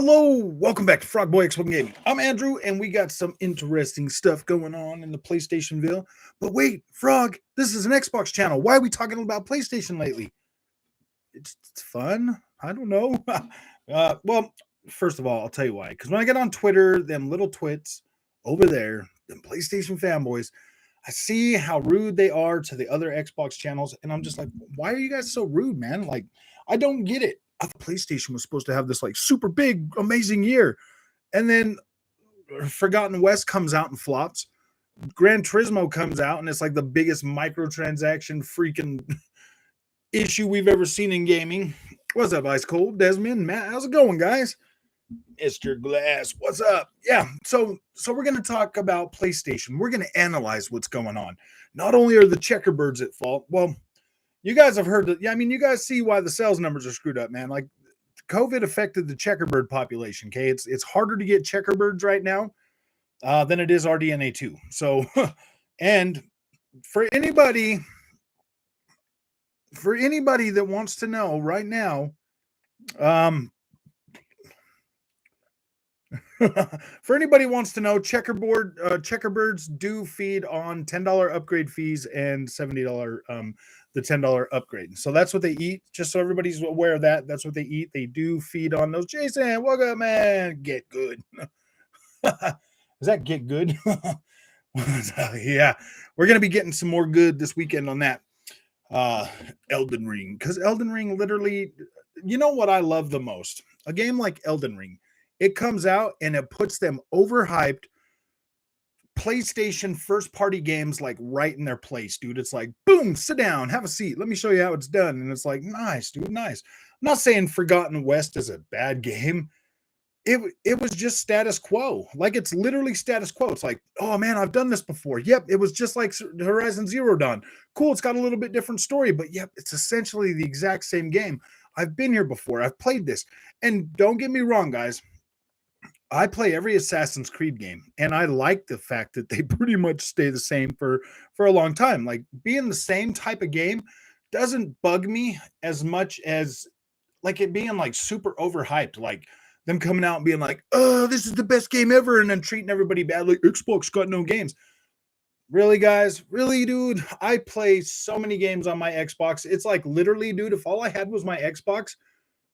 Hello, welcome back to Frog Boy X1 Gaming. I'm Andrew, and we got some interesting stuff going on in the PlayStationville. But wait, Frog, this is an Xbox channel. Why are we talking about PlayStation lately? It's fun. I don't know. Well, first of all, I'll tell you why. Because when I get on Twitter, them little twits over there, them PlayStation fanboys, I see how rude they are to the other Xbox channels, and I'm just like, why are you guys so rude, man? Like, I don't get it. I thought PlayStation was supposed to have this like super big, amazing year, and then Forgotten West comes out and flops. Gran Turismo comes out, and it's like the biggest microtransaction freaking issue we've ever seen in gaming. What's up, Ice Cold, Desmond, Matt? How's it going, guys? Mr. Glass, what's up? Yeah, so we're gonna talk about PlayStation. We're gonna analyze what's going on. Not only are the checkerbirds at fault, well, you guys have heard that. Yeah, I mean, you guys see why the sales numbers are screwed up, man. Like COVID affected the checkerbird population. Okay, it's harder to get checkerbirds right now than it is RDNA 2. So, and for anybody that wants to know right now, um, for anybody who wants to know, checkerbirds do feed on $10 upgrade fees and $70 the $10 upgrade. So that's what they eat. Just so everybody's aware of that. That's what they eat. They do feed on those. Jason, welcome, man. Get good. Is that get good? Yeah, we're gonna be getting some more good this weekend on that. Elden Ring, because Elden Ring literally, you know what I love the most? A game like Elden Ring. It comes out and it puts them overhyped PlayStation first party games like right in their place, dude. It's like, boom, sit down, have a seat. Let me show you how it's done. And it's like, nice, dude, nice. I'm not saying Forgotten West is a bad game. It was just status quo. Like it's literally status quo. It's like, oh man, I've done this before. Yep, it was just like Horizon Zero Dawn. Cool, it's got a little bit different story, but yep, it's essentially the exact same game. I've been here before. I've played this. And don't get me wrong, guys. I play every Assassin's Creed game, and I like the fact that they pretty much stay the same for a long time. Like being the same type of game doesn't bug me as much as like it being like super overhyped, like them coming out and being like, "Oh, this is the best game ever," and then treating everybody bad, like Xbox got no games. Really, guys? Really, dude? I play so many games on my Xbox. It's like literally, dude, if all I had was my Xbox,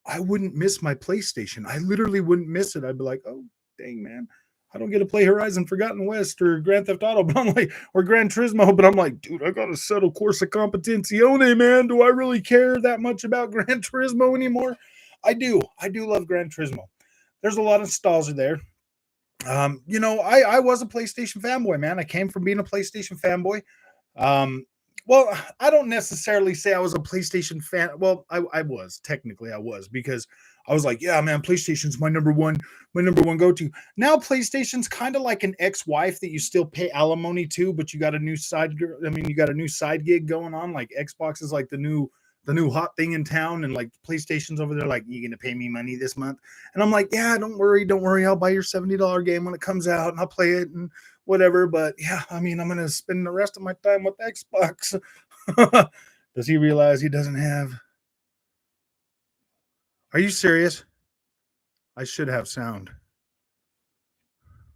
I wouldn't miss my PlayStation. I literally wouldn't miss it. I'd be like, oh, dang, man. I don't get to play Horizon Forgotten West or Grand Theft Auto, but I'm like, or Gran Turismo, but I'm like, dude, I got to settle Corsa Competizione, man. Do I really care that much about Gran Turismo anymore? I do. I do love Gran Turismo. There's a lot of nostalgia there. I was a PlayStation fanboy, man. I came from being a PlayStation fanboy. Um, well, I don't necessarily say I was a PlayStation fan. Well, I was technically I was because I was like, yeah, man, PlayStation's my number one go-to. Now PlayStation's kind of like an ex-wife that you still pay alimony to, but you got a new side. I mean, you got a new side gig going on. Like Xbox is like the new hot thing in town, and like PlayStation's over there, like, you gonna pay me money this month? And I'm like, yeah, don't worry, I'll buy your $70 game when it comes out, and I'll play it and whatever. But yeah, I mean, I'm gonna spend the rest of my time with Xbox. Does he realize he doesn't have? Are you serious? I should have sound.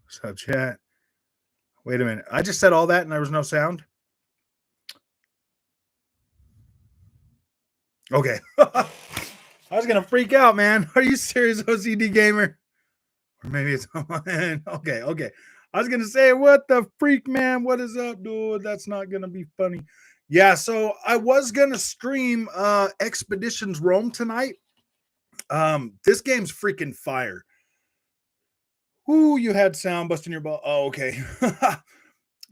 So chat. Wait a minute. I just said all that and there was no sound. Okay. I was gonna freak out, man. Are you serious, OCD gamer? Or maybe it's okay. I was gonna say, what the freak, man? What is up, dude? That's not gonna be funny. Yeah, so I was gonna stream Expeditions Rome tonight. This game's freaking fire. Ooh, you had sound busting your ball. Oh, okay.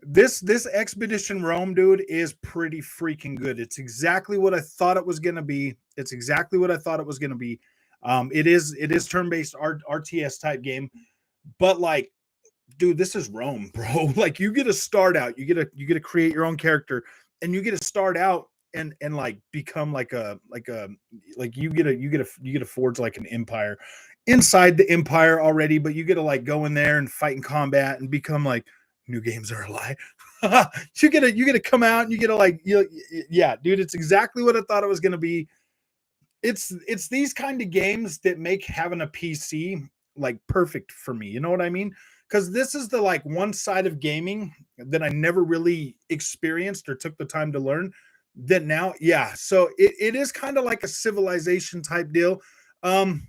This Expedition Rome, dude, is pretty freaking good. It's exactly what I thought it was gonna be. It's exactly what I thought it was gonna be. It is turn-based RTS type game, but like, dude, this is Rome, bro. Like, you get to start out, you get to create your own character, and you get to start out and like become like you get to forge like an empire inside the empire already, but you get to like go in there and fight in combat and become like, new games are a lie. You get to come out and you get to like, yeah, dude, it's exactly what I thought it was going to be. It's these kind of games that make having a PC like perfect for me. You know what I mean? Because this is the like one side of gaming that I never really experienced or took the time to learn. That now, yeah. So it is kind of like a civilization type deal. Um,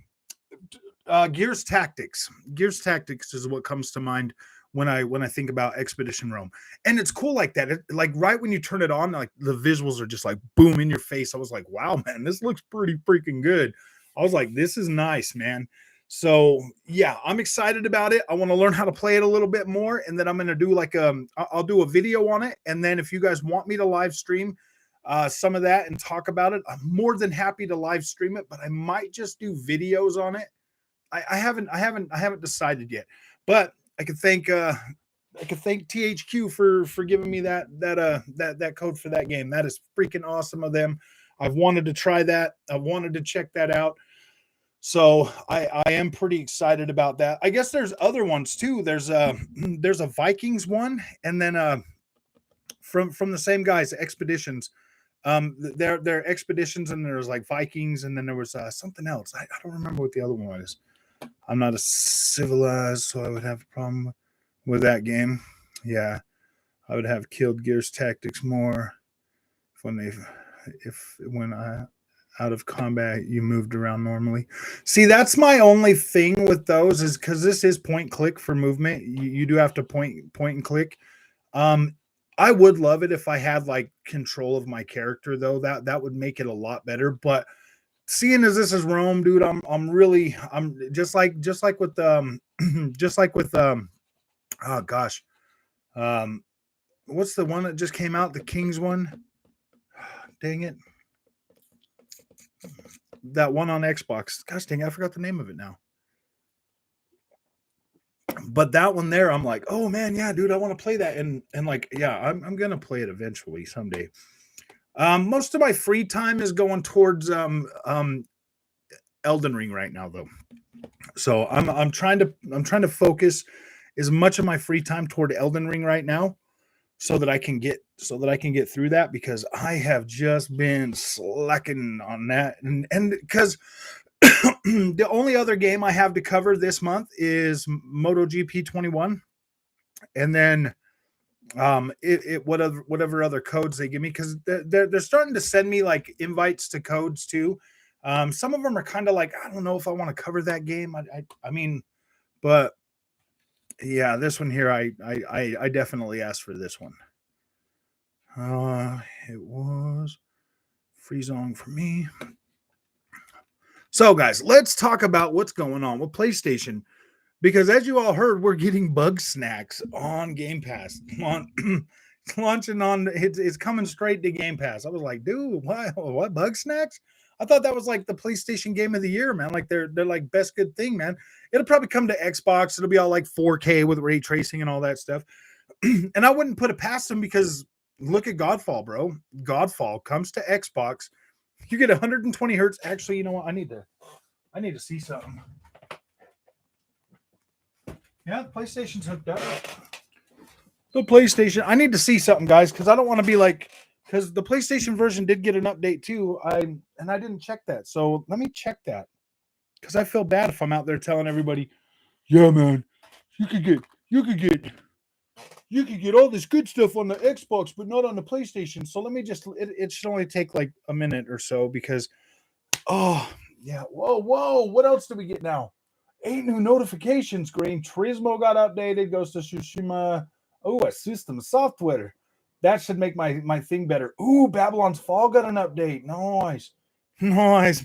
Gears Tactics. Gears Tactics is what comes to mind when I think about Expedition Rome. And it's cool like that. Like right when you turn it on, like the visuals are just like boom in your face. I was like, wow, man, this looks pretty freaking good. I was like, this is nice, man. So yeah, I'm excited about it. I want to learn how to play it a little bit more, and then I'm gonna do like I'll do a video on it, and then if you guys want me to live stream some of that and talk about it, I'm more than happy to live stream it. But I might just do videos on it. I haven't decided yet, but I could thank THQ for giving me that code for that game. That is freaking awesome of them. I've wanted to try that. I've wanted to check that out. So I am pretty excited about that. I guess there's other ones too. There's a Vikings one, and then from the same guys, Expeditions. They're Expeditions, and there's like Vikings, and then there was something else. I don't remember what the other one was. I'm not a civilized, so I would have a problem with that game. Yeah, I would have killed Gears Tactics more when I out of combat you moved around normally. See, that's my only thing with those is because this is point click for movement. You do have to point and click. Um, I would love it if I had like control of my character though. That would make it a lot better. But seeing as this is Rome, dude, I'm just like with just like with oh gosh. What's the one that just came out? The Kings one? Dang it. That one on Xbox. Gosh dang, I forgot the name of it now. But that one there, I'm like, oh man, yeah, dude, I want to play that. And like, yeah, I'm gonna play it eventually someday. Most of my free time is going towards Elden Ring right now, though. So I'm trying to focus as much of my free time toward Elden Ring right now, so that I can get through that, because I have just been slacking on that, and because the only other game I have to cover this month is MotoGP 21, and then whatever other codes they give me, because they're starting to send me like invites to codes too. Some of them are kind of like, I don't know if I want to cover that game. I mean, but yeah, this one here, I definitely asked for this one. It was free zone for me. So guys, let's talk about what's going on with PlayStation, because as you all heard, we're getting Bug Snacks on Game Pass. It's launching on, it's coming straight to Game Pass. I was like, dude, what Bug Snacks? I thought that was like the PlayStation game of the year, man. Like they're like best good thing, man. It'll probably come to Xbox. It'll be all like 4K with ray tracing and all that stuff. And I wouldn't put it past them, because look at Godfall, bro. Godfall comes to Xbox. You get 120 hertz. Actually, you know what? I need to see something. Yeah, the PlayStation's hooked up. The PlayStation. I need to see something, guys, because I don't want to be like, because the PlayStation version did get an update too. I didn't check that. So let me check that, because I feel bad if I'm out there telling everybody, yeah, man, you could get all this good stuff on the Xbox, but not on the PlayStation. So let me just, it should only take like a minute or so, because, oh, yeah. Whoa. What else do we get now? 8 new notifications. Gran Turismo got updated. Ghost of Tsushima. Oh, a system software. That should make my thing better. Ooh, Babylon's Fall got an update. Nice.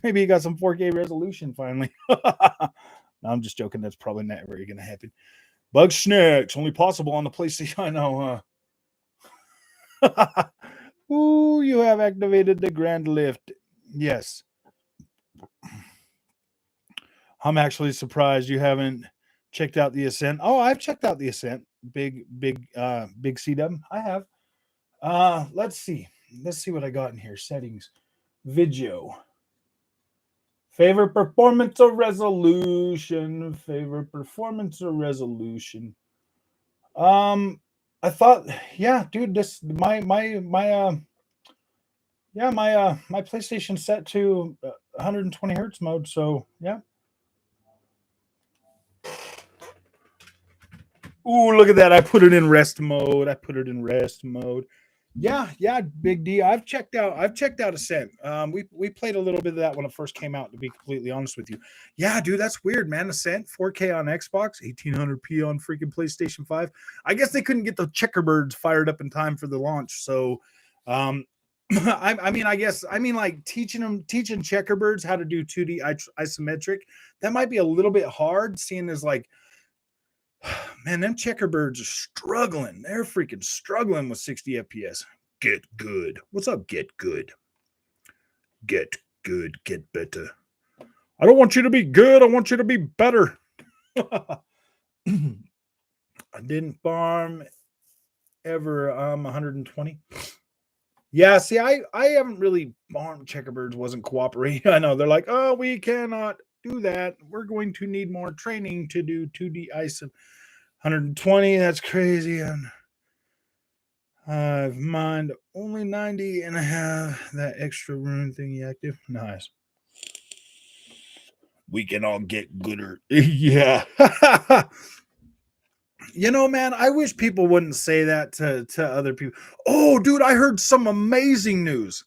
Maybe you got some 4K resolution finally. No, I'm just joking. That's probably not really going to happen. Bug Snacks, only possible on the PlayStation. I know, huh? Ooh, you have activated the Grand Lift. Yes. I'm actually surprised you haven't checked out the Ascent. Oh, I've checked out the Ascent. Big CW. I have. Let's see. Let's see what I got in here. Settings. Video. Favorite performance or resolution? Favorite performance or resolution? I thought, yeah, dude, this my PlayStation set to 120 hertz mode. So yeah. Ooh, look at that. I put it in rest mode. Yeah, Big D. I've checked out Ascent. We played a little bit of that when it first came out, to be completely honest with you. Yeah, dude, that's weird, man. Ascent 4K on Xbox, 1800p on freaking PlayStation 5. I guess they couldn't get the checkerbirds fired up in time for the launch. So um I mean, like teaching checkerbirds how to do 2D isometric, that might be a little bit hard, seeing as like, man, them checkerbirds are struggling. They're freaking struggling with 60 FPS. Get good. What's up, get good? Get good, get better. I don't want you to be good. I want you to be better. I didn't farm ever. 120. Yeah, see, I haven't really farmed checkerbirds. Wasn't cooperating. I know they're like, oh, we cannot do that. We're going to need more training to do 2D ice. 120. That's crazy. And I've mined only 90 and I have that extra rune thingy active. Nice. We can all get gooder. Yeah. You know, man, I wish people wouldn't say that to other people. Oh, dude, I heard some amazing news.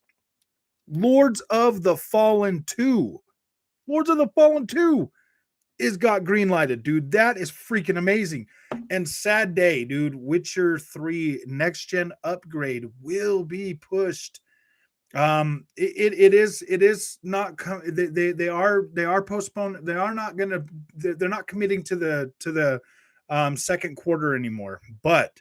Lords of the Fallen 2. Lords of the Fallen 2 is got green lighted, dude. That is freaking amazing. And sad day, dude. Witcher 3 next gen upgrade will be pushed. It is not they are postponed. They are not gonna, they're not committing to the second quarter anymore, but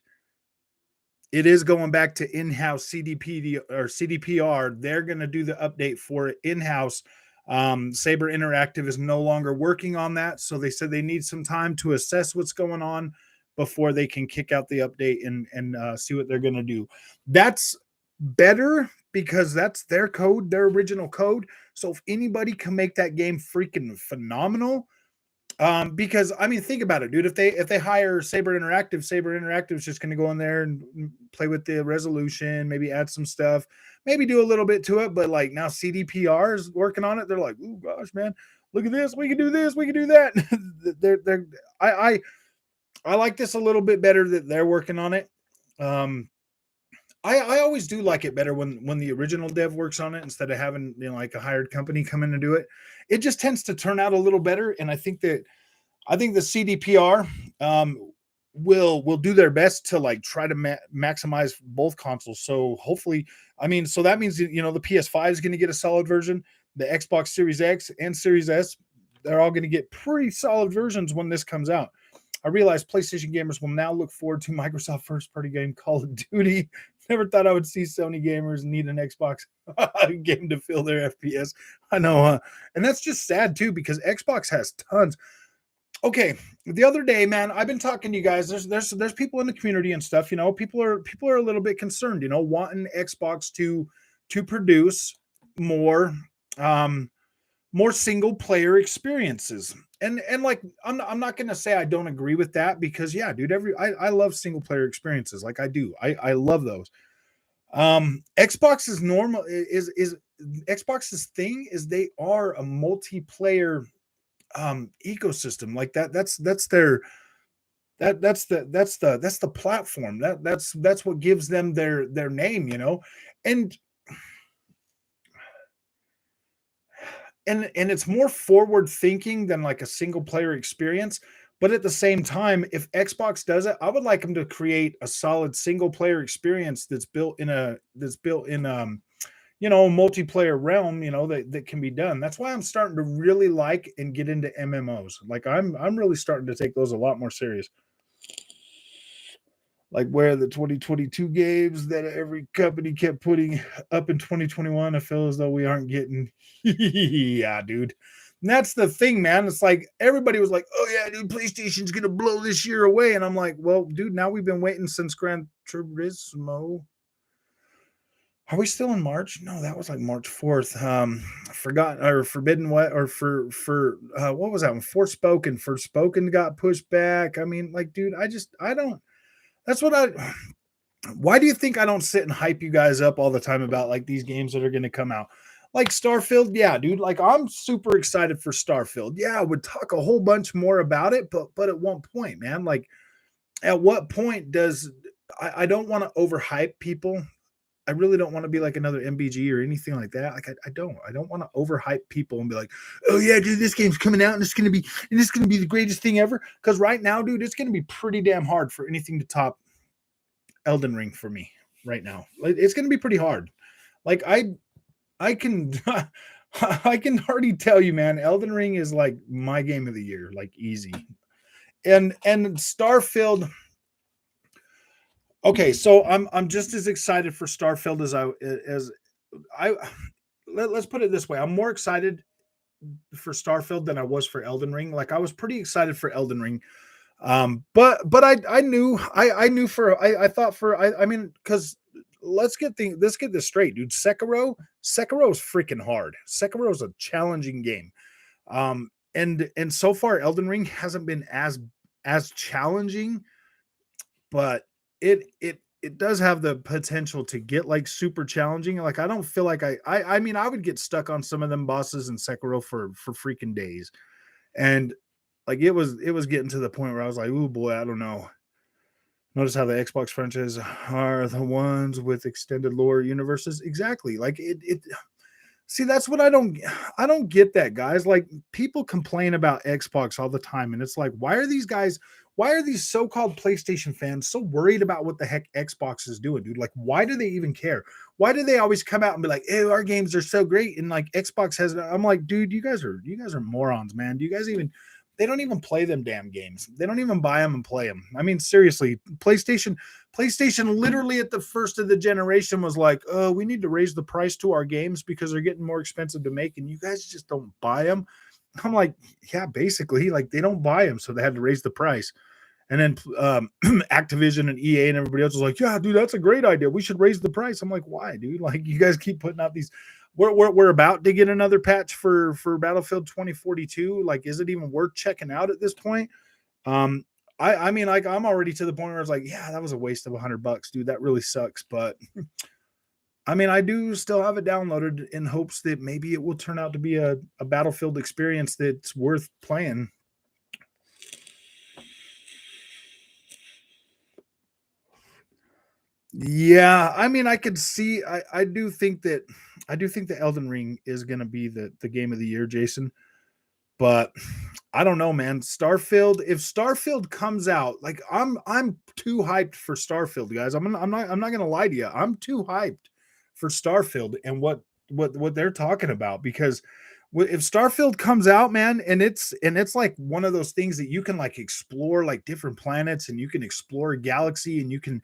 it is going back to in-house CDP or CDPR. They're going to do the update for it in-house. Saber Interactive is no longer working on that, so they said they need some time to assess what's going on before they can kick out the update and see what they're going to do. That's better because that's their code, their original code. So if anybody can make that game freaking phenomenal, because I mean, think about it, dude. If they hire Saber Interactive is just going to go in there and play with the resolution, maybe add some stuff, maybe do a little bit to it. But like now, CDPR is working on it. They're like, oh gosh, man, look at this. We can do this. We can do that. they're I like this a little bit better that they're working on it. I always do like it better when the original dev works on it instead of having, you know, like a hired company come in and do it. It just tends to turn out a little better, and I think the CDPR will do their best to like try to maximize both consoles. So hopefully, I mean, so that means, you know, the PS5 is going to get a solid version, the Xbox Series X and Series S, they're all going to get pretty solid versions when this comes out. I realize PlayStation gamers will now look forward to Microsoft first-party game Call of Duty. Never thought I would see Sony gamers need an Xbox game to fill their FPS. I know, and that's just sad too, because Xbox has tons. Okay, the other day, man, I've been talking to you guys. There's people in the community and stuff. You know, people are a little bit concerned. You know, wanting Xbox to produce more more single player experiences. And like, I'm not gonna say I don't agree with that, because yeah, dude, I love single player experiences. Like I do. I love those. Xbox is normal is Xbox's thing is they are a multiplayer ecosystem. Like that's their that's the platform. That's what gives them their name, you know. And and it's more forward thinking than like a single player experience. But at the same time, if Xbox does it, I would like them to create a solid single player experience that's built in you know, multiplayer realm, you know, that can be done. That's why I'm starting to really like and get into MMOs. Like I'm really starting to take those a lot more serious. Like where the 2022 games that every company kept putting up in 2021, I feel as though we aren't getting. Yeah, dude. And that's the thing, man. It's like everybody was like, "Oh yeah, dude, PlayStation's gonna blow this year away," and I'm like, "Well, dude, now we've been waiting since Gran Turismo. Are we still in March? No, that was like March 4th. Forgotten or Forbidden What or for what was that one? Forspoken got pushed back. I mean, like, dude, I don't. That's what I. Why do you think I don't sit and hype you guys up all the time about like these games that are going to come out? Like Starfield, yeah, dude. Like I'm super excited for Starfield. Yeah, I would talk a whole bunch more about it, but at one point, man, like at what point does I don't want to overhype people. I really don't want to be like another MBG or anything like that. Like I don't want to overhype people and be like, oh yeah, dude, this game's coming out and it's gonna be the greatest thing ever. Because right now, dude, it's gonna be pretty damn hard for anything to top Elden Ring for me right now. It's gonna be pretty hard. Like I can I can already tell you, man, Elden Ring is like my game of the year, like easy. And Starfield. Okay, so I'm just as excited for Starfield as I let's put it this way. I'm more excited for Starfield than I was for Elden Ring. Like I was pretty excited for Elden Ring. But I knew for I thought for I mean because let's get this straight, dude. Sekiro is freaking hard. Sekiro is a challenging game. And so far Elden Ring hasn't been as challenging, but it does have the potential to get like super challenging. Like I don't feel like I mean I would get stuck on some of them bosses in Sekiro for freaking days. And like it was getting to the point where I was like, oh boy, I don't know. Notice how the Xbox franchises are the ones with extended lore universes. Exactly. Like it see, that's what I don't get that, guys. Like people complain about Xbox all the time, and it's like, why are these so-called PlayStation fans so worried about what the heck Xbox is doing, dude? Like, why do they even care? Why do they always come out and be like, "Hey, our games are so great," and like Xbox has? I'm like, dude, you guys are morons, man. Do you guys even? They don't even play them damn games. They don't even buy them and play them. I mean, seriously, PlayStation literally at the first of the generation was like, oh, we need to raise the price to our games because they're getting more expensive to make, and you guys just don't buy them. I'm like, yeah, basically, like they don't buy them, so they had to raise the price. And then Activision and EA and everybody else was like, yeah, dude, that's a great idea. We should raise the price. I'm like, why, dude? Like, you guys keep putting out these. We're about to get another patch for Battlefield 2042. Like, is it even worth checking out at this point? Um, I mean, like I'm already to the point where I was like, yeah, that was a waste of $100, dude. That really sucks. But I mean, I do still have it downloaded in hopes that maybe it will turn out to be a Battlefield experience that's worth playing. Yeah, I mean, I could see. I do think that Elden Ring is going to be the game of the year, Jason. But I don't know, man. Starfield. If Starfield comes out, like I'm too hyped for Starfield, guys. I'm not gonna lie to you. I'm too hyped for Starfield and what they're talking about because if Starfield comes out, man, and it's like one of those things that you can like explore like different planets and you can explore a galaxy and you can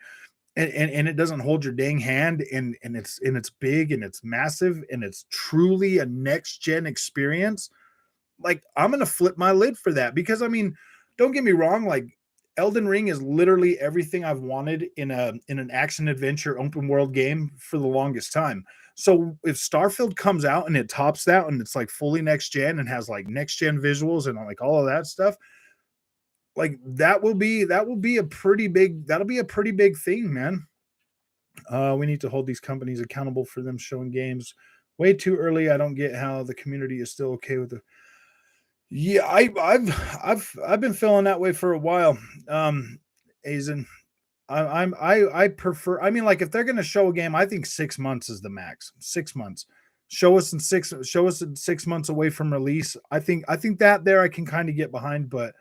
and it doesn't hold your dang hand and it's big and it's massive and it's truly a next gen experience. Like I'm gonna flip my lid for that because I mean, don't get me wrong, like Elden Ring is literally everything I've wanted in an action adventure open world game for the longest time. So if Starfield comes out and it tops that and it's like fully next gen and has like next gen visuals and like all of that stuff, like that will be a pretty big that'll be a pretty big thing, man. We need to hold these companies accountable for them showing games way too early. I don't get how the community is still okay with the yeah, I've been feeling that way for a while. Azen, I prefer. I mean, like if they're going to show a game, I think 6 months is the max. 6 months. Show us in 6 months away from release. I think that there I can kind of get behind, but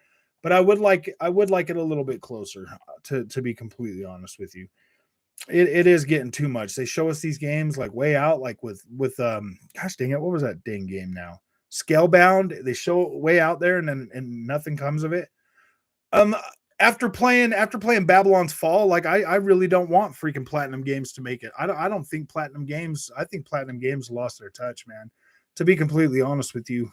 I would like it a little bit closer. To be completely honest with you, it is getting too much. They show us these games like way out, like with gosh dang it, what was that dang game now? Scalebound. They show it way out there, and then and nothing comes of it. Um, after playing Babylon's Fall, like I really don't want freaking Platinum Games to make it. I don't think Platinum Games. I think Platinum Games lost their touch, man. To be completely honest with you,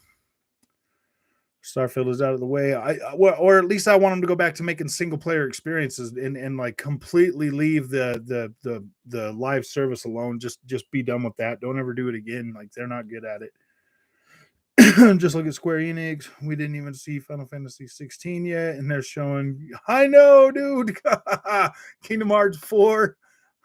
Starfield is out of the way. Or at least I want them to go back to making single player experiences and like completely leave the live service alone. Just be done with that. Don't ever do it again. Like they're not good at it. Just look at Square Enix. We didn't even see Final Fantasy 16 yet, and they're showing. I know, dude. Kingdom Hearts 4.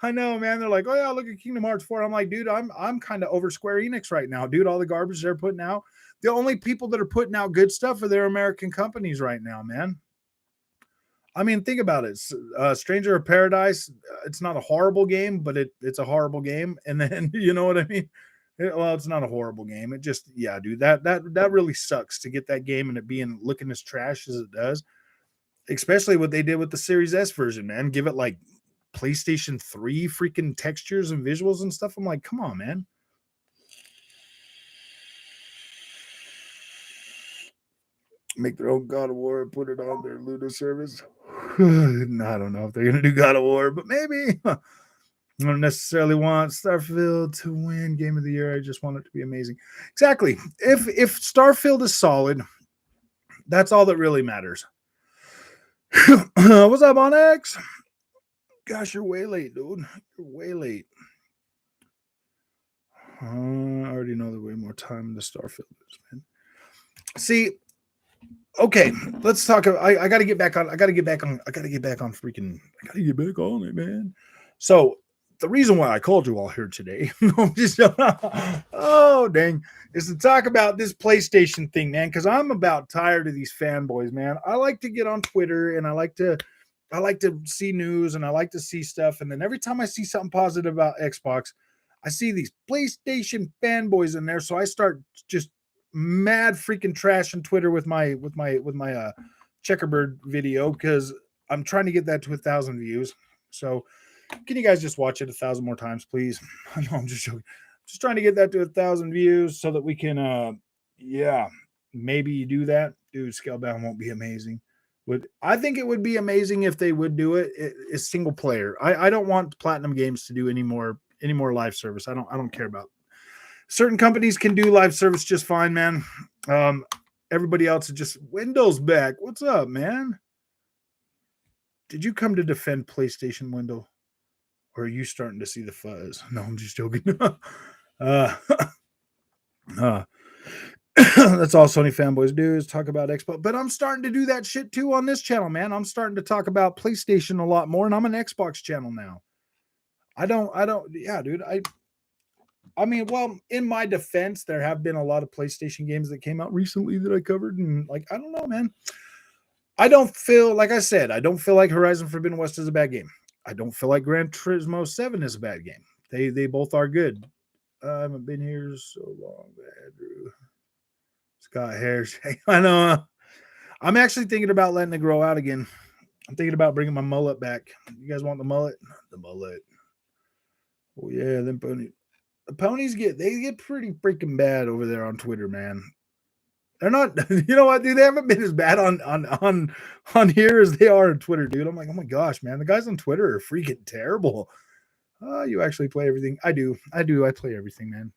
I know, man. They're like, oh yeah, look at Kingdom Hearts 4. I'm like, dude, I'm kind of over Square Enix right now, dude. All the garbage they're putting out. The only people that are putting out good stuff are their American companies right now, man. I mean, think about it. Stranger of Paradise, it's not a horrible game, but it's a horrible game. And then, you know what I mean? Well, it's not a horrible game. It just, yeah, dude, that really sucks to get that game and it being looking as trash as it does. Especially what they did with the Series S version, man. Give it like PlayStation 3 freaking textures and visuals and stuff. I'm like, come on, man. Make their own God of War and put it on their Luna service. I don't know if they're gonna do God of War, but maybe. I don't necessarily want Starfield to win Game of the Year. I just want it to be amazing. Exactly. If Starfield is solid, that's all that really matters. What's up, Onyx? Gosh, you're way late, dude. You're way late. I already know that way more time in the Starfield is, man. See, okay, let's talk. I got to get back on. I got to get back on freaking. I got to get back on it, man. So the reason why I called you all here today, oh dang, is to talk about this PlayStation thing, man. Because I'm about tired of these fanboys, man. I like to get on Twitter and I like to see news and I like to see stuff. And then every time I see something positive about Xbox, I see these PlayStation fanboys in there. So I start just mad freaking trash on Twitter with my checkerbird video because I'm trying to get that to 1,000 views. So can you guys just watch it 1,000 more times, please? I know I'm just joking. Just trying to get that to 1,000 views so that we can yeah, maybe you do that. Dude, Scalebound won't be amazing. I think it would be amazing if they would do it. It's single player. I don't want Platinum Games to do any more live service. I don't care about it. Certain companies can do live service just fine, man. Everybody else is just Windows back. What's up, man? Did you come to defend PlayStation Window? Or are you starting to see the fuzz? No, I'm just joking. That's all Sony fanboys do is talk about Xbox. But I'm starting to do that shit too on this channel, man. I'm starting to talk about PlayStation a lot more, and I'm an Xbox channel now. Yeah, dude. I mean, well, in my defense, there have been a lot of PlayStation games that came out recently that I covered, and like, I don't know, man. I don't feel, like I said, I don't feel like Horizon Forbidden West is a bad game. I don't feel like Gran Turismo 7 is a bad game. They both are good. I haven't been here so long, Andrew. Scott Harris. I know. I'm actually thinking about letting it grow out again. I'm thinking about bringing my mullet back. You guys want the mullet? The mullet. Oh yeah, them ponies. The ponies get pretty freaking bad over there on Twitter, man. They're not, you know what, dude? They haven't been as bad on here as they are on Twitter, dude. I'm like, oh my gosh, man, the guys on Twitter are freaking terrible. You actually play everything. I do. I play everything, man.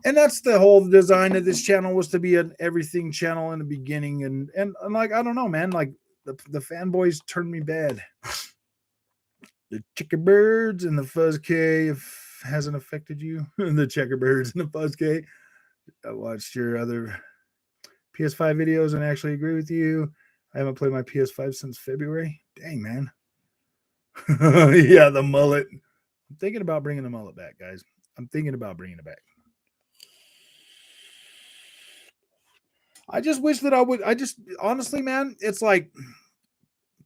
And that's the whole design of this channel, was to be an everything channel in the beginning. And like, I don't know, man. Like the fanboys turned me bad. The checkerbirds and the fuzz K, if hasn't affected you, the checkerbirds and the fuzz K. I watched your other PS5 videos and actually agree with you. I haven't played my PS5 since February. Dang, man. Yeah, the mullet. I'm thinking about bringing the mullet back, guys. I'm thinking about bringing it back. I just wish that honestly, man, it's like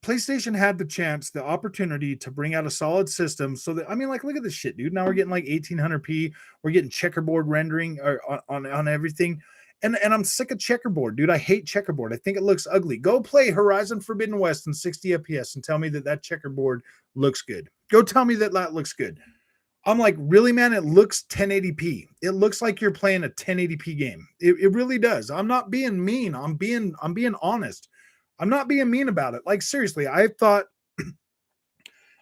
PlayStation had the chance, the opportunity to bring out a solid system so that, I mean, like, look at this shit, dude. Now we're getting like 1800p. We're getting checkerboard rendering on everything. And I'm sick of checkerboard, dude. I hate checkerboard. I think it looks ugly. Go play Horizon Forbidden West in 60 FPS and tell me that checkerboard looks good. Go tell me that looks good. I'm like, really, man? It looks 1080p. It looks like you're playing a 1080p game. It really does. I'm not being mean. I'm being honest. I'm not being mean about it. Like, seriously, I thought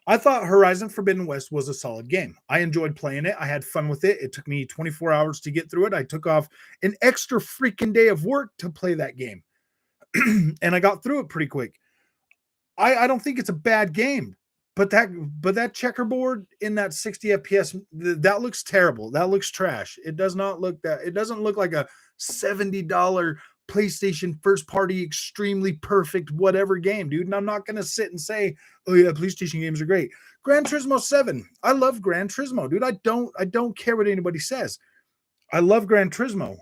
Horizon Forbidden West was a solid game. I enjoyed playing it. I had fun with it. It took me 24 hours to get through it. I took off an extra freaking day of work to play that game. And I got through it pretty quick. I don't think it's a bad game, but that checkerboard in that 60 FPS, that looks terrible. That looks trash. It doesn't look like a $70 PlayStation first party, extremely perfect, whatever game, dude. And I'm not going to sit and say, oh yeah, PlayStation games are great. Gran Turismo 7. I love Gran Turismo, dude. I don't care what anybody says. I love Gran Turismo.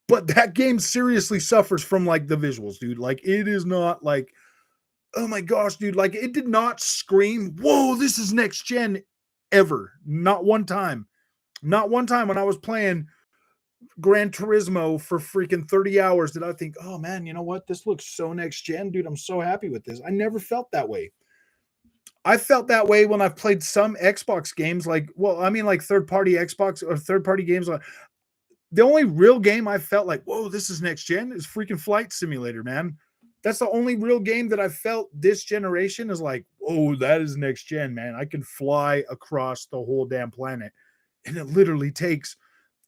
But that game seriously suffers from like the visuals, dude. Like, it is not like, oh my gosh, dude, like it did not scream, whoa, this is next gen ever. Not one time. Not one time when I was playing Gran Turismo for freaking 30 hours did I think, oh man, you know what? This looks so next gen, dude. I'm so happy with this. I never felt that way. I felt that way when I've played some Xbox games, like, well, I mean, like third party Xbox or third party games. The only real game I felt like, whoa, this is next gen is freaking Flight Simulator, man. That's the only real game that I felt this generation is like, oh, that is next gen, man. I can fly across the whole damn planet. And it literally takes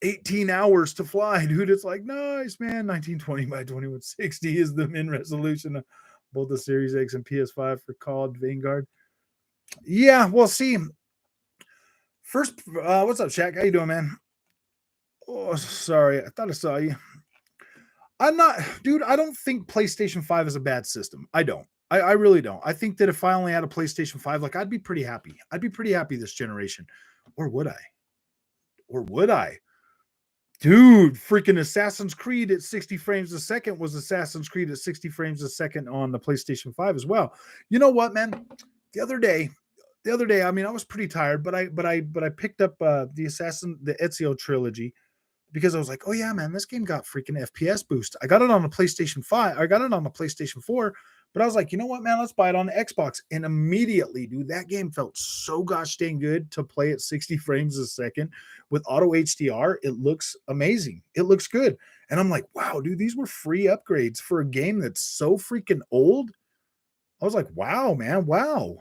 18 hours to fly, dude. It's like, nice, man. 1920 by 2160 is the min resolution of both the Series X and PS5 for COD Vanguard. Yeah, well, see, first, what's up, Shaq? How you doing, man? Oh, sorry. I thought I saw you. I'm not, dude. I don't think PlayStation 5 is a bad system. I don't. I really don't. I think that if I only had a PlayStation 5, like I'd be pretty happy. I'd be pretty happy this generation. Or would I? Or would I? Dude, freaking Assassin's Creed at 60 frames a second was Assassin's Creed at 60 frames a second on the PlayStation 5 as well. You know what, man? The other day, I mean, I was pretty tired, but I picked up the Ezio trilogy because I was like, oh yeah, man, this game got freaking FPS boost. I got it on the PlayStation 5. I got it on the PlayStation 4, but I was like, you know what, man, let's buy it on the Xbox. And immediately, dude, that game felt so gosh dang good to play at 60 frames a second with auto HDR. It looks amazing. It looks good. And I'm like, wow, dude, these were free upgrades for a game that's so freaking old. I was like, wow, man, wow.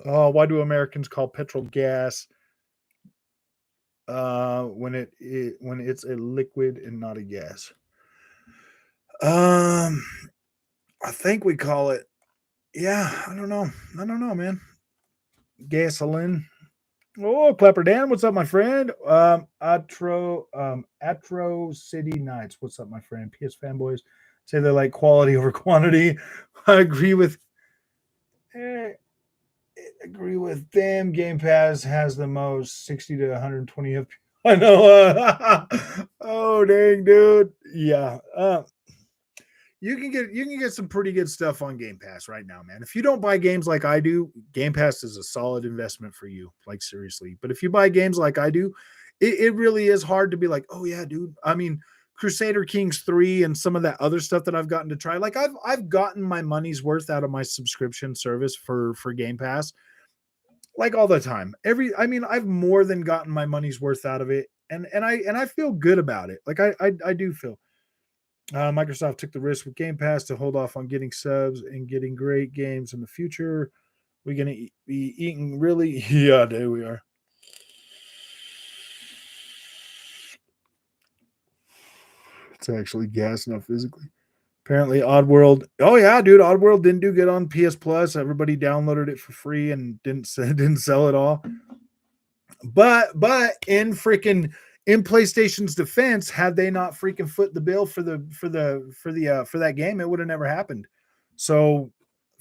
Oh, why do Americans call petrol gas when it's a liquid and not a gas? I think we call it. Yeah, I don't know. I don't know, man. Gasoline. Oh, Clapper Dan, what's up, my friend? Atro City Nights, what's up, my friend? PS fanboys say they like quality over quantity. I agree with. Eh, agree with them. Game Pass has the most 60 to 120 FPS. I know. Oh dang, dude. Yeah. You can get some pretty good stuff on Game Pass right now, man. If you don't buy games like I do, Game Pass is a solid investment for you, like seriously. But if you buy games like I do, it really is hard to be like, oh yeah, dude. I mean, Crusader Kings 3 and some of that other stuff that I've gotten to try. Like I've gotten my money's worth out of my subscription service for Game Pass, like all the time. I mean, I've more than gotten my money's worth out of it, and I feel good about it. Like I do feel. Microsoft took the risk with Game Pass to hold off on getting subs and getting great games in the future. We're going to be eating really. Yeah, there we are. It's actually gas, not physically. Apparently, Oddworld. Oh yeah, dude, Oddworld didn't do good on PS Plus. Everybody downloaded it for free and didn't sell it all. But in PlayStation's defense, had they not freaking foot the bill for that game, it would have never happened. So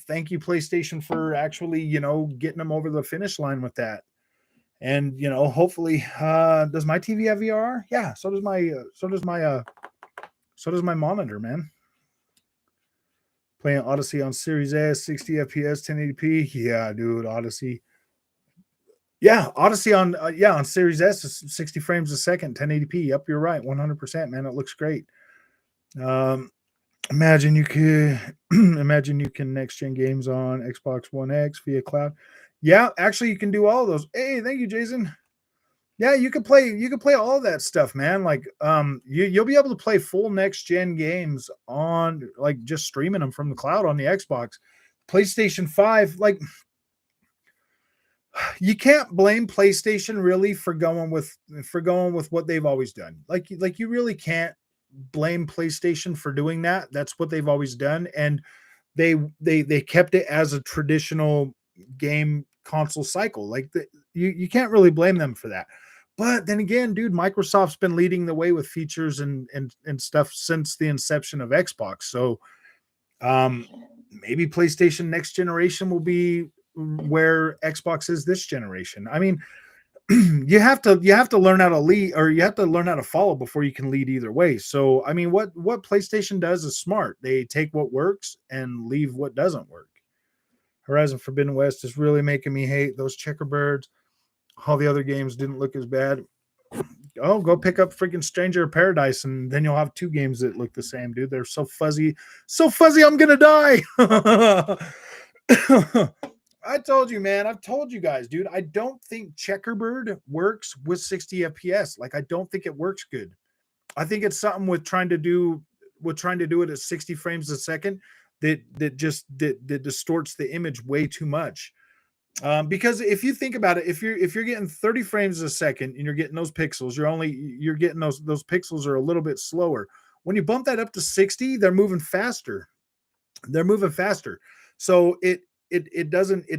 thank you, PlayStation, for actually, getting them over the finish line with that. And hopefully, does my TV have VRR? Yeah, so does my monitor, man. Playing Odyssey on Series S, 60 FPS, 1080p. Yeah, dude, Odyssey. Yeah, Odyssey on Series S is 60 frames a second, 1080p. Yep, you're right, 100%, man. It looks great. Imagine you can next gen games on Xbox One X via cloud. Yeah, actually, you can do all of those. Hey, thank you, Jason. Yeah, you can play all of that stuff, man. Like, you'll be able to play full next gen games on like just streaming them from the cloud on the Xbox, PlayStation 5. Like, you can't blame PlayStation really for going with what they've always done. Like you really can't blame PlayStation for doing that. That's what they've always done, and they kept it as a traditional game console cycle. Like you can't really blame them for that. But then again, dude, Microsoft's been leading the way with features and stuff since the inception of Xbox. So maybe PlayStation next generation will be where Xbox is this generation. I mean, you have to learn how to lead, or you have to learn how to follow before you can lead either way. So I mean, what PlayStation does is smart. They take what works and leave what doesn't work. Horizon Forbidden West is really making me hate those checkerbirds. All the other games didn't look as bad. Oh, go pick up freaking Stranger of Paradise, and then you'll have two games that look the same, dude. They're so fuzzy, so fuzzy. I'm gonna die. I told you, man. I've told you guys, dude. I don't think Checkerbird works with 60 FPS. Like, I don't think it works good. I think it's something with trying to do it at 60 frames a second that distorts the image way too much. Because if you think about it, if you're getting 30 frames a second and you're getting those pixels, you're getting those pixels are a little bit slower. When you bump that up to 60, they're moving faster. So it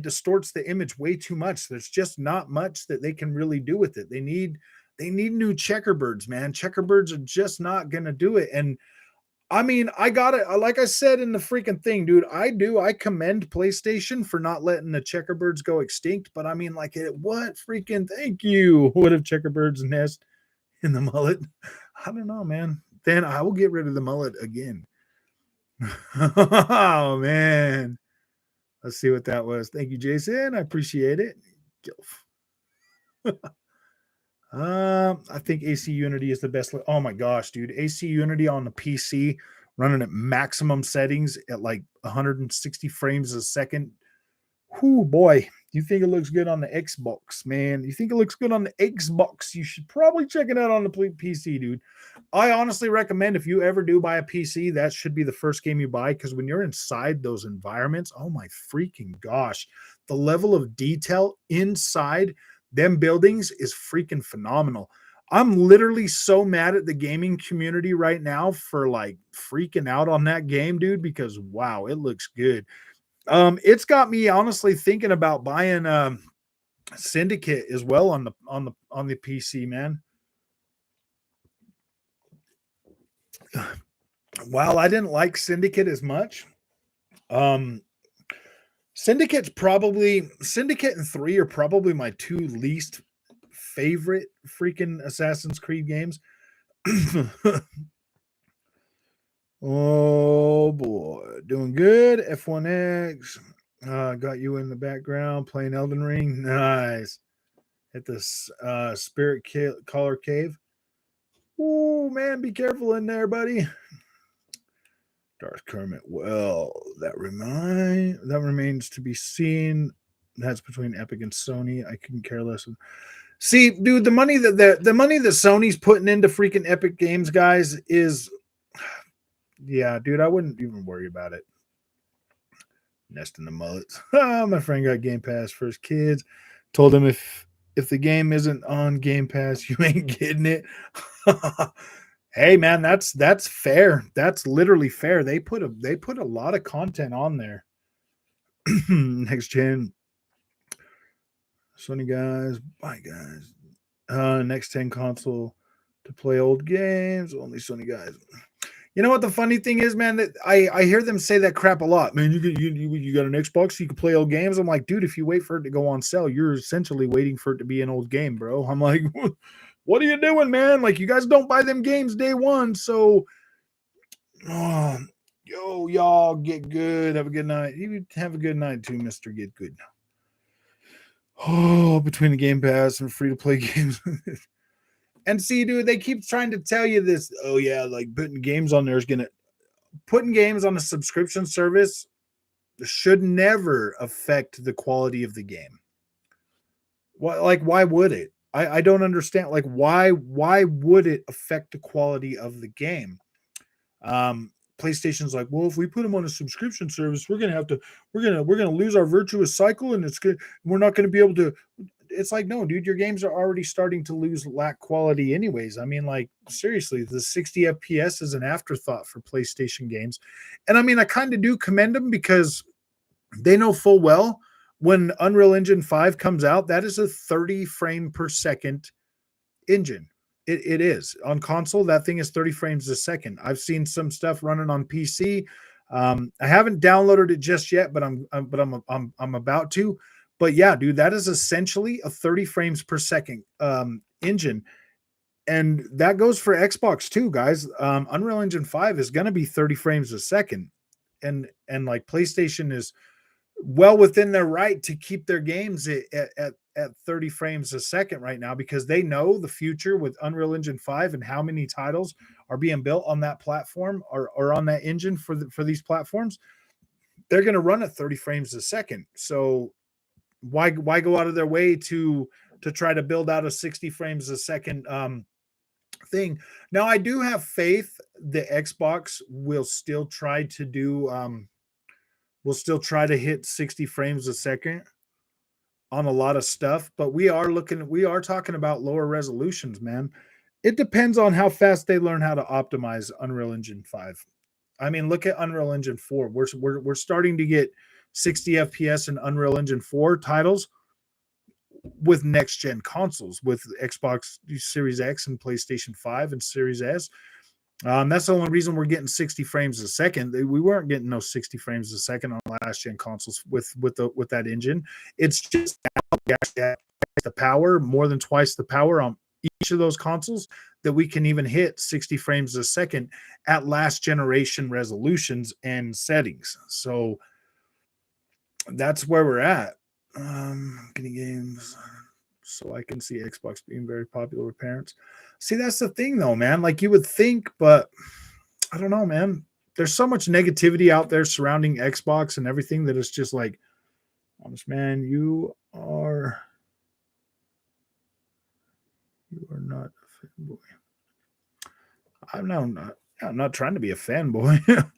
distorts the image way too much. There's just not much that they can really do with it. They need new checkerbirds, man. Checkerbirds are just not gonna do it. And I mean, I got it. Like I said in the freaking thing, dude, I commend PlayStation for not letting the checkerbirds go extinct. But I mean, like, what freaking thank you? What if checkerbirds nest in the mullet? I don't know, man. Then I will get rid of the mullet again. Oh, man. Let's see what that was. Thank you, Jason. I appreciate it. I think AC Unity is the best. Oh my gosh, dude. AC Unity on the PC running at maximum settings at like 160 frames a second. Whoo, boy. You think it looks good on the Xbox, man? You think it looks good on the Xbox? You should probably check it out on the PC, dude. I honestly recommend, if you ever do buy a PC, that should be the first game you buy, because when you're inside those environments, oh my freaking gosh, the level of detail inside them buildings is freaking phenomenal. I'm literally so mad at the gaming community right now for like freaking out on that game, dude, because wow, it looks good. It's got me honestly thinking about buying Syndicate as well on the PC, man. While I didn't like Syndicate as much, Syndicate and 3 are probably my two least favorite freaking Assassin's Creed games. Oh boy, doing good. F1X. Got you in the background playing Elden Ring. Nice. At this Spirit Collar Cave. Oh man, be careful in there, buddy. Darth Kermit. Well, that remains to be seen. That's between Epic and Sony. I couldn't care less. See, dude, the money that Sony's putting into freaking Epic Games, guys, is, yeah, dude, I wouldn't even worry about it. Nesting the mullets. My friend got Game Pass for his kids. Told him if the game isn't on Game Pass, you ain't getting it. Hey man, that's fair. That's literally fair. They put a lot of content on there. Next gen. Sony guys, bye guys. Next gen console to play old games. Only Sony guys. You know what the funny thing is, man? That I hear them say that crap a lot. Man, you got an Xbox, so you can play old games. I'm like, dude, if you wait for it to go on sale, you're essentially waiting for it to be an old game, bro. I'm like, what are you doing, man? Like, you guys don't buy them games day one, so yo, y'all get good. Have a good night. You have a good night too, Mr. Get Good. Oh, between the Game Pass and free to play games. And see, dude, they keep trying to tell you this. Oh, yeah, like putting games on there is putting games on a subscription service should never affect the quality of the game. Why would it? I don't understand. Like, why would it affect the quality of the game? PlayStation's like, well, if we put them on a subscription service, we're gonna lose our virtuous cycle, and we're not gonna be able to. It's like, no, dude, your games are already starting to lack quality anyways. I mean, like, seriously, the 60 FPS is an afterthought for PlayStation games. And I mean, I kind of do commend them, because they know full well when Unreal Engine 5 comes out, that is a 30 frame per second engine. It is. On console, that thing is 30 frames a second. I've seen some stuff running on PC. I haven't downloaded it just yet, but I'm about to. But yeah, dude, that is essentially a 30 frames per second engine. And that goes for Xbox too, guys. Unreal Engine 5 is going to be 30 frames a second. And like PlayStation is well within their right to keep their games at 30 frames a second right now, because they know the future with Unreal Engine 5 and how many titles are being built on that platform or on that engine for these platforms. They're going to run at 30 frames a second. So why go out of their way to try to build out a 60 frames a second thing? Now, I do have faith the Xbox will still try to do we'll still try to hit 60 frames a second on a lot of stuff, but we are talking about lower resolutions, man. It depends on how fast they learn how to optimize Unreal Engine 5. I mean, look at Unreal Engine 4. We're starting to get 60 FPS in Unreal Engine 4 titles with next gen consoles, with Xbox Series X and PlayStation 5 and Series S. That's the only reason we're getting 60 frames a second. We weren't getting no 60 frames a second on last gen consoles with that engine. It's just the power, more than twice the power on each of those consoles, that we can even hit 60 frames a second at last generation resolutions and settings. So that's where we're at. Getting games so I can see Xbox being very popular with parents. See, that's the thing though, man. Like you would think, but I don't know, man. There's so much negativity out there surrounding Xbox and everything that it's just like, honest man, you are not a fanboy. I'm not trying to be a fanboy.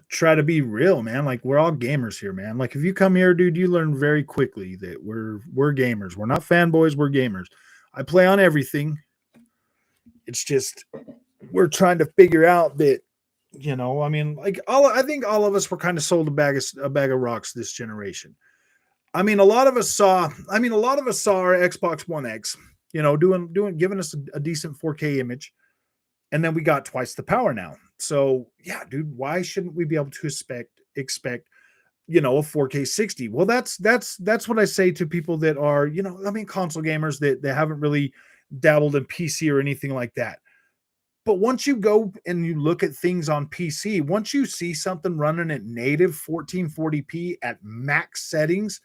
Try to be real, man. Like we're all gamers here, man. Like if you come here, dude, you learn very quickly that we're gamers. We're not fanboys, we're gamers. I play on everything. It's just we're trying to figure out that, you know, I mean, like I think all of us were kind of sold a bag of rocks this generation. I mean, a lot of us saw our Xbox One X, you know, giving us a decent 4K image. And then we got twice the power now. So yeah, dude, why shouldn't we be able to expect, you know, a 4K 60? Well, that's what I say to people that are, you know, I mean, console gamers that haven't really dabbled in PC or anything like that. But once you go and you look at things on PC, once you see something running at native 1440p at max settings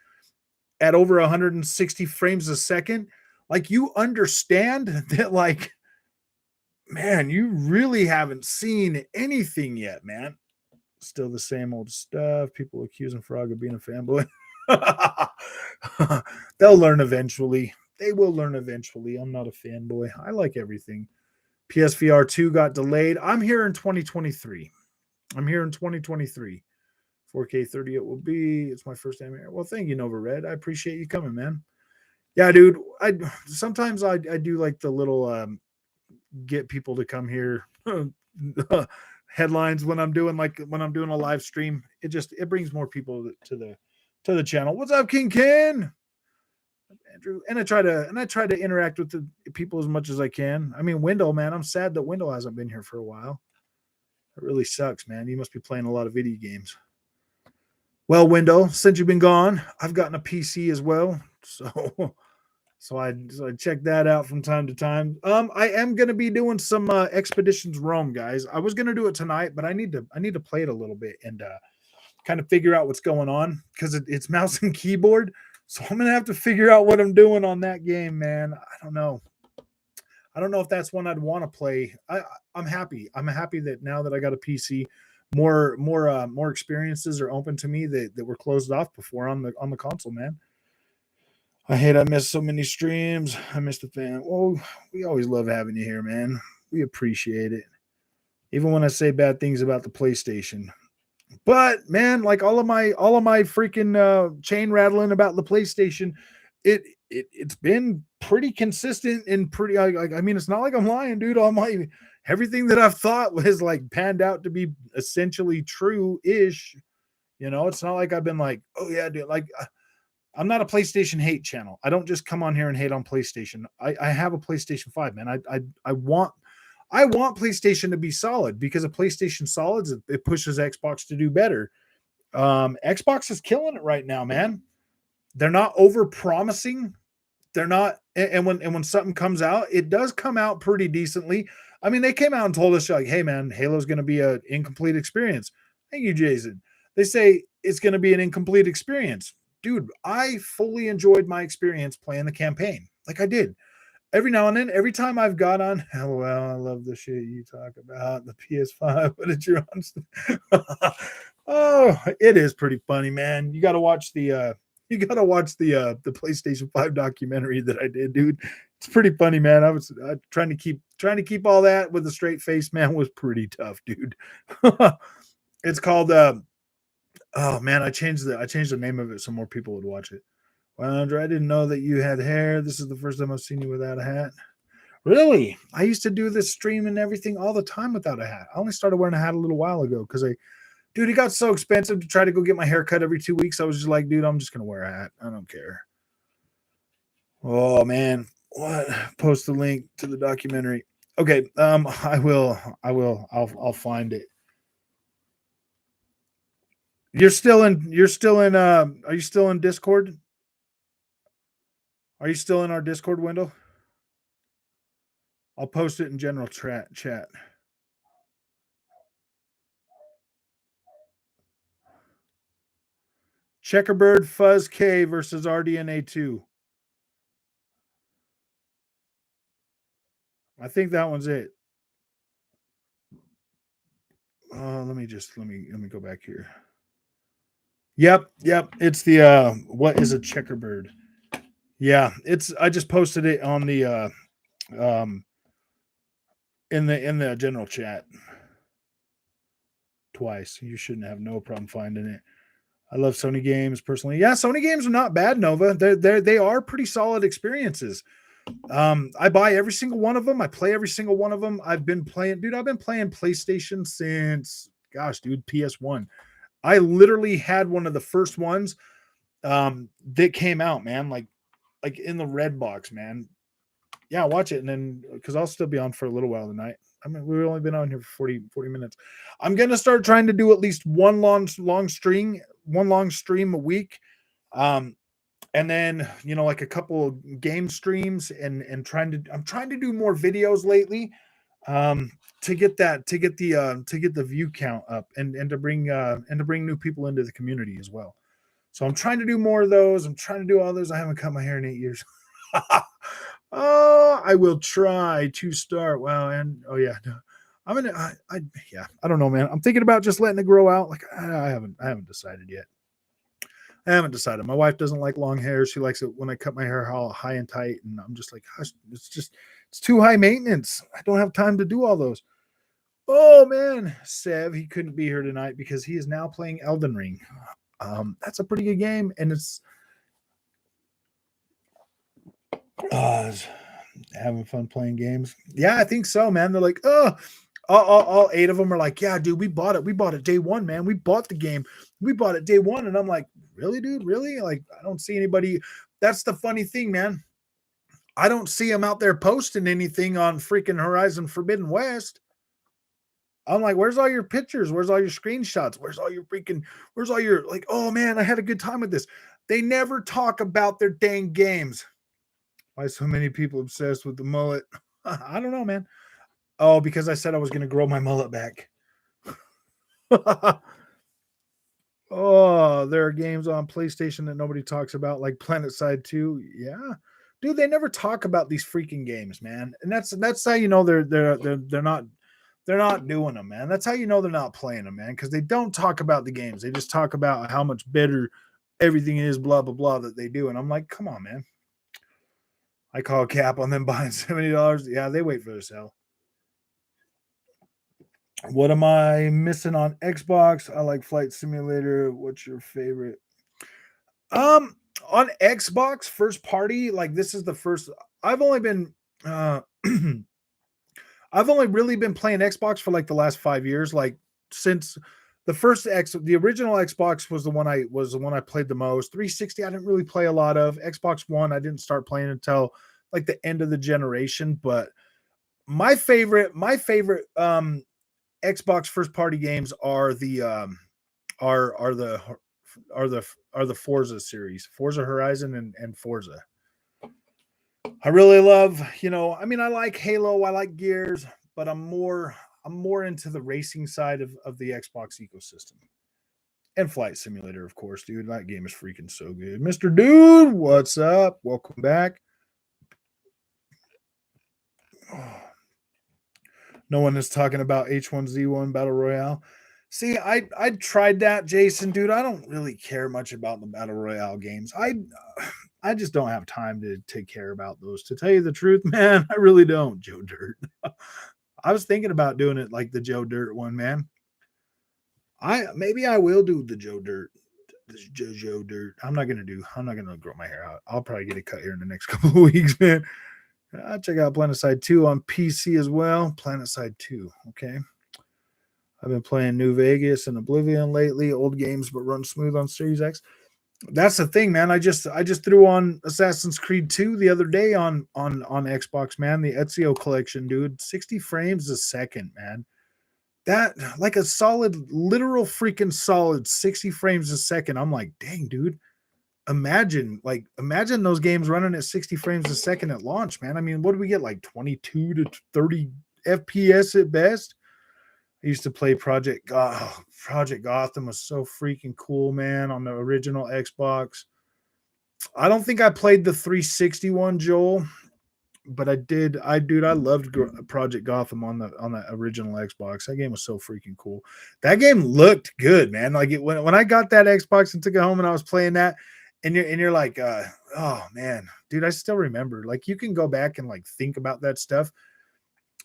at over 160 frames a second, like you understand that, like, man, you really haven't seen anything yet, man. Still the same old stuff. People accusing Frog of being a fanboy. They'll learn eventually. They will learn eventually. I'm not a fanboy. I like everything. PSVR 2 got delayed. I'm here in 2023. 4K 30 it will be. It's my first time here. Well, thank you, Nova Red. I appreciate you coming, man. Yeah, dude. Sometimes I do like the little get people to come here headlines when I'm doing a live stream. It brings more people to the channel. What's up, King Ken? Andrew. And I try to interact with the people as much as I can. I mean, Wendell, man, I'm sad that Wendell hasn't been here for a while. It really sucks, man. You must be playing a lot of video games. Well, Wendell, since you've been gone, I've gotten a PC as well. So I check that out from time to time. I am going to be doing some Expeditions Rome, guys. I was going to do it tonight, but I need to play it a little bit and kind of figure out what's going on, because it's mouse and keyboard. So I'm going to have to figure out what I'm doing on that game, man. I don't know if that's one I'd want to play. I'm happy. I'm happy that now that I got a PC, more experiences are open to me that were closed off before on the console, man. I missed so many streams. I missed the fan. Well, we always love having you here, man. We appreciate it. Even when I say bad things about the PlayStation. But man, like all of my freaking chain rattling about the PlayStation, it's been pretty consistent and pretty. I mean, it's not like I'm lying, dude. Everything that I've thought was like panned out to be essentially true-ish. You know, it's not like I've been like, oh yeah, dude. Like, I'm not a PlayStation hate channel. I don't just come on here and hate on PlayStation. I have a PlayStation 5, man. I want PlayStation to be solid, because a PlayStation solid, it pushes Xbox to do better. Xbox is killing it right now, man. They're not over promising. They're not, and when something comes out, it does come out pretty decently. I mean, they came out and told us like, "Hey, man, Halo's going to be an incomplete experience." Thank you, Jason. They say it's going to be an incomplete experience, dude. I fully enjoyed my experience playing the campaign, like I did. Every now and then, every time I've got on, oh well, I love the shit you talk about the PS5, but it's your on. Oh, it is pretty funny, man. You got to watch the PlayStation 5 documentary that I did, dude. It's pretty funny, man. I was trying to keep all that with a straight face, man, was pretty tough, dude. It's called oh man, I changed the name of it so more people would watch it. Well, Andrew, I didn't know that you had hair. This is the first time I've seen you without a hat. Really? I used to do this stream and everything all the time without a hat. I only started wearing a hat a little while ago because dude, it got so expensive to try to go get my hair cut every 2 weeks. I was just like, dude, I'm just gonna wear a hat. I don't care. Oh man, what? Post the link to the documentary. Okay, I will. I'll find it. You're still in. Are you still in Discord? Are you still in our Discord window? I'll post it in general chat. Checkerbird Fuzz K versus RDNA2. I think that one's it. Let me go back here. Yep. It's the what is a checkerbird? Yeah, I just posted it on the in the general chat twice. You shouldn't have no problem finding it. I love Sony games personally. Yeah, Sony games are not bad, Nova. They are pretty solid experiences. I buy every single one of them. I play every single one of them. I've been playing PlayStation since, gosh, dude, PS1. I literally had one of the first ones that came out, man, like in the red box, man. Yeah, watch it, and then because I'll still be on for a little while tonight. I mean, we've only been on here for 40 minutes. I'm gonna start trying to do at least one long stream a week. And then like a couple game streams and I'm trying to do more videos lately to get the view count up and to bring new people into the community as well. So I'm trying to do more of those. I'm trying to do all those. I haven't cut my hair in 8 years. Oh, I will try to start. Wow, and oh yeah, no, I'm gonna. I don't know, man. I'm thinking about just letting it grow out. Like I haven't decided yet. I haven't decided. My wife doesn't like long hair. She likes it when I cut my hair all high and tight, and I'm just like, gosh, it's too high maintenance. I don't have time to do all those. Oh man, Sev, he couldn't be here tonight because he is now playing Elden Ring. That's a pretty good game, and it's having fun playing games. Yeah, I think so, man. They're like, oh, all 8 of them are like, yeah, dude, we bought it day one, man. We bought the game. We bought it day one. And I'm like, really, dude? Really? Like, I don't see anybody. That's the funny thing, man. I don't see them out there posting anything on freaking Horizon Forbidden West. I'm like, where's all your pictures? Where's all your screenshots? Where's all your like, oh man, I had a good time with this. They never talk about their dang games. Why so many people obsessed with the mullet? I don't know, man. Oh, because I said I was going to grow my mullet back. Oh, there are games on PlayStation that nobody talks about, like PlanetSide 2. Yeah, dude, they never talk about these freaking games, man. And that's how you know they're not doing them, man. That's how you know they're not playing them, man, because they don't talk about the games. They just talk about how much better everything is, blah blah blah, that they do. And I'm like, come on, man. I call a cap on them buying $70. Yeah, they wait for their sale. What am I missing on Xbox? I like Flight Simulator. What's your favorite? On Xbox first party, like this is the first. I've only been I've only really been playing Xbox for like the last 5 years. Like since the original Xbox was the one I played the most. 360 I didn't really play a lot of. Xbox One I didn't start playing until like the end of the generation. But my favorite Xbox first party games are the are the are the Forza series, Forza Horizon and Forza. I really love, I mean, I like Halo, I like Gears, but I'm more into the racing side of the Xbox ecosystem. And Flight Simulator, of course, dude. That game is freaking so good. Mr. Dude, what's up? Welcome back. Oh, no one is talking about H1Z1 Battle Royale. See, I tried that, Jason, dude. I don't really care much about the Battle Royale games. I just don't have time to care about those. To tell you the truth, man, I really don't, Joe Dirt. I was thinking about doing it like the Joe Dirt one, man. Maybe I will do the Joe Dirt. This Joe Dirt. I'm not gonna grow my hair out. I'll probably get it cut here in the next couple of weeks, man. I'll check out PlanetSide 2 on PC as well. PlanetSide 2. Okay. I've been playing New Vegas and Oblivion lately. Old games, but run smooth on Series X. That's the thing, man. I just threw on Assassin's Creed 2 the other day on Xbox, man. The Ezio collection, dude. 60 frames a second, man. That like a solid, literal freaking solid 60 frames a second. I'm like, dang, dude. Imagine those games running at 60 frames a second at launch, man. I mean, what do we get? Like 22 to 30 FPS at best. I used to play Project Gotham was so freaking cool, man, on the original Xbox. I don't think I played the 360 one, Joel, but I did. I loved Project Gotham on the original Xbox. That game was so freaking cool. That game looked good, man. Like when I got that Xbox and took it home and I was playing that, and you're like, oh man, dude, I still remember. Like you can go back and like think about that stuff,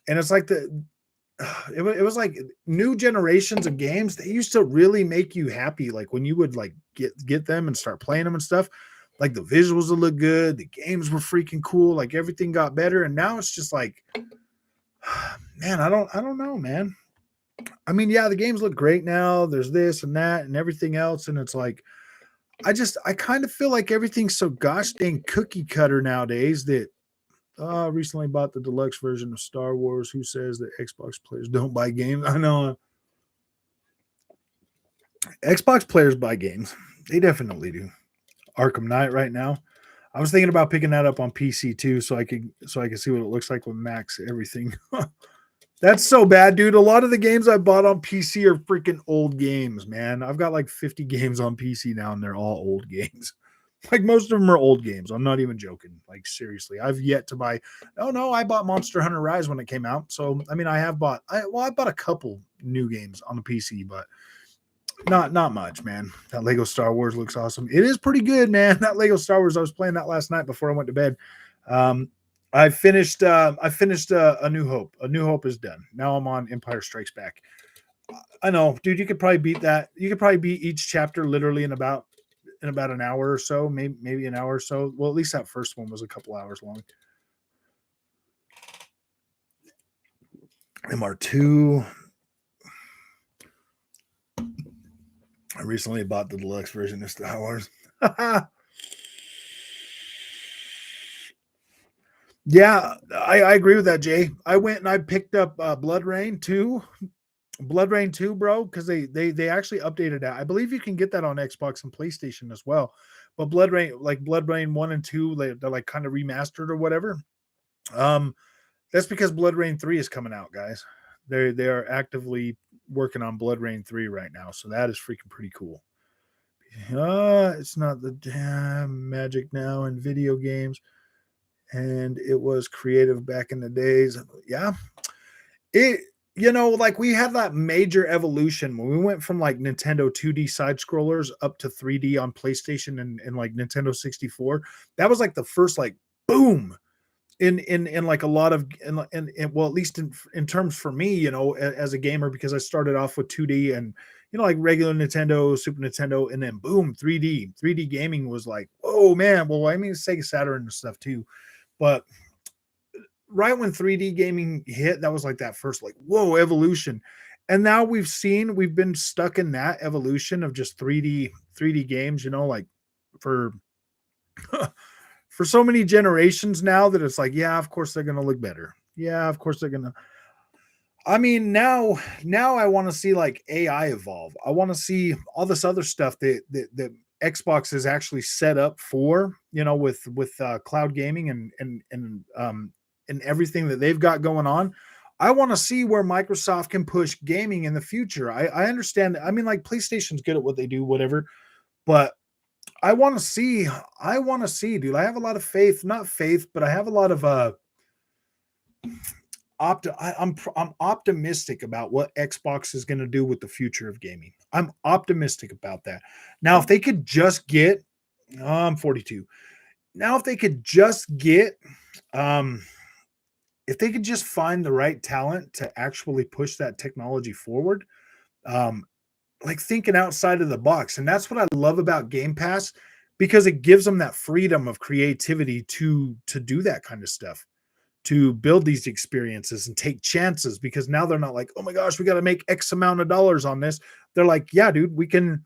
and it's like it was like new generations of games. They used to really make you happy. Like when you would like get them and start playing them and stuff. Like the visuals would look good, the games were freaking cool, like everything got better, and now it's just like, man, I don't know, man. I mean, yeah, the games look great now. There's this and that and everything else, and it's like, I kind of feel like everything's so gosh dang cookie cutter nowadays that recently bought the deluxe version of Star Wars. Who says that Xbox players don't buy games? I know Xbox players buy games. They definitely do. Arkham Knight right now. I was thinking about picking that up on PC too, so I could see what it looks like with max everything. That's so bad, dude. A lot of the games I bought on PC are freaking old games, man. I've got like 50 games on PC now, and they're all old games. Like most of them are old games. I'm not even joking. Like seriously, I've yet to buy. Oh no, I bought Monster Hunter Rise when it came out. So I mean, I bought a couple new games on the PC, but not much, man. That Lego Star Wars looks awesome. It is pretty good, man. That Lego Star Wars. I was playing that last night before I went to bed. I finished A New Hope. A New Hope is done. Now I'm on Empire Strikes Back. I know, dude. You could probably beat that. You could probably beat each chapter literally in about an hour or so, maybe an hour or so. Well, at least that first one was a couple hours long. MR2. I recently bought the deluxe version of Star Wars. Yeah, I agree with that, Jay. I went and I picked up Blood Rain 2. Blood Rain 2, bro, because they actually updated that. I believe you can get that on Xbox and PlayStation as well. But Blood Rain 1 and 2, they're like kind of remastered or whatever. That's because Blood Rain 3 is coming out, guys. They are actively working on Blood Rain 3 right now, so that is freaking pretty cool. It's not the damn magic now in video games, and it was creative back in the days. Yeah, like we had that major evolution when we went from like Nintendo 2D side scrollers up to 3D on PlayStation and like Nintendo 64. That was like the first like boom in like a lot of well, at least in terms for me, as a gamer, because I started off with 2D and like regular Nintendo, Super Nintendo, and then boom, 3D gaming was like, oh man. Well, I mean, Sega Saturn and stuff too, but right when 3D gaming hit, that was like that first like whoa evolution. And now we've been stuck in that evolution of just 3D games, like for for so many generations now that it's like, yeah, of course they're going to look better. Yeah, of course they're going to. I mean, now I want to see like AI evolve. I want to see all this other stuff that Xbox is actually set up for, with cloud gaming and everything that they've got going on. I want to see where Microsoft can push gaming in the future. I understand. I mean, like PlayStation's good at what they do, whatever, but I want to see. I want to see, dude. I have a lot of faith, not faith, but I have a lot of I'm optimistic about what Xbox is going to do with the future of gaming. I'm optimistic about that. Now, if they could just get, I'm 42. Now, if they could just get, um, if they could just find the right talent to actually push that technology forward, um, like thinking outside of the box, and that's what I love about Game Pass because it gives them that freedom of creativity to do that kind of stuff, to build these experiences and take chances, because now they're not like, oh my gosh, we got to make X amount of dollars on this. They're like, yeah, dude, we can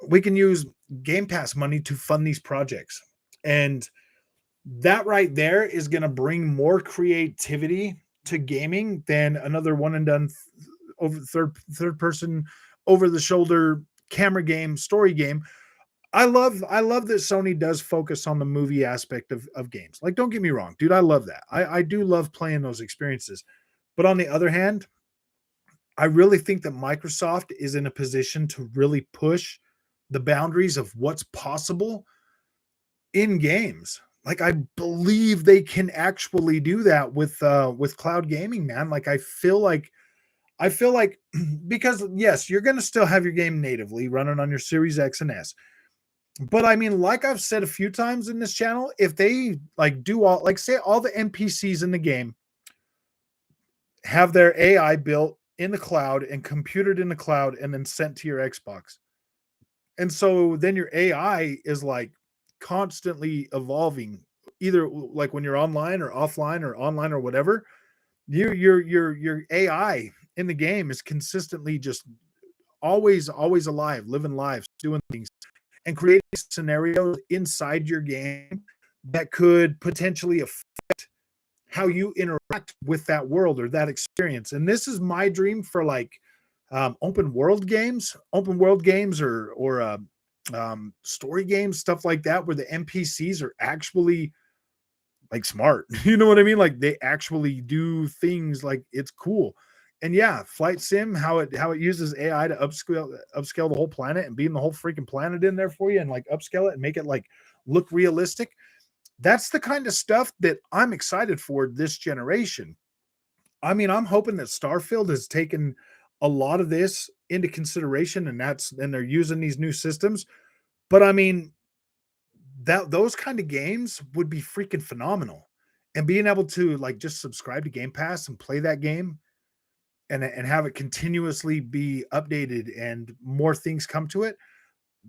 use Game Pass money to fund these projects. And that right there is going to bring more creativity to gaming than another one and done over third person over the shoulder camera game, story game. I love that Sony does focus on the movie aspect of games. Like, don't get me wrong, dude. I love that. I do love playing those experiences. But on the other hand, I really think that Microsoft is in a position to really push the boundaries of what's possible in games. Like, I believe they can actually do that with cloud gaming, man. Like, I feel like because yes, you're going to still have your game natively running on your Series X and S. But I mean, like I've said a few times in this channel, if they like do all, like say all the NPCs in the game have their AI built in the cloud and computed in the cloud and then sent to your Xbox. And so then your AI is like constantly evolving, either like when you're online or offline or online or whatever. Your AI in the game is consistently just always alive, living lives, doing things, and creating scenarios inside your game that could potentially affect how you interact with that world or that experience. And this is my dream for like open world games, or story games, stuff like that, where the NPCs are actually like smart. You know what I mean? Like they actually do things, like it's cool. And yeah, Flight Sim, how it uses AI to upscale the whole planet and beam the whole freaking planet in there for you and like upscale it and make it like look realistic. That's the kind of stuff that I'm excited for this generation. I mean, I'm hoping that Starfield has taken a lot of this into consideration, and they're using these new systems. But I mean, that those kind of games would be freaking phenomenal. And being able to like just subscribe to Game Pass and play that game and have it continuously be updated and more things come to it,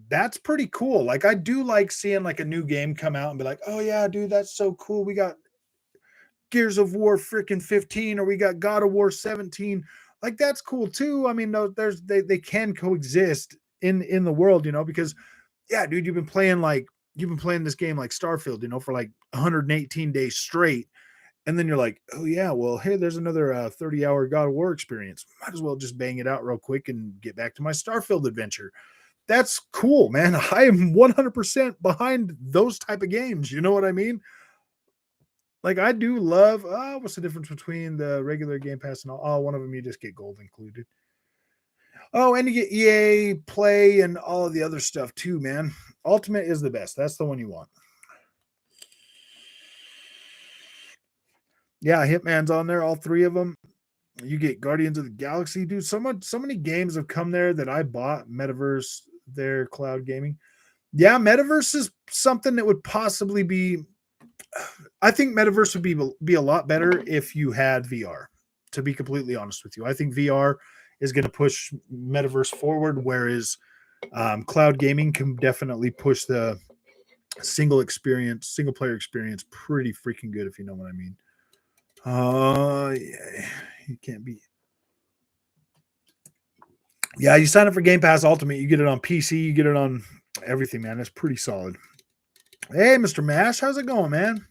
that's pretty cool. Like I do like seeing like a new game come out and be like, "Oh yeah, dude, that's so cool. We got Gears of War freaking 15 or we got God of War 17." Like that's cool too. I mean, they can coexist in the world, because yeah, dude, you've been playing this game like Starfield, for like 118 days straight. And then you're like, oh yeah, well, hey, there's another 30-hour God of War experience. Might as well just bang it out real quick and get back to my Starfield adventure. That's cool, man. I am 100% behind those type of games. You know what I mean? Like I do love. What's the difference between the regular Game Pass and all? Oh, one of them you just get gold included. Oh, and you get EA Play and all of the other stuff too, man. Ultimate is the best. That's the one you want. Yeah, Hitman's on there, all three of them. You get Guardians of the Galaxy, dude. So many games have come there that I bought. Metaverse, their cloud gaming. Yeah, Metaverse is something that would possibly be. I think Metaverse would be a lot better if you had VR. To be completely honest with you, I think VR is going to push Metaverse forward, whereas cloud gaming can definitely push the single player experience pretty freaking good, if you know what I mean. Yeah, you can't be. Yeah, you sign up for Game Pass Ultimate, you get it on PC, you get it on everything, man. It's pretty solid. Hey, Mr. Mash, how's it going, man?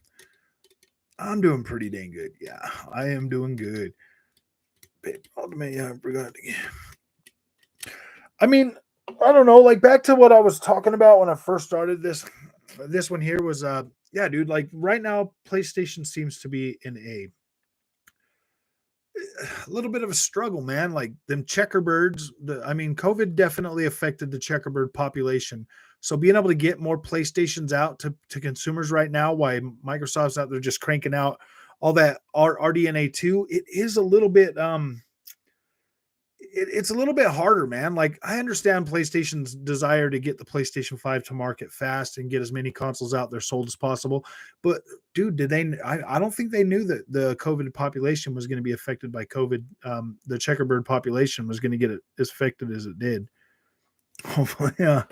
I'm doing pretty dang good. Yeah, I am doing good. Ultimate, yeah, I forgot. I mean, I don't know. Like back to what I was talking about when I first started this. This one here was yeah, dude. Like right now, PlayStation seems to be in a little bit of a struggle, man. Like them checkerbirds. I mean, COVID definitely affected the checkerbird population. So being able to get more PlayStations out to consumers right now, while Microsoft's out there just cranking out all that RDNA 2, it is a little bit it's a little bit harder, man. Like I understand PlayStation's desire to get the PlayStation 5 to market fast and get as many consoles out there sold as possible. But dude, did they I don't think they knew that the COVID population was going to be affected by COVID. The checkerbird population was going to get it as affected as it did. Hopefully, yeah.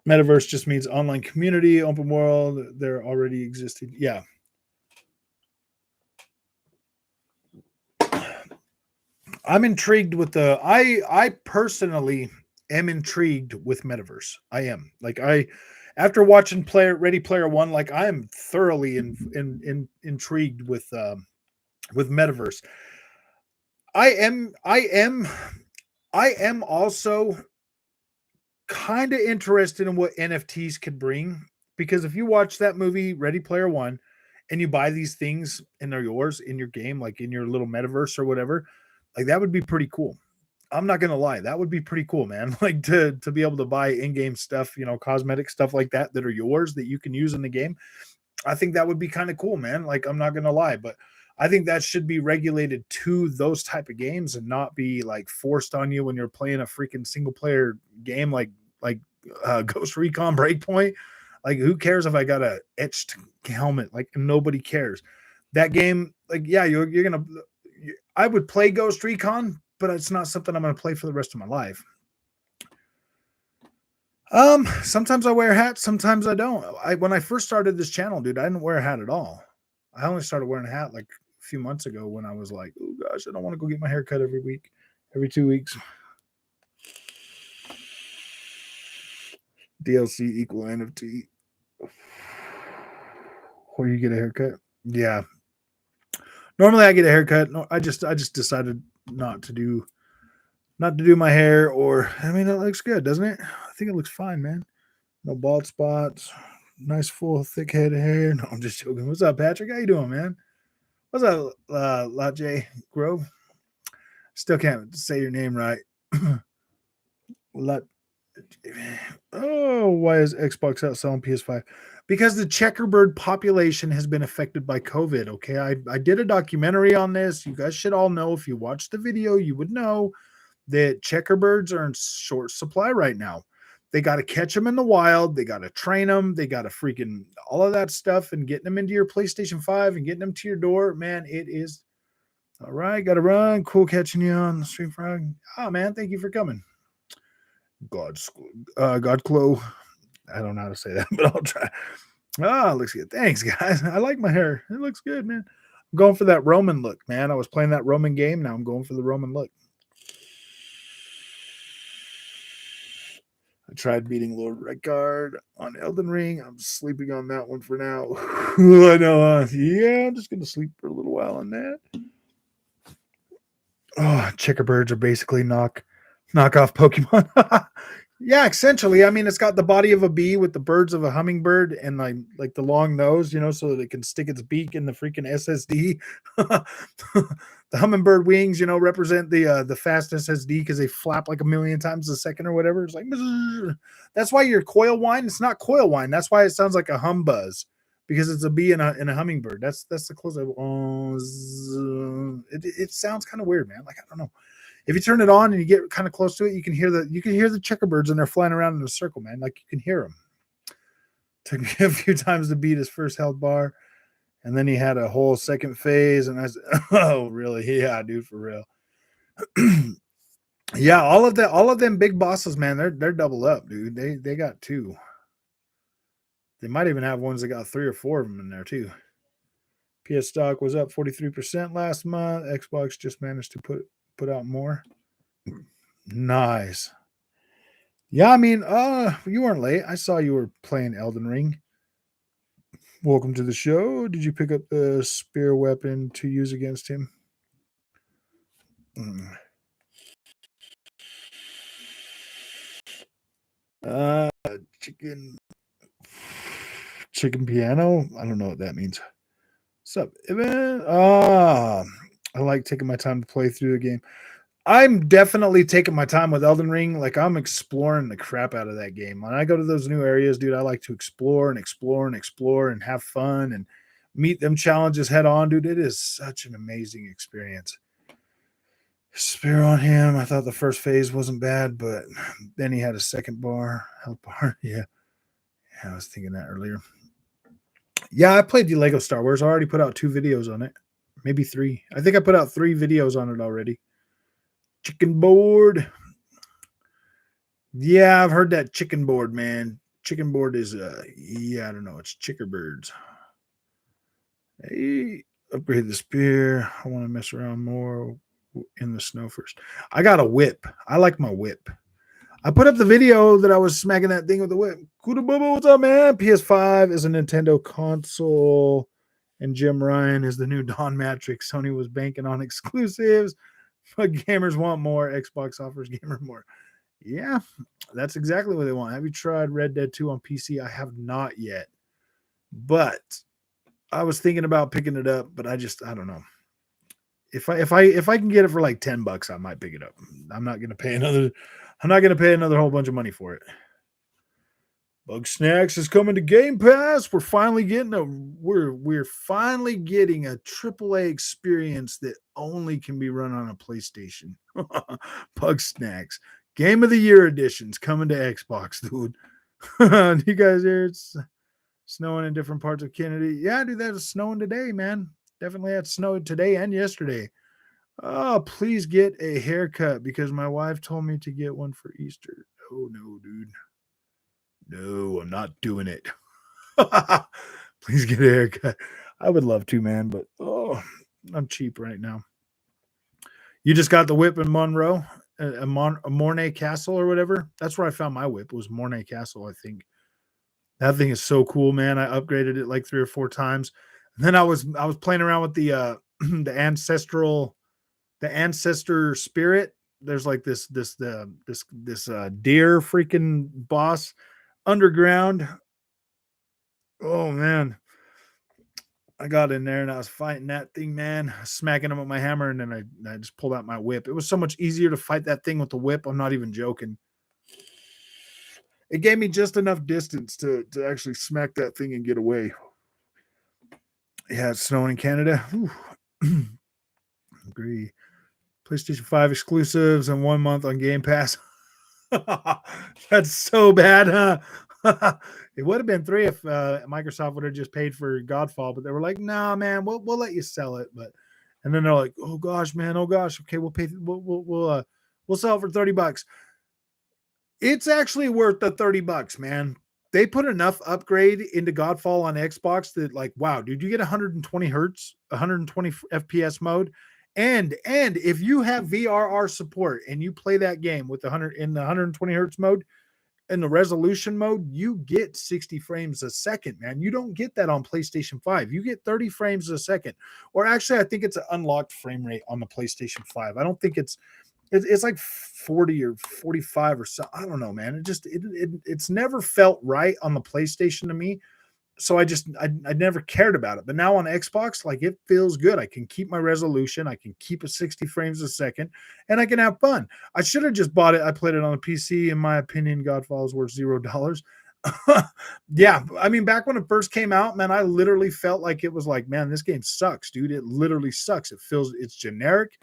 Metaverse just means online community, open world. They're already existing. Yeah. I'm intrigued with I personally am intrigued with Metaverse. I am. Like after watching Ready Player One, like I am thoroughly intrigued with Metaverse. I am also kind of interested in what NFTs could bring, because if you watch that movie Ready Player One and you buy these things and they're yours in your game, like in your little metaverse or whatever, like that would be pretty cool. I'm not gonna lie, that would be pretty cool, man. Like to be able to buy in-game stuff, cosmetic stuff like that are yours that you can use in the game. I think that would be kind of cool, man. Like I'm not gonna lie, but I think that should be regulated to those type of games and not be like forced on you when you're playing a freaking single player game like Ghost Recon Breakpoint. Like who cares if I got a etched helmet? Like nobody cares. That game, like yeah, you're gonna. I would play Ghost Recon, but it's not something I'm gonna play for the rest of my life. Sometimes I wear hats, sometimes I don't. When I first started this channel, dude, I didn't wear a hat at all. I only started wearing a hat like a few months ago when I was like, oh gosh, I don't want to go get my hair cut every week, every 2 weeks. DLC equal NFT. Or you get a haircut. Yeah. Normally I get a haircut. No, I just decided not to do my hair, or I mean it looks good, doesn't it? I think it looks fine, man. No bald spots. Nice full thick head of hair. No, I'm just joking. What's up, Patrick? How you doing, man? What's up, Laje Grove? Still can't say your name right. Oh, why is Xbox out selling PS5? Because the checkerbird population has been affected by COVID. Okay, I did a documentary on this. You guys should all know. If you watched the video, you would know that checkerbirds are in short supply right now. They got to catch them in the wild. They got to train them. They got to freaking all of that stuff, and getting them into your PlayStation 5 and getting them to your door. Man, it is all right. Got to run. Cool catching you on the street frog. Oh, man, thank you for coming. Godclo. I don't know how to say that, but I'll try. Ah, looks good. Thanks, guys. I like my hair. It looks good, man. I'm going for that Roman look, man. I was playing that Roman game. Now I'm going for the Roman look. I tried beating Lord Redguard on Elden Ring. I'm sleeping on that one for now. I know. Yeah, I'm just going to sleep for a little while on that. Oh, checkerbirds are basically knockoff Pokemon. Yeah, essentially. I mean, it's got the body of a bee with the birds of a hummingbird and like the long nose, so that it can stick its beak in the freaking SSD. The hummingbird wings, represent the fast SSD because they flap like a million times a second or whatever. It's like that's why your coil whine. It's not coil whine. That's why it sounds like a hum buzz, because it's a bee and a hummingbird. That's the close. It sounds kind of weird, man. Like I don't know. If you turn it on and you get kind of close to it, you can hear the checkerbirds, and they're flying around in a circle, man. Like you can hear them. Took me a few times to beat his first health bar, and then he had a whole second phase. And I said, "Oh, really? Yeah, dude, for real." Yeah, all of them big bosses, man. They're double up, dude. They got 2. They might even have ones that got 3 or 4 of them in there too. PS stock was up 43% last month. Xbox just managed to put out more. Nice. Yeah, I mean, you weren't late. I saw you were playing Elden Ring. Welcome to the show. Did you pick up the spear weapon to use against him? Mm. Chicken piano. I don't know what that means. What's up, Evan? I like taking my time to play through the game. I'm definitely taking my time with Elden Ring. Like I'm exploring the crap out of that game. When I go to those new areas, dude, I like to explore and explore and explore and have fun and meet them challenges head on, dude. It is such an amazing experience. Spear on him. I thought the first phase wasn't bad, but then he had a second health bar. Yeah. I was thinking that earlier. Yeah, I played the Lego Star Wars. I already put out 2 videos on it. Maybe 3. I think I put out 3 videos on it already. Chicken board. Yeah, I've heard that chicken board, man. Chicken board is yeah, I don't know. It's chickerbirds. Hey, upgrade the spear. I want to mess around more in the snow first. I got a whip. I like my whip. I put up the video that I was smacking that thing with the whip. Kuda Bubba, what's up, man? PS5 is a Nintendo console, and Jim Ryan is the new Don Matrix. Sony was banking on exclusives, but gamers want more. Xbox offers gamer more. Yeah, that's exactly what they want. Have you tried Red Dead 2 on PC? I have not yet, but I was thinking about picking it up, but I don't know. If I can get it for like $10, I might pick it up. I'm not gonna pay another whole bunch of money for it. Bug Snacks is coming to Game Pass. We're finally getting a AAA experience that only can be run on a PlayStation. Bug Snacks. Game of the Year editions coming to Xbox, dude. Do you guys hear it's snowing in different parts of Kennedy? Yeah, dude, that was snowing today, man. Definitely had snowed today and yesterday. Oh, please get a haircut because my wife told me to get one for Easter. Oh no, dude. No, I'm not doing it. Please get a haircut. I would love to, man, but I'm cheap right now. You just got the whip in Monroe, a Mornay Castle or whatever. That's where I found my whip. Was Mornay Castle, I think. That thing is so cool, man. I upgraded it like 3 or 4 times. And then I was playing around with the the ancestor spirit. There's like this deer freaking boss underground. Oh man, I got in there and I was fighting that thing, man, smacking him with my hammer, and then I just pulled out my whip. It was so much easier to fight that thing with the whip. I'm not even joking. It gave me just enough distance to actually smack that thing and get away. Yeah, it's snowing in Canada. Agree. PlayStation 5 exclusives and 1 month on Game Pass. That's so bad, huh? It would have been 3 if Microsoft would have just paid for Godfall, but they were like, "Nah, man, we'll let you sell it." But and then they're like, "Oh gosh, man, oh gosh, okay, we'll sell it for $30." It's actually worth the $30, man. They put enough upgrade into Godfall on Xbox that, like, wow, dude, you get 120 hertz, 120 FPS mode. And if you have VRR support and you play that game with the 120 hertz mode in the resolution mode, you get 60 frames a second, man. You don't get that on PlayStation 5. You get 30 frames a second. Or actually, I think it's an unlocked frame rate on the PlayStation 5. I don't think it's like 40 or 45 or so. I don't know, man. It's never felt right on the PlayStation to me. So I never cared about it. But now on Xbox, like it feels good. I can keep my resolution. I can keep it 60 frames a second and I can have fun. I should have just bought it. I played it on the PC. In my opinion, Godfall is worth $0. Yeah. I mean, back when it first came out, man, I literally felt like it was like, man, this game sucks, dude. It literally sucks. It's generic.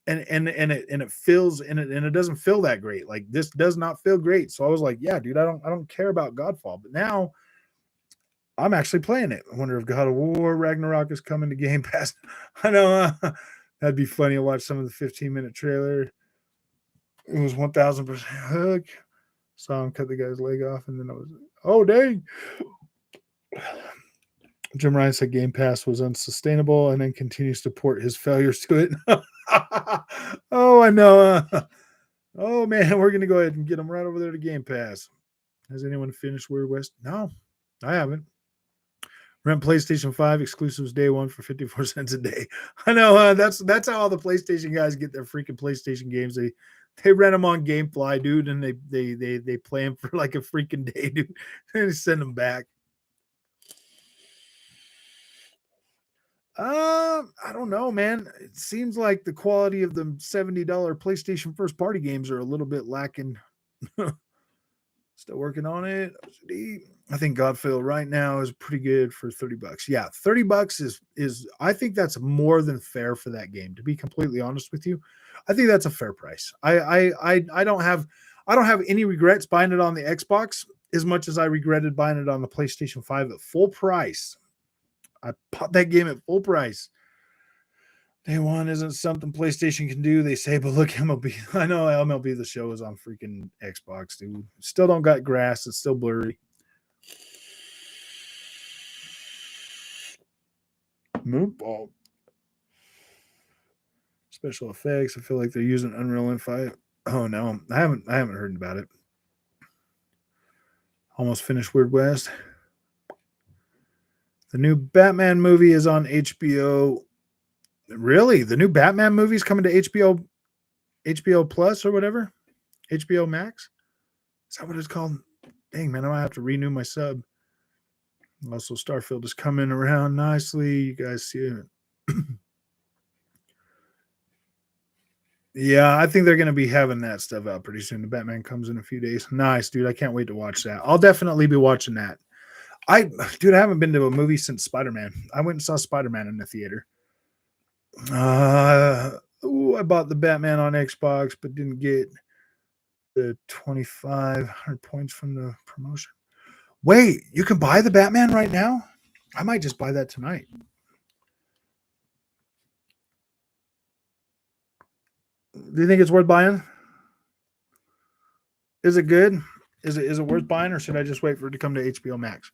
And it feels and it doesn't feel that great. Like this does not feel great. So I was like, yeah, dude, I don't care about Godfall. But now I'm actually playing it. I wonder if God of War Ragnarok is coming to Game Pass. I know that'd be funny to watch some of the 15-minute trailer. It was 1000% hook. Saw him cut the guy's leg off, and then I was like, oh dang. Jim Ryan said Game Pass was unsustainable and then continues to port his failures to it. Oh, I know. Oh man, we're gonna go ahead and get them right over there to Game Pass. Has anyone finished Weird West? No, I haven't. Rent PlayStation 5 exclusives day one for 54 cents a day. I know that's how all the PlayStation guys get their freaking PlayStation games. They rent them on GameFly, dude, and they play them for like a freaking day, dude. And send them back. I don't know, man. It seems like the quality of the $70 PlayStation first party games are a little bit lacking. Still working on it. I think Godfield right now is pretty good for $30. Yeah, $30 is I think that's more than fair for that game. To be completely honest with you, I think that's a fair price. I don't have any regrets buying it on the Xbox as much as I regretted buying it on the PlayStation 5 at full price. I bought that game at full price. Day one isn't something PlayStation can do, they say, but look, MLB. I know MLB The Show is on freaking Xbox, dude. Still don't got grass. It's still blurry. Moonball. Special effects. I feel like they're using Unreal Engine 5. Oh no, I haven't heard about it. Almost finished Weird West. The new Batman movie is on HBO. Really? The new Batman movie is coming to HBO Plus or whatever? HBO Max? Is that what it's called? Dang, man, I might have to renew my sub. Also, Starfield is coming around nicely. You guys see it. Yeah, I think they're going to be having that stuff out pretty soon. The Batman comes in a few days. Nice, dude. I can't wait to watch that. I'll definitely be watching that. I haven't been to a movie since Spider-Man. I went and saw Spider-Man in the theater. I bought the Batman on Xbox, but didn't get the 2,500 points from the promotion. Wait, you can buy the Batman right now? I might just buy that tonight. Do you think it's worth buying? Is it good? Is it worth buying, or should I just wait for it to come to HBO Max?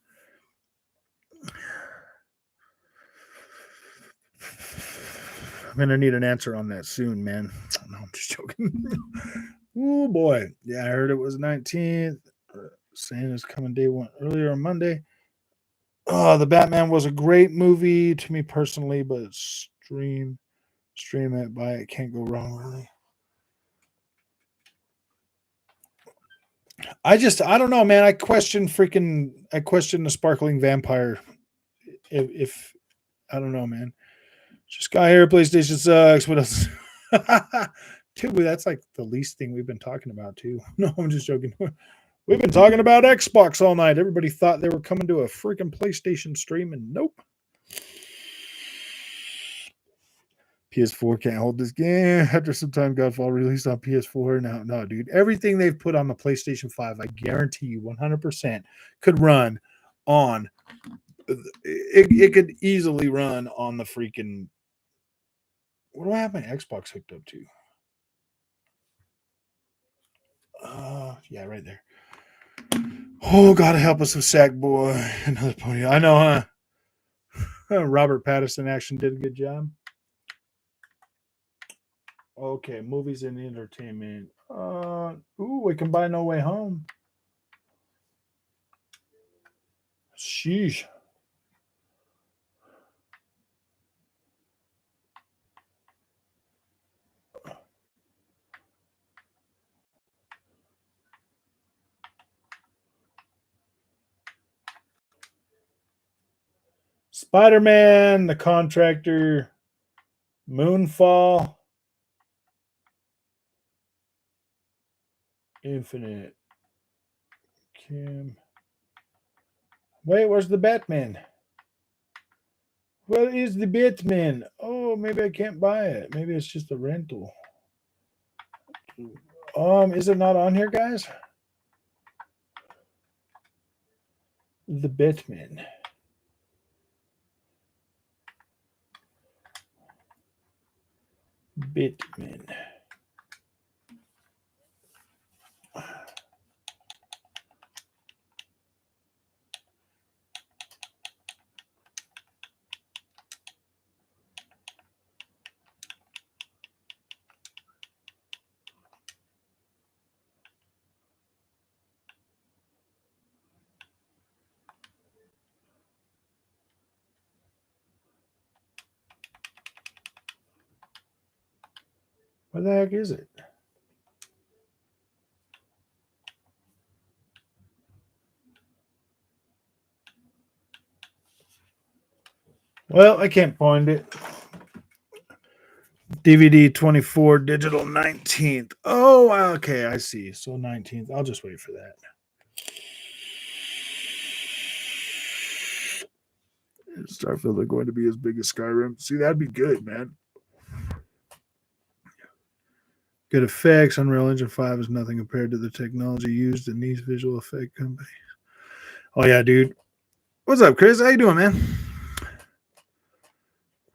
I'm gonna need an answer on that soon, man. No, I'm just joking. Oh boy, yeah, I heard it was 19th. Saying it's coming day one earlier on Monday. Oh, the Batman was a great movie to me personally, but stream it, buy it, can't go wrong really. I don't know, man. I question the sparkling vampire. If I don't know, man. Just got here. PlayStation sucks. What else? Dude, that's like the least thing we've been talking about, too. No, I'm just joking. We've been talking about Xbox all night. Everybody thought they were coming to a freaking PlayStation stream, and nope. PS4 can't hold this game. After some time, Godfall released on PS4. No, dude. Everything they've put on the PlayStation 5, I guarantee you 100% could run on. It could easily run on the freaking. What do I have my Xbox hooked up to? Yeah, right there. Oh, God help us with Sackboy. Another pony. I know, huh? Robert Pattinson actually did a good job. Okay, movies and entertainment. We can buy No Way Home. Sheesh. Spider-Man, The Contractor, Moonfall, Infinite. Kim. Wait, where's the Batman? Where is the Batman? Oh, maybe I can't buy it. Maybe it's just a rental. Is it not on here, guys? The Batman. Batman. Where the heck is it? Well, I can't find it. DVD 24, digital 19th. Oh, okay, I see. So 19th. I'll just wait for that. Is Starfield going to be as big as Skyrim? See, that'd be good, man. Good effects. Unreal Engine 5 is nothing compared to the technology used in these visual effect companies. Oh yeah, dude. What's up, Chris? How you doing, man?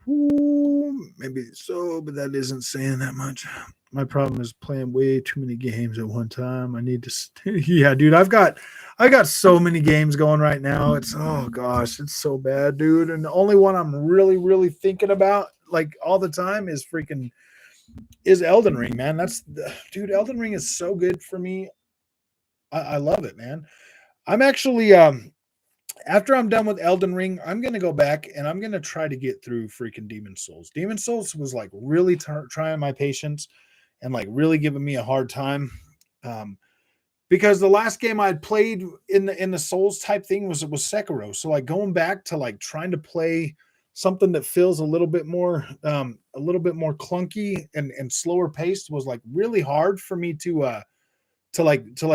Ooh, maybe so, but that isn't saying that much. My problem is playing way too many games at one time. I need to yeah, dude. I got so many games going right now. It's oh gosh, it's so bad, dude. And the only one I'm really thinking about like all the time is Elden Ring, man. Dude, Elden Ring is so good for me. I love it, man. I'm actually after I'm done with Elden Ring, I'm gonna go back and I'm gonna try to get through freaking Demon Souls. Demon Souls was like really trying my patience and like really giving me a hard time, because the last game I'd played in the Souls type thing was Sekiro. So like going back to like trying to play something that feels a little bit more clunky and slower paced was like really hard for me to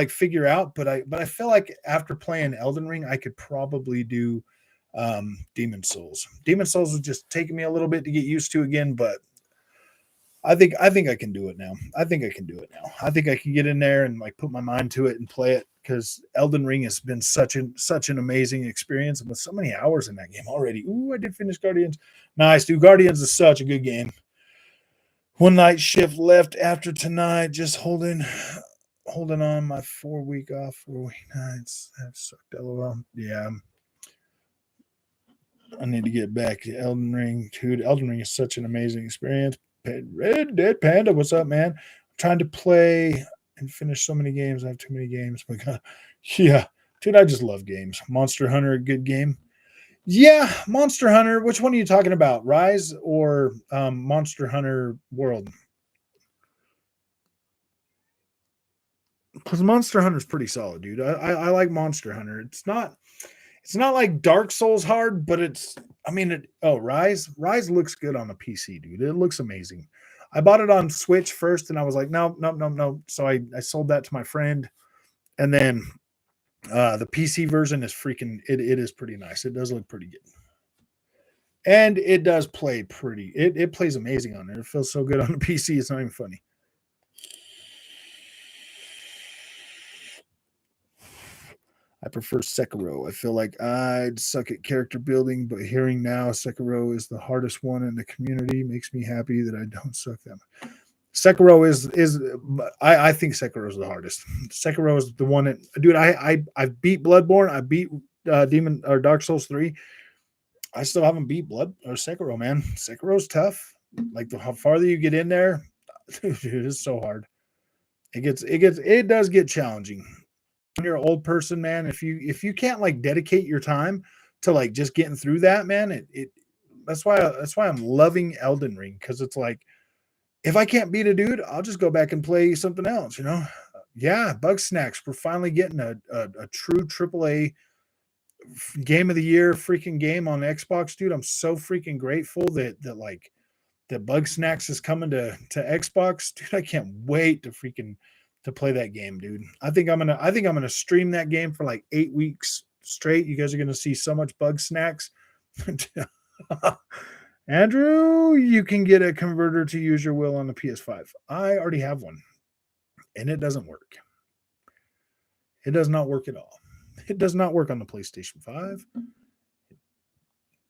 figure out. But I feel like after playing Elden Ring, I could probably do Demon Souls. Demon Souls was just taking me a little bit to get used to again, but I think I can do it now. I think I can do it now. I think I can get in there and like put my mind to it and play it, because Elden Ring has been such an amazing experience with so many hours in that game already. Ooh, I did finish Guardians. Nice, dude. Guardians is such a good game. One night shift left after tonight. Just holding on my 4-week off, 4-week nights. That sucked. LOL. Yeah. I need to get back to Elden Ring, dude. Elden Ring is such an amazing experience. Red Dead Panda, what's up, man? I'm trying to play and finish so many games. I have too many games. But God, yeah, dude, I just love games. Monster Hunter, a good game. Yeah, Monster Hunter. Which one are you talking about? Rise or Monster Hunter World? Because Monster Hunter is pretty solid, dude. I like Monster Hunter. It's not like Dark Souls hard, but Rise looks good on a PC, dude. It looks amazing. I bought it on Switch first, and I was like, no. So I sold that to my friend, and then the PC version is it is pretty nice. It does look pretty good, and it does play pretty. It plays amazing on there. It feels so good on the PC. It's not even funny. I prefer Sekiro. I feel like I'd suck at character building, but hearing now Sekiro is the hardest one in the community makes me happy that I don't suck that much. Sekiro I think Sekiro is the hardest. Sekiro is the one that, dude. I beat Bloodborne. I beat Demon or Dark Souls 3. I still haven't beat Blood or Sekiro, man. Sekiro's tough. Like how farther you get in there, dude, it's so hard. It does get challenging. When you're an old person, man, if you can't like dedicate your time to like just getting through that, man, that's why I'm loving Elden Ring, because it's like if I can't beat a dude, I'll just go back and play something else, you know? Yeah, Bug Snacks. We're finally getting a true AAA game of the year freaking game on Xbox, dude. I'm so freaking grateful that Bug Snacks is coming to Xbox, dude. I can't wait to play that game, dude. I think I'm gonna stream that game for like 8 weeks straight. You guys are gonna see so much Bug Snacks. Andrew, you can get a converter to use your will on the PS5. I already have one, and it doesn't work. It does not work at all. It does not work on the PlayStation 5.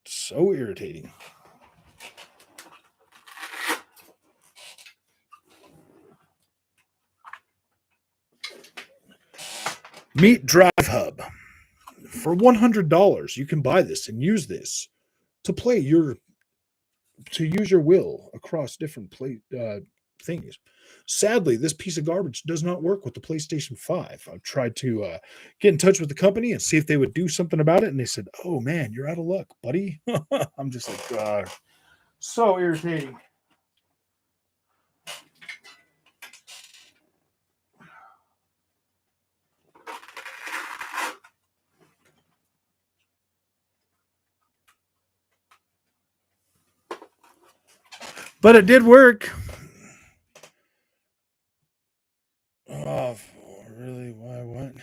It's so irritating. Meet Drive Hub. For $100, you can buy this and use this to use your will across different things. Sadly, this piece of garbage does not work with the PlayStation 5. I've tried to get in touch with the company and see if they would do something about it, and they said, "Oh man, you're out of luck, buddy." I'm just like, so irritating. But it did work. Oh, really? Why? What?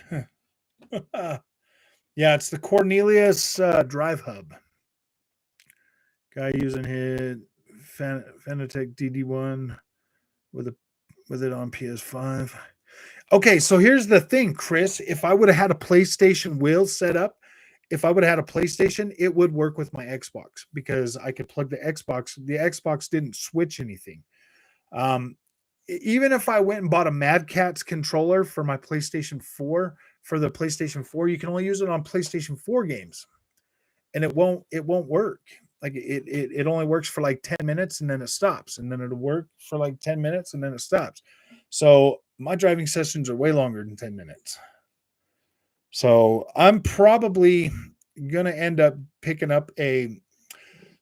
Yeah, it's the Cornelius Drive Hub. Guy using his Fanatec DD1 with a with it on PS5. Okay, so here's the thing, Chris. If I would have had a PlayStation wheel set up, if I would have had a PlayStation, it would work with my Xbox because I could plug the Xbox. The Xbox didn't switch anything. Um, Even if I went and bought a Mad Catz controller for my PlayStation 4, for the PlayStation 4, you can only use it on PlayStation 4 games, and it won't work. Like it only works for like 10 minutes and then it stops, and then it'll work for like 10 minutes and then it stops. So my driving sessions are way longer than 10 minutes. So I'm probably gonna end up picking up a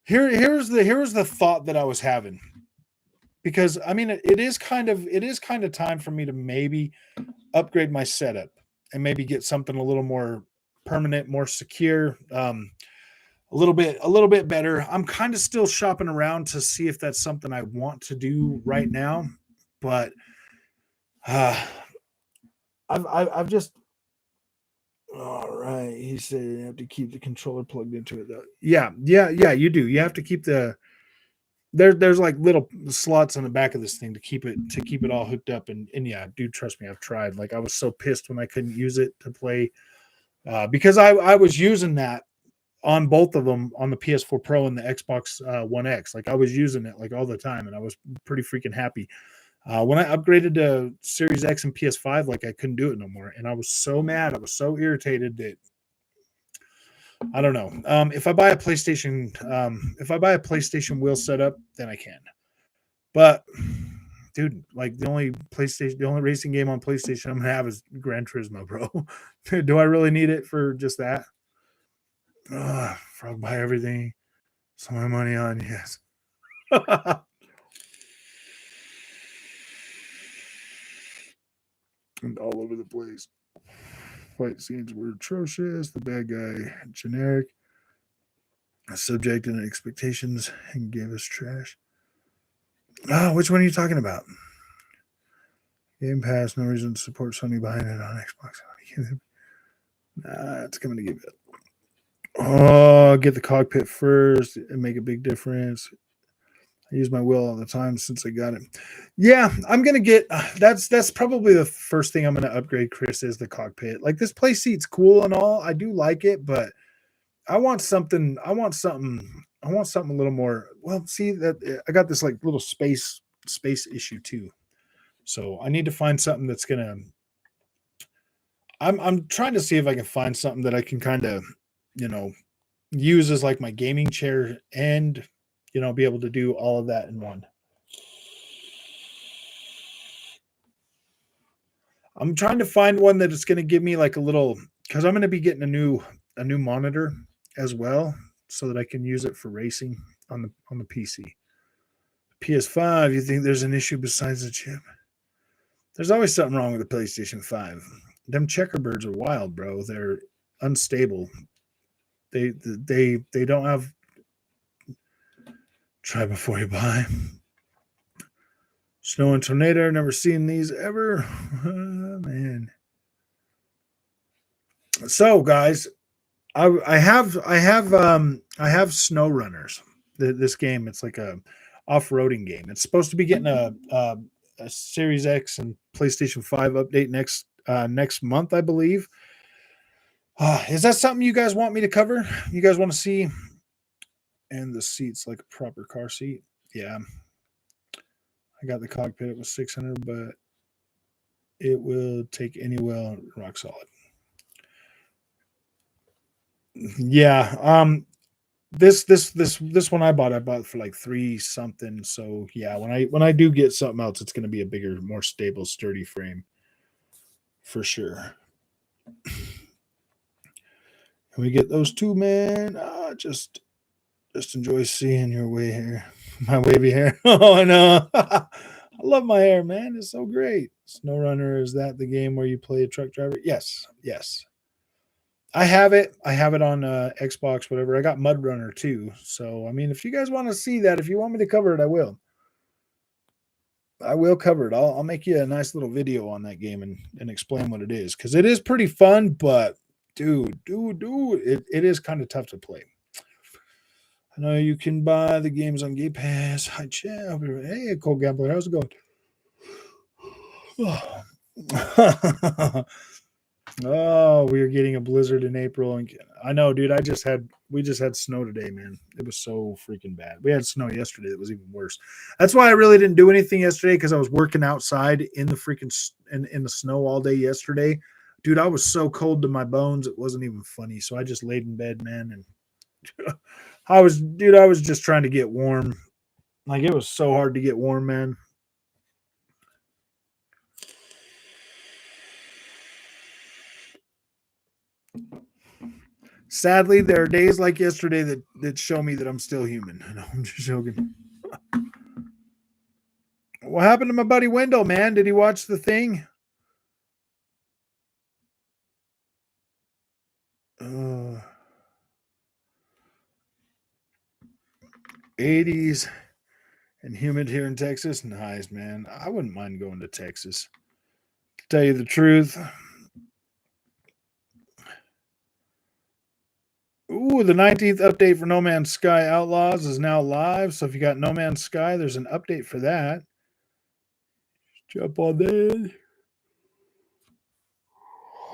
here's the thought that I was having, because I mean it is kind of time for me to maybe upgrade my setup and maybe get something a little more permanent, more secure, a little bit better. I'm kind of still shopping around to see if that's something I want to do right now, but uh, I've just all right. He said you have to keep the controller plugged into it though. Yeah. You do. You have to keep there's like little slots on the back of this thing to keep it all hooked up. And yeah, dude, trust me, I've tried. Like I was so pissed when I couldn't use it to play because I was using that on both of them, on the PS4 Pro and the Xbox One X. Like I was using it like all the time, and I was pretty freaking happy. When I upgraded to Series X and PS5, like I couldn't do it no more, and I was so mad. I was so irritated that I don't know. If I buy a PlayStation wheel setup, then I can. But dude, like the only racing game on PlayStation I'm gonna have is Gran Turismo, bro. Do I really need it for just that? Frog buy everything. So my money on yes. And all over the place. Fight scenes were atrocious. The bad guy generic. Subjected expectations and gave us trash. Oh, which one are you talking about? Game Pass, no reason to support Sony behind it on Xbox. Nah, it's coming to give it. Oh, get the cockpit first and make a big difference. I use my wheel all the time since I got it. Yeah, I'm gonna get. That's probably the first thing I'm gonna upgrade, Chris, is the cockpit. Like this play seat's cool and all. I do like it, but I want something. I want something. I want something a little more. Well, see that I got this like little space issue too. So I need to find something that's gonna. I'm trying to see if I can find something that I can kind of, you know, use as like my gaming chair and be able to do all of that in one. I'm trying to find one that is going to give me like a little because I'm going to be getting a new monitor as well so that I can use it for racing on the PC. PS5, you think there's an issue besides the chip? There's always something wrong with the PlayStation 5. Them checkerbirds are wild, bro. They're unstable. They don't have try before you buy. Snow and tornado. I've never seen these ever. Oh, man. So, guys, I have Snow Runners. This game, it's like a off-roading game. It's supposed to be getting a Series X and PlayStation 5 update next month, I believe. Is that something you guys want me to cover? You guys want to see? And the seat's like a proper car seat. Yeah, I got the cockpit. It was 600, but it will take any wheel rock solid. Yeah. This one I bought for like 3 something. So yeah, when I do get something else, it's gonna be a bigger, more stable, sturdy frame for sure. Can we get those two, man? Just enjoy seeing your way hair. My wavy hair. Oh, I know. I love my hair, man. It's so great. SnowRunner, is that the game where you play a truck driver? Yes, yes. I have it. I have it on Xbox, whatever. I got Mud Runner too. So, I mean, if you guys want to see that, if you want me to cover it, I will. I will cover it. I'll make you a nice little video on that game and explain what it is, because it is pretty fun, but dude, it is kind of tough to play. I know you can buy the games on Game Pass. Hi, chat. Hey, Cold Gambler, how's it going? Oh, we are getting a blizzard in April, and I know, dude. We just had snow today, man. It was so freaking bad. We had snow yesterday that was even worse. That's why I really didn't do anything yesterday, because I was working outside in the freaking in the snow all day yesterday, dude. I was so cold to my bones, it wasn't even funny. So I just laid in bed, man, and I was just trying to get warm. Like, it was so hard to get warm, man. Sadly, there are days like yesterday that show me that I'm still human. No, I'm just joking. What happened to my buddy Wendell, man? Did he watch the thing? 80s and humid here in Texas. Nice, man. I wouldn't mind going to Texas. To tell you the truth. Ooh, the 19th update for No Man's Sky Outlaws is now live. So if you got No Man's Sky, there's an update for that. Jump on that.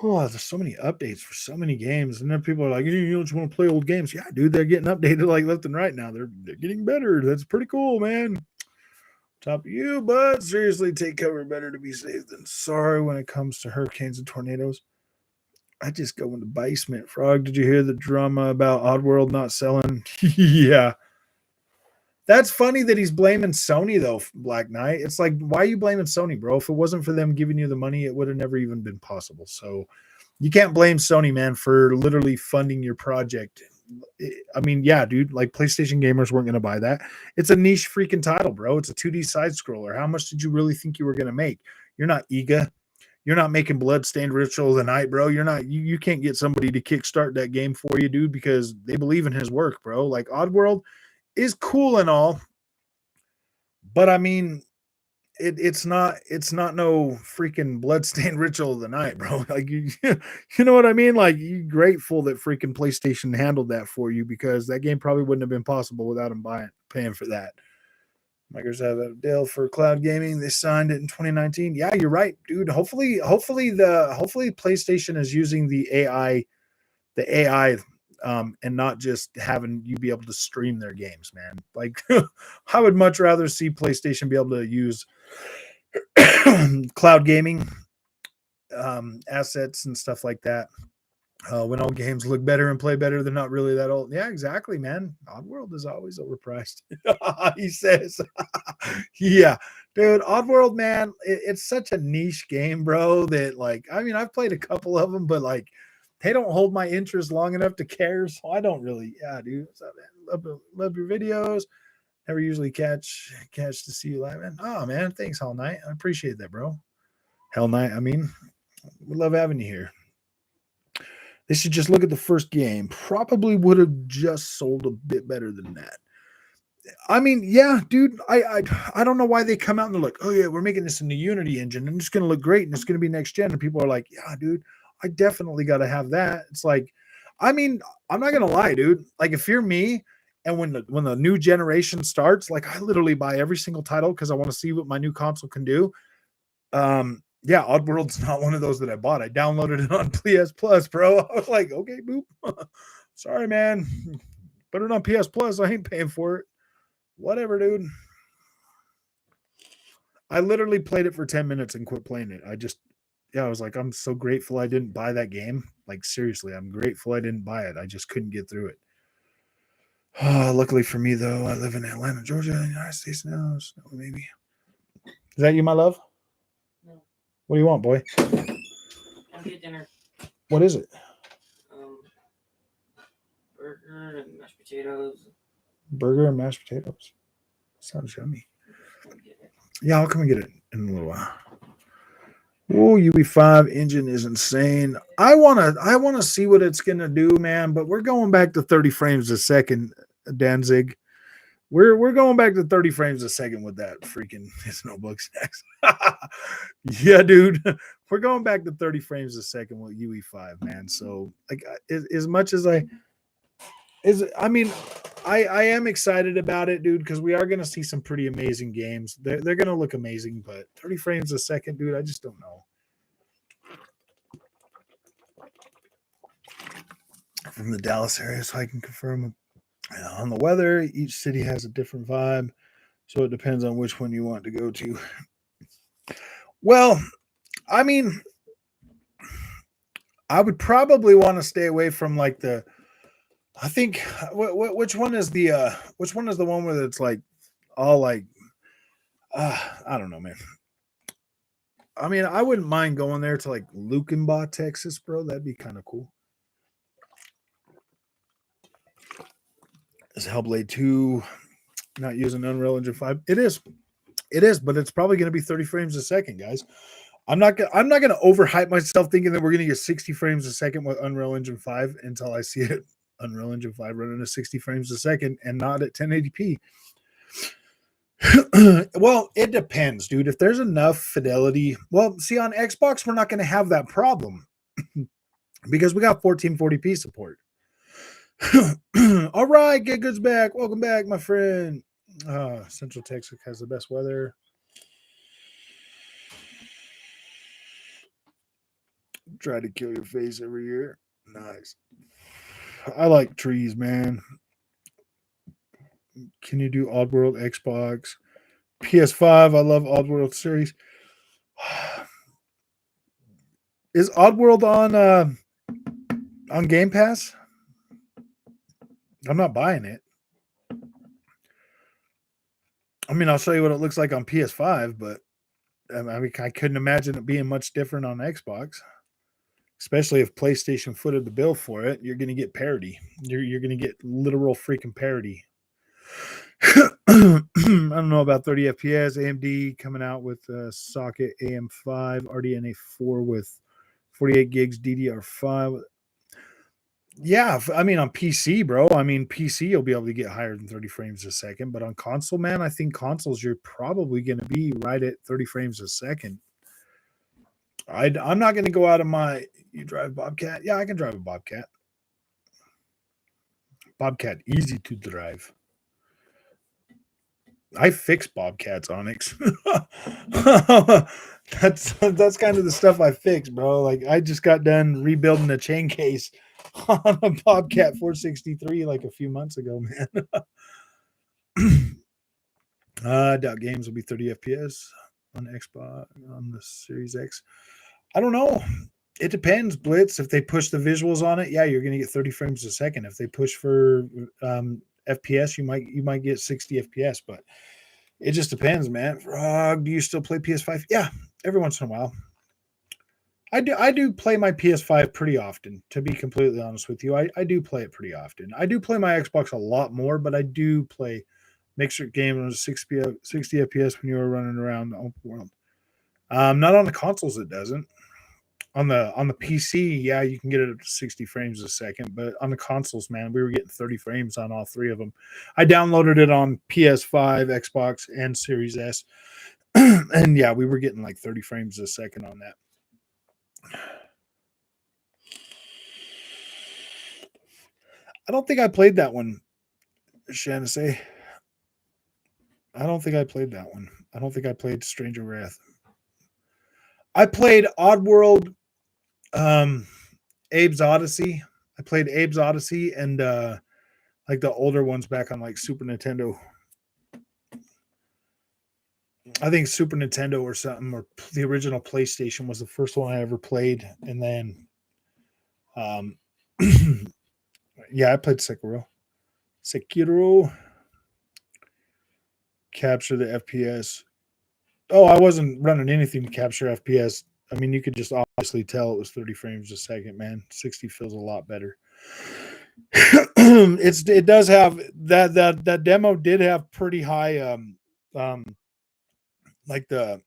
Oh, there's so many updates for so many games. And then people are like, you just want to play old games. Yeah, dude, they're getting updated like left and right now. They're getting better. That's pretty cool, man. Top of you, bud. Seriously, take cover. Better to be safe than sorry when it comes to hurricanes and tornadoes. I just go in the basement. Frog, did you hear the drama about Oddworld not selling? Yeah. That's funny that he's blaming Sony, though, Black Knight. It's like, why are you blaming Sony, bro? If it wasn't for them giving you the money, it would have never even been possible. So you can't blame Sony, man, for literally funding your project. I mean, yeah, dude, like, PlayStation gamers weren't going to buy that. It's a niche freaking title, bro. It's a 2D side scroller. How much did you really think you were going to make? You're not EGA. You're not making Bloodstained Ritual of the Night, bro. You're not. You can't get somebody to kickstart that game for you, dude, because they believe in his work, bro. Like, Oddworld is cool and all, but I mean, it's not no freaking Bloodstained Ritual of the Night, bro. Like, you know what I mean? Like, you grateful that freaking PlayStation handled that for you, because that game probably wouldn't have been possible without them paying for that. Microsoft had a deal for cloud gaming. They signed it in 2019. Yeah, you're right, dude. Hopefully PlayStation is using the AI, and not just having you be able to stream their games, man. Like, I would much rather see PlayStation be able to use cloud gaming assets and stuff like that. When old games look better and play better, they're not really that old. Yeah, exactly, man. Oddworld is always overpriced. He says, yeah, dude, Oddworld, man, it's such a niche game, bro, that, like, I mean, I've played a couple of them, but, like, they don't hold my interest long enough to care. So I don't really, yeah, dude. So, man, love your videos. Never usually catch to see you live, man. Oh, man, thanks, Hell Knight. I appreciate that, bro. Hell Knight, I mean, we love having you here. They should just look at the first game. Probably would have just sold a bit better than that. I mean, yeah, dude. I don't know why they come out and they're like, oh yeah, we're making this in the Unity engine and it's gonna look great and it's gonna be next gen. And people are like, yeah, dude, I definitely gotta have that. It's like, I mean, I'm not gonna lie, dude. Like, if you're me, and when the new generation starts, like, I literally buy every single title because I want to see what my new console can do. Yeah, Oddworld's not one of those that I bought. I downloaded it on PS Plus, bro. I was like, okay, boop. Sorry, man. Put it on PS Plus. I ain't paying for it. Whatever, dude. I literally played it for 10 minutes and quit playing it. I was like, I'm so grateful I didn't buy that game. Like, seriously, I'm grateful I didn't buy it. I just couldn't get through it. Luckily for me, though, I live in Atlanta, Georgia, United States now. So maybe. Is that you, my love? No. What do you want, boy? Come get dinner. What is it? Burger and mashed potatoes. Burger and mashed potatoes. Sounds yummy. Yeah, I'll come and get it in a little while. Oh, UE5 engine is insane. I wanna see what it's gonna do, man. But we're going back to 30 frames a second, Danzig. We're going back to 30 frames a second with that freaking Snowbug Snacks. Yeah, dude. We're going back to 30 frames a second with UE5, man. So like as much as I mean, I am excited about it, dude, because we are gonna see some pretty amazing games. They're gonna look amazing, but 30 frames a second, dude, I just don't know. From the Dallas area, so I can confirm on the weather. Each city has a different vibe, so it depends on which one you want to go to. Well, I mean, I would probably want to stay away from like I think which one is the one where it's like all like I don't know, man. I mean, I wouldn't mind going there to like Lukenbach, Texas, bro. That'd be kind of cool. Is Hellblade 2 not using Unreal Engine 5? It is, but it's probably going to be 30 frames a second, guys. I'm not gonna overhype myself thinking that we're gonna get 60 frames a second with Unreal Engine 5 until I see it Unreal Engine 5 running at 60 frames a second and not at 1080p. Well, it depends, dude. If there's enough fidelity, well, see, on Xbox, we're not going to have that problem because we got 1440p support. All right, Get Good's back. Welcome back, my friend. Central Texas has the best weather. Try to kill your face every year. Nice. I like trees, man. Can you do Oddworld Xbox? PS5, I love Oddworld series. Is Oddworld on Game Pass? I'm not buying it. I mean, I'll show you what it looks like on PS5, but I mean, I couldn't imagine it being much different on Xbox. Especially if PlayStation footed the bill for it, you're going to get parity. You're going to get literal freaking parity. I don't know about 30 FPS. AMD coming out with socket AM5 RDNA 4 with 48 gigs DDR5. Yeah, I mean on PC, bro. I mean PC, you'll be able to get higher than 30 frames a second, but on console, man, I think consoles you're probably going to be right at 30 frames a second. I'm not going to go out of my. You drive Bobcat? Yeah, I can drive a Bobcat. Bobcat, easy to drive. I fix Bobcats, Onyx. That's kind of the stuff I fix, bro. Like I just got done rebuilding the chain case on a Bobcat 463 like a few months ago, man. Doubt games will be 30 FPS on Xbox on the Series X. I don't know. It depends, Blitz. If they push the visuals on it, yeah, you're going to get 30 frames a second. If they push for FPS, you might get 60 FPS, but it just depends, man. Frog, do you still play PS5? Yeah, every once in a while. I do play my PS5 pretty often, to be completely honest with you. I do play it pretty often. I do play my Xbox a lot more, but I do play mixed games 60 FPS when you were running around the open world. Not on the consoles, it doesn't. On the PC, yeah, you can get it up to 60 frames a second, but on the consoles, man, we were getting 30 frames on all three of them. I downloaded it on PS5, Xbox, and Series S, and yeah, we were getting like 30 frames a second on that. I don't think I played that one, Shanasay. I don't think I played that one. I don't think I played Stranger Wrath. I played Oddworld, Abe's Odyssey. I played Abe's Odyssey and like the older ones back on like Super Nintendo. I think Super Nintendo or something, or the original PlayStation was the first one I ever played. And then, yeah, I played Sekiro. Capture the FPS. Oh, I wasn't running anything to capture FPS. I mean, you could just obviously tell it was 30 frames a second, man. 60 feels a lot better. It does have that demo did have pretty high like the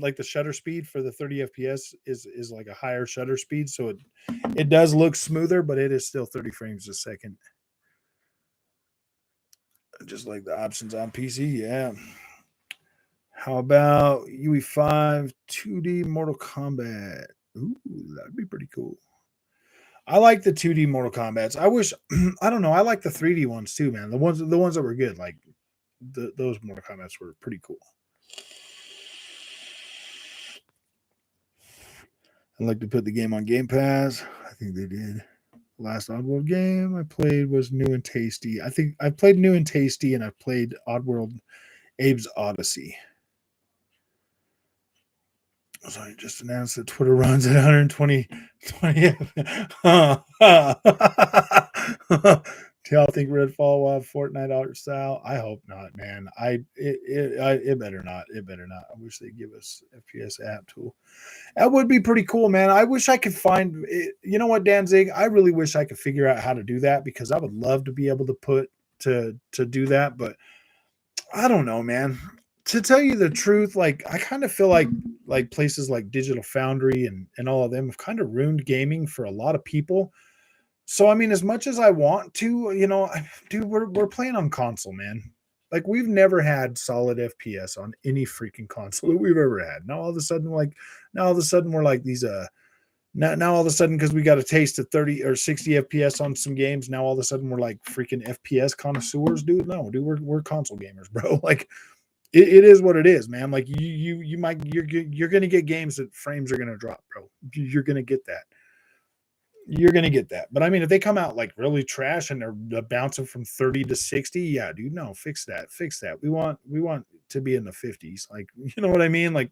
like the shutter speed for the 30 FPS is like a higher shutter speed, so it does look smoother, but it is still 30 frames a second. Just like the options on PC, yeah. How about UE5 2D Mortal Kombat? Ooh, that'd be pretty cool. I like the 2D Mortal Kombats. I wish I don't know. I like the 3D ones too, man. The ones that were good, like those Mortal Kombats were pretty cool. I'd like to put the game on Game Pass. I think they did. Last Oddworld game I played was New and Tasty. I think I played New and Tasty, and I played Oddworld Abe's Odyssey. Sorry, just announced that Twitter runs at 120. Do y'all think Redfall will have Fortnite art style? I hope not, man. It better not. It better not. I wish they'd give us FPS app tool. That would be pretty cool, man. I wish I could find it. You know what, Danzig? I really wish I could figure out how to do that, because I would love to be able to put to do that, but I don't know, man. To tell you the truth, like I kind of feel like places like Digital Foundry and all of them have kind of ruined gaming for a lot of people. So I mean, as much as I want to, dude, we're playing on console, man. Like we've never had solid FPS on any freaking console that we've ever had. Now all of a sudden we're like these now all of a sudden, because we got a taste of 30 or 60 FPS on some games, now all of a sudden we're like freaking FPS connoisseurs, dude. No, dude, we're console gamers, bro. Like it is what it is, man. Like you're gonna get games that frames are gonna drop, bro. You're gonna get that. You're gonna get that. But I mean, if they come out like really trash and they're bouncing from 30 to 60, yeah, dude, no, fix that. Fix that. We want to be in the 50s. Like, you know what I mean? Like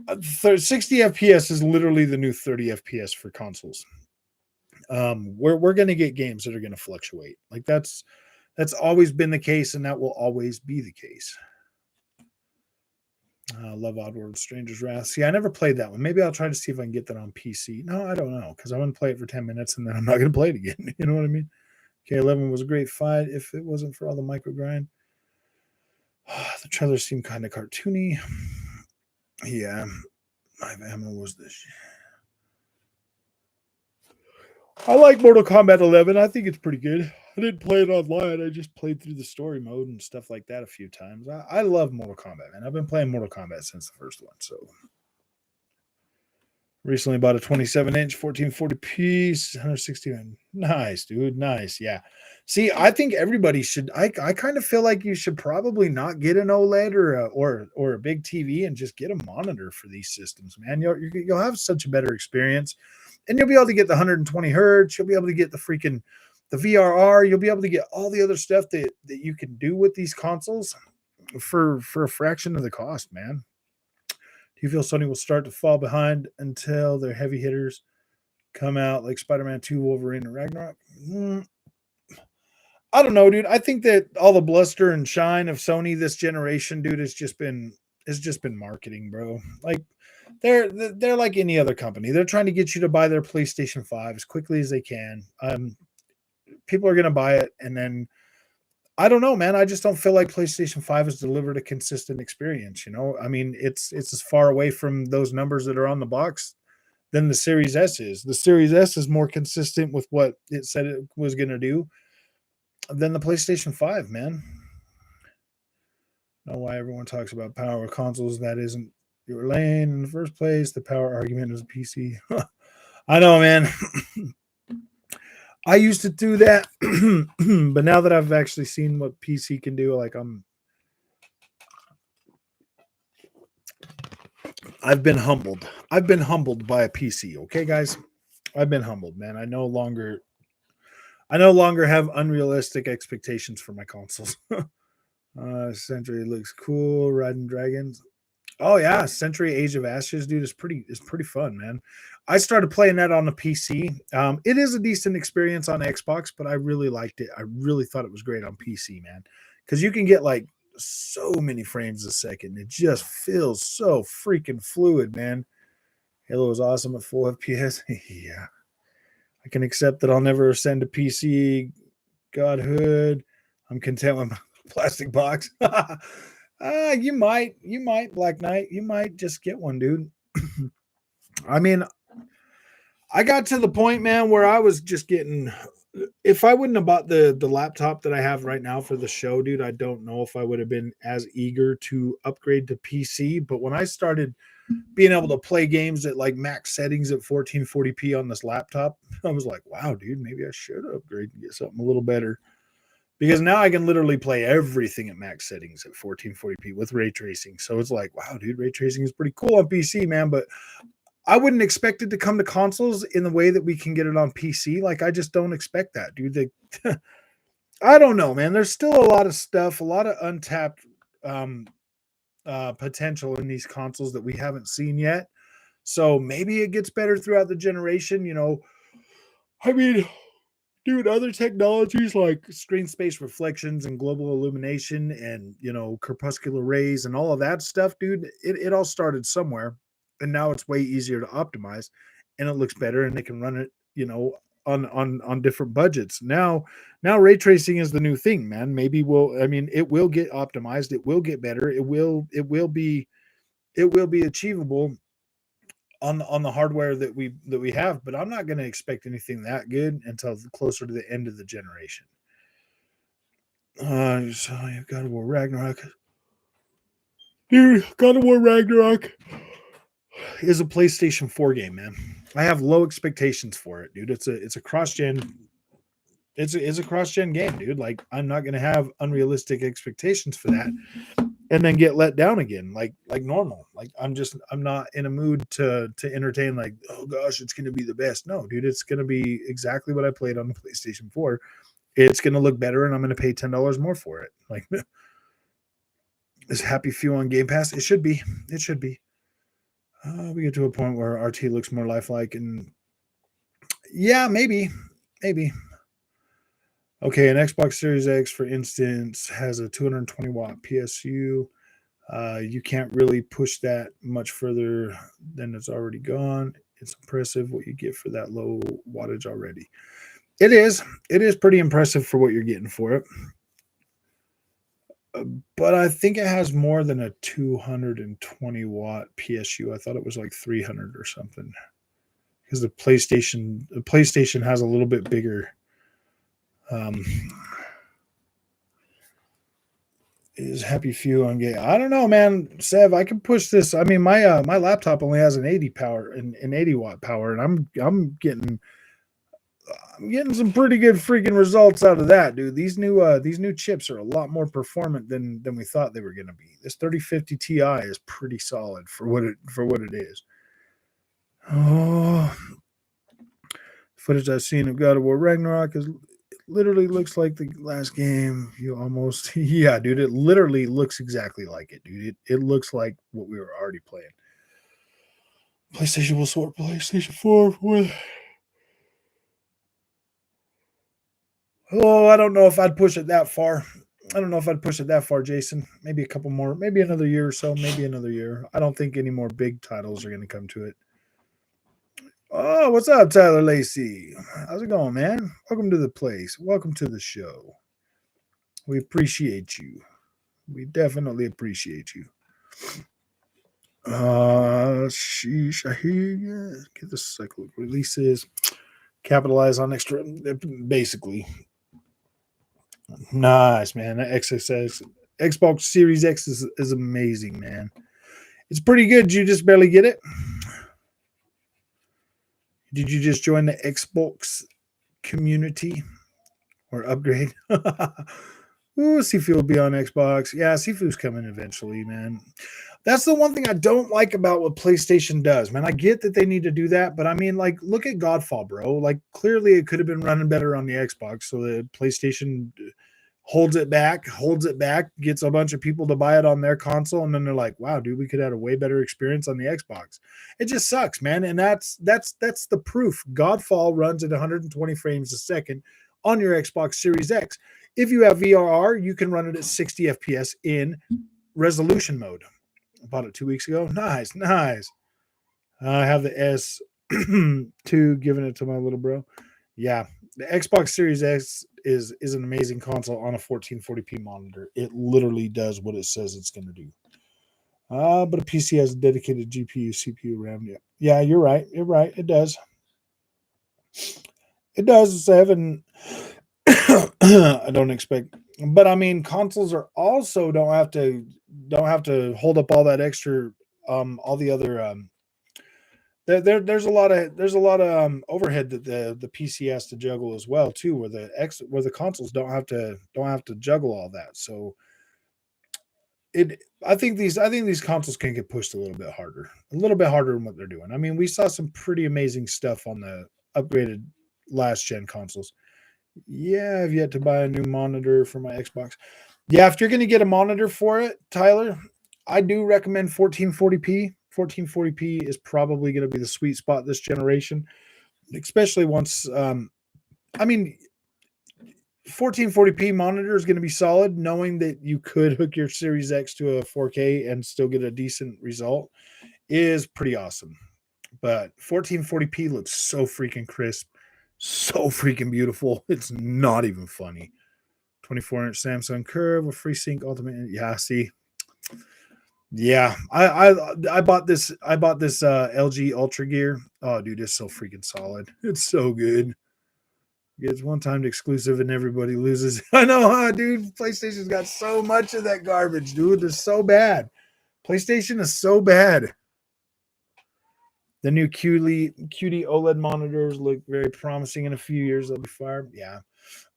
60 FPS is literally the new 30 FPS for consoles. We're gonna get games that are gonna fluctuate. Like that's always been the case, and that will always be the case. Love Oddworld Stranger's Wrath. See, I never played that one. Maybe I'll try to see if I can get that on PC. No, I don't know, because I want to play it for 10 minutes and then I'm not going to play it again. You know what I mean? K11 was a great fight if it wasn't for all the micro grind. The trailer seemed kind of cartoony. Yeah, my ammo was this. I like Mortal Kombat 11. I think it's pretty good. I didn't play it online. I just played through the story mode and stuff like that a few times. I love Mortal Kombat, man. I've been playing Mortal Kombat since the first one. So recently bought a 27-inch 1440p 169. Nice, dude. Nice. Yeah. See, I think everybody should. I kind of feel like you should probably not get an OLED or a big TV and just get a monitor for these systems, man. You'll have such a better experience, and you'll be able to get the 120 hertz. You'll be able to get the VRR. You'll be able to get all the other stuff that you can do with these consoles for a fraction of the cost, man. Do you feel Sony will start to fall behind until their heavy hitters come out like Spider-Man 2, Wolverine, and Ragnarok? I don't know, dude. I think that all the bluster and shine of Sony this generation, dude, has just been marketing, bro. Like they're like any other company. They're trying to get you to buy their PlayStation 5 as quickly as they can. People are going to buy it, and then I don't know, man. I just don't feel like PlayStation 5 has delivered a consistent experience. I mean, it's as far away from those numbers that are on the box than the Series S is. The Series S is more consistent with what it said it was going to do than the PlayStation 5, man. I don't know why everyone talks about power consoles. That isn't your lane in the first place. The power argument is PC. I know, man. I used to do that, but now that I've actually seen what PC can do, like I've been humbled. I've been humbled by a PC. Okay, guys, I've been humbled, man. I no longer have unrealistic expectations for my consoles. Century looks cool. Riding dragons. Oh yeah, Century Age of Ashes, dude, is pretty fun, man. I started playing that on the PC. It is a decent experience on Xbox, but I really liked it. I really thought it was great on PC, man, because you can get like so many frames a second. It just feels so freaking fluid, man. Halo is awesome at full FPS. Yeah, I can accept that I'll never ascend to PC godhood. I'm content with my plastic box. You might, Black Knight. You might just get one, dude. I mean, I got to the point, man, where I was just getting if I wouldn't have bought the laptop that I have right now for the show, dude, I don't know if I would have been as eager to upgrade to PC. But when I started being able to play games at like max settings at 1440p on this laptop, I was like, wow, dude, maybe I should upgrade and get something a little better. Because now I can literally play everything at max settings at 1440p with ray tracing. So it's like, wow, dude, ray tracing is pretty cool on PC, man. But I wouldn't expect it to come to consoles in the way that we can get it on PC. Like, I just don't expect that, dude. I don't know, man. There's still a lot of stuff, a lot of untapped potential in these consoles that we haven't seen yet. So maybe it gets better throughout the generation. I mean, dude, other technologies like screen space reflections and global illumination and, corpuscular rays and all of that stuff, dude, it all started somewhere. And now it's way easier to optimize and it looks better and they can run it, on different budgets. Now ray tracing is the new thing, man. Maybe it will get optimized, it will get better, it will be achievable on the hardware that we have, but I'm not going to expect anything that good until closer to the end of the generation. So you've God of War Ragnarok. Dude, God of War Ragnarok is a PlayStation 4 game, man. I have low expectations for it, dude. It's a cross-gen. It's a cross-gen game, dude. Like, I'm not going to have unrealistic expectations for that and then get let down again like normal. Like, I'm not in a mood to entertain like, oh gosh, it's going to be the best. No, dude, it's going to be exactly what I played on the PlayStation 4. It's going to look better and I'm going to pay $10 more for it. Like, is Happy Few on Game Pass? It should be. We get to a point where RT looks more lifelike, and yeah, maybe. Okay, an Xbox Series X, for instance, has a 220 watt PSU. You can't really push that much further than it's already gone. It's impressive what you get for that low wattage already. It is pretty impressive for what you're getting for it. But I think it has more than a 220 watt PSU. I thought it was like 300 or something. Because the PlayStation has a little bit bigger. Is Happy Few on game? I don't know, man. Sev, I can push this. I mean, my laptop only has an 80 watt power, and I'm getting some pretty good freaking results out of that, dude. These new chips are a lot more performant than we thought they were going to be. This 3050 Ti is pretty solid for what it is. Oh, footage I've seen of God of War Ragnarok literally looks like the last game. Yeah, dude, it literally looks exactly like it, dude. It looks like what we were already playing. PlayStation will support PlayStation 4 with. Oh, I don't know if I'd push it that far. Jason. Maybe a couple more, maybe another year or so, maybe another year. I don't think any more big titles are going to come to it. Oh, what's up, Tyler Lacey? How's it going, man? Welcome to the place. Welcome to the show. We appreciate you. We definitely appreciate you. Sheesh, I hear you. Get the cyclic releases. Capitalize on extra, basically. Nice, man. Xbox Series X is amazing, man. It's pretty good. You just barely get it. Did you just join the Xbox community or upgrade? Ooh, Sifu will be on Xbox. Yeah, Sifu's coming eventually, man. That's the one thing I don't like about what PlayStation does, man. I get that they need to do that, but I mean, like, look at Godfall, bro. Like, clearly it could have been running better on the Xbox, so the PlayStation holds it back, gets a bunch of people to buy it on their console, and then they're like, wow, dude, we could have a way better experience on the Xbox. It just sucks, man. And that's the proof. Godfall runs at 120 frames a second on your Xbox Series X. If you have VRR, you can run it at 60 FPS in resolution mode. I bought it 2 weeks ago. Nice. I have the S2, giving it to my little bro. Yeah, the Xbox Series X is an amazing console on a 1440p monitor. It literally does what it says it's going to do. But a PC has a dedicated GPU, CPU, RAM. Yeah, you're right. It does. It does, Seven. I don't expect, but I mean, consoles are also don't have to hold up all that extra, all the other, there's a lot of overhead that the PC has to juggle as well too, where the consoles don't have to juggle all that. So it I think these consoles can get pushed a little bit harder than what they're doing. I mean, we saw some pretty amazing stuff on the upgraded last gen consoles. Yeah, I've yet to buy a new monitor for my Xbox. Yeah, if you're going to get a monitor for it, Tyler, I do recommend 1440p. 1440p is probably going to be the sweet spot this generation, especially once I mean 1440p monitor is going to be solid, knowing that you could hook your Series X to a 4K and still get a decent result is pretty awesome. But 1440p looks so freaking crisp, so freaking beautiful. It's not even funny. 24-inch Samsung Curve with FreeSync Ultimate. Yeah, see. Yeah, I bought this LG Ultra Gear. Oh, dude, it's so freaking solid. It's so good. It's one-time exclusive and everybody loses. I know, huh, dude? PlayStation's got so much of that garbage, dude. They're so bad. PlayStation is so bad. The new QD OLED monitors look very promising. In a few years, they'll be fired. Yeah.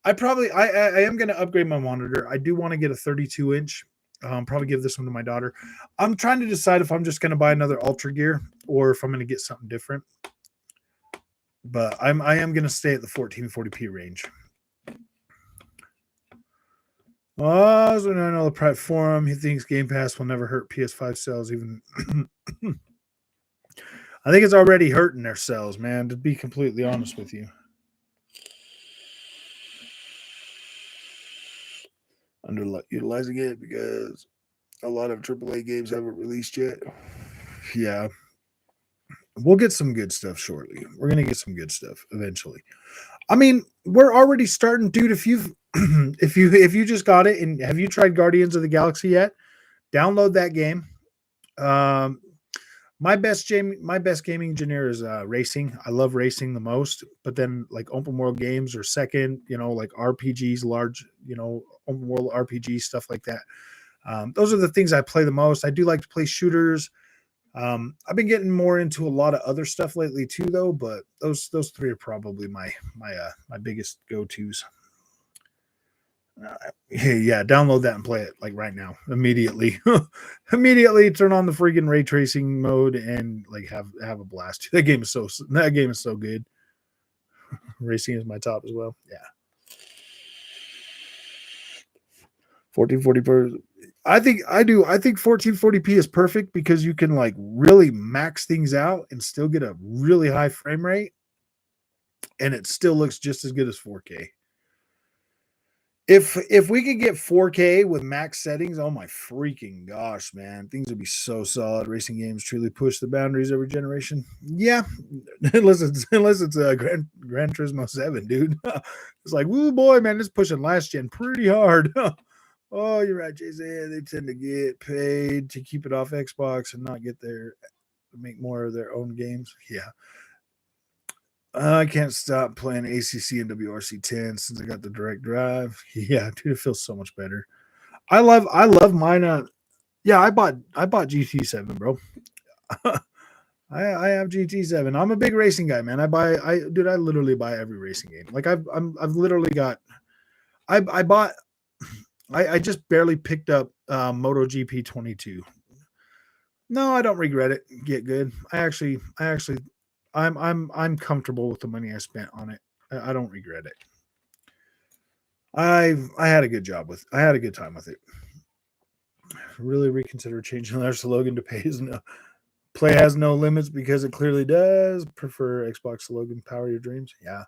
I am going to upgrade my monitor. I do want to get a 32-inch. Probably give this one to my daughter. I'm trying to decide if I'm just going to buy another Ultra Gear or if I'm going to get something different. But I am going to stay at the 1440p range. Oh, so I know the private forum. He thinks Game Pass will never hurt PS5 sales. Even I think it's already hurting their sales, man. To be completely honest with you. Underutilizing it because a lot of AAA games haven't released yet. Yeah. We'll get some good stuff shortly. We're gonna get some good stuff eventually. I mean, we're already starting, dude. If you've if you just got it and have you tried Guardians of the Galaxy yet? Download that game. Um, my best gaming engineer is racing. I love racing the most, but then like open world games are second. You know, like RPGs, large, open world RPG stuff like that. Those are the things I play the most. I do like to play shooters. I've been getting more into a lot of other stuff lately too, though. But those three are probably my biggest go tos. Yeah, download that and play it like right now, immediately. Immediately turn on the freaking ray tracing mode and like have a blast. That game is so good. Racing is my top as well. Yeah. 1440p. I think 1440p is perfect because you can like really max things out and still get a really high frame rate, and it still looks just as good as 4K. If we could get 4K with max settings, oh my freaking gosh, man, things would be so solid. Racing games truly push the boundaries every generation. Yeah, unless it's Gran Turismo 7, dude. It's like, woo boy, man, it's pushing last gen pretty hard. Oh, you're right, Jason. They tend to get paid to keep it off Xbox and not make more of their own games. Yeah. I can't stop playing ACC and WRC 10 since I got the direct drive. Yeah, dude, it feels so much better. I love mine. Yeah, I bought GT7, bro. I have GT7. I'm a big racing guy, man. I literally buy every racing game. Like I've literally got. I just barely picked up MotoGP 22. No, I don't regret it. Get good. I'm comfortable with the money I spent on it. I don't regret it. I had a good time with it. Really reconsider changing their slogan to play has no limits because it clearly does. Prefer Xbox slogan, power your dreams. Yeah.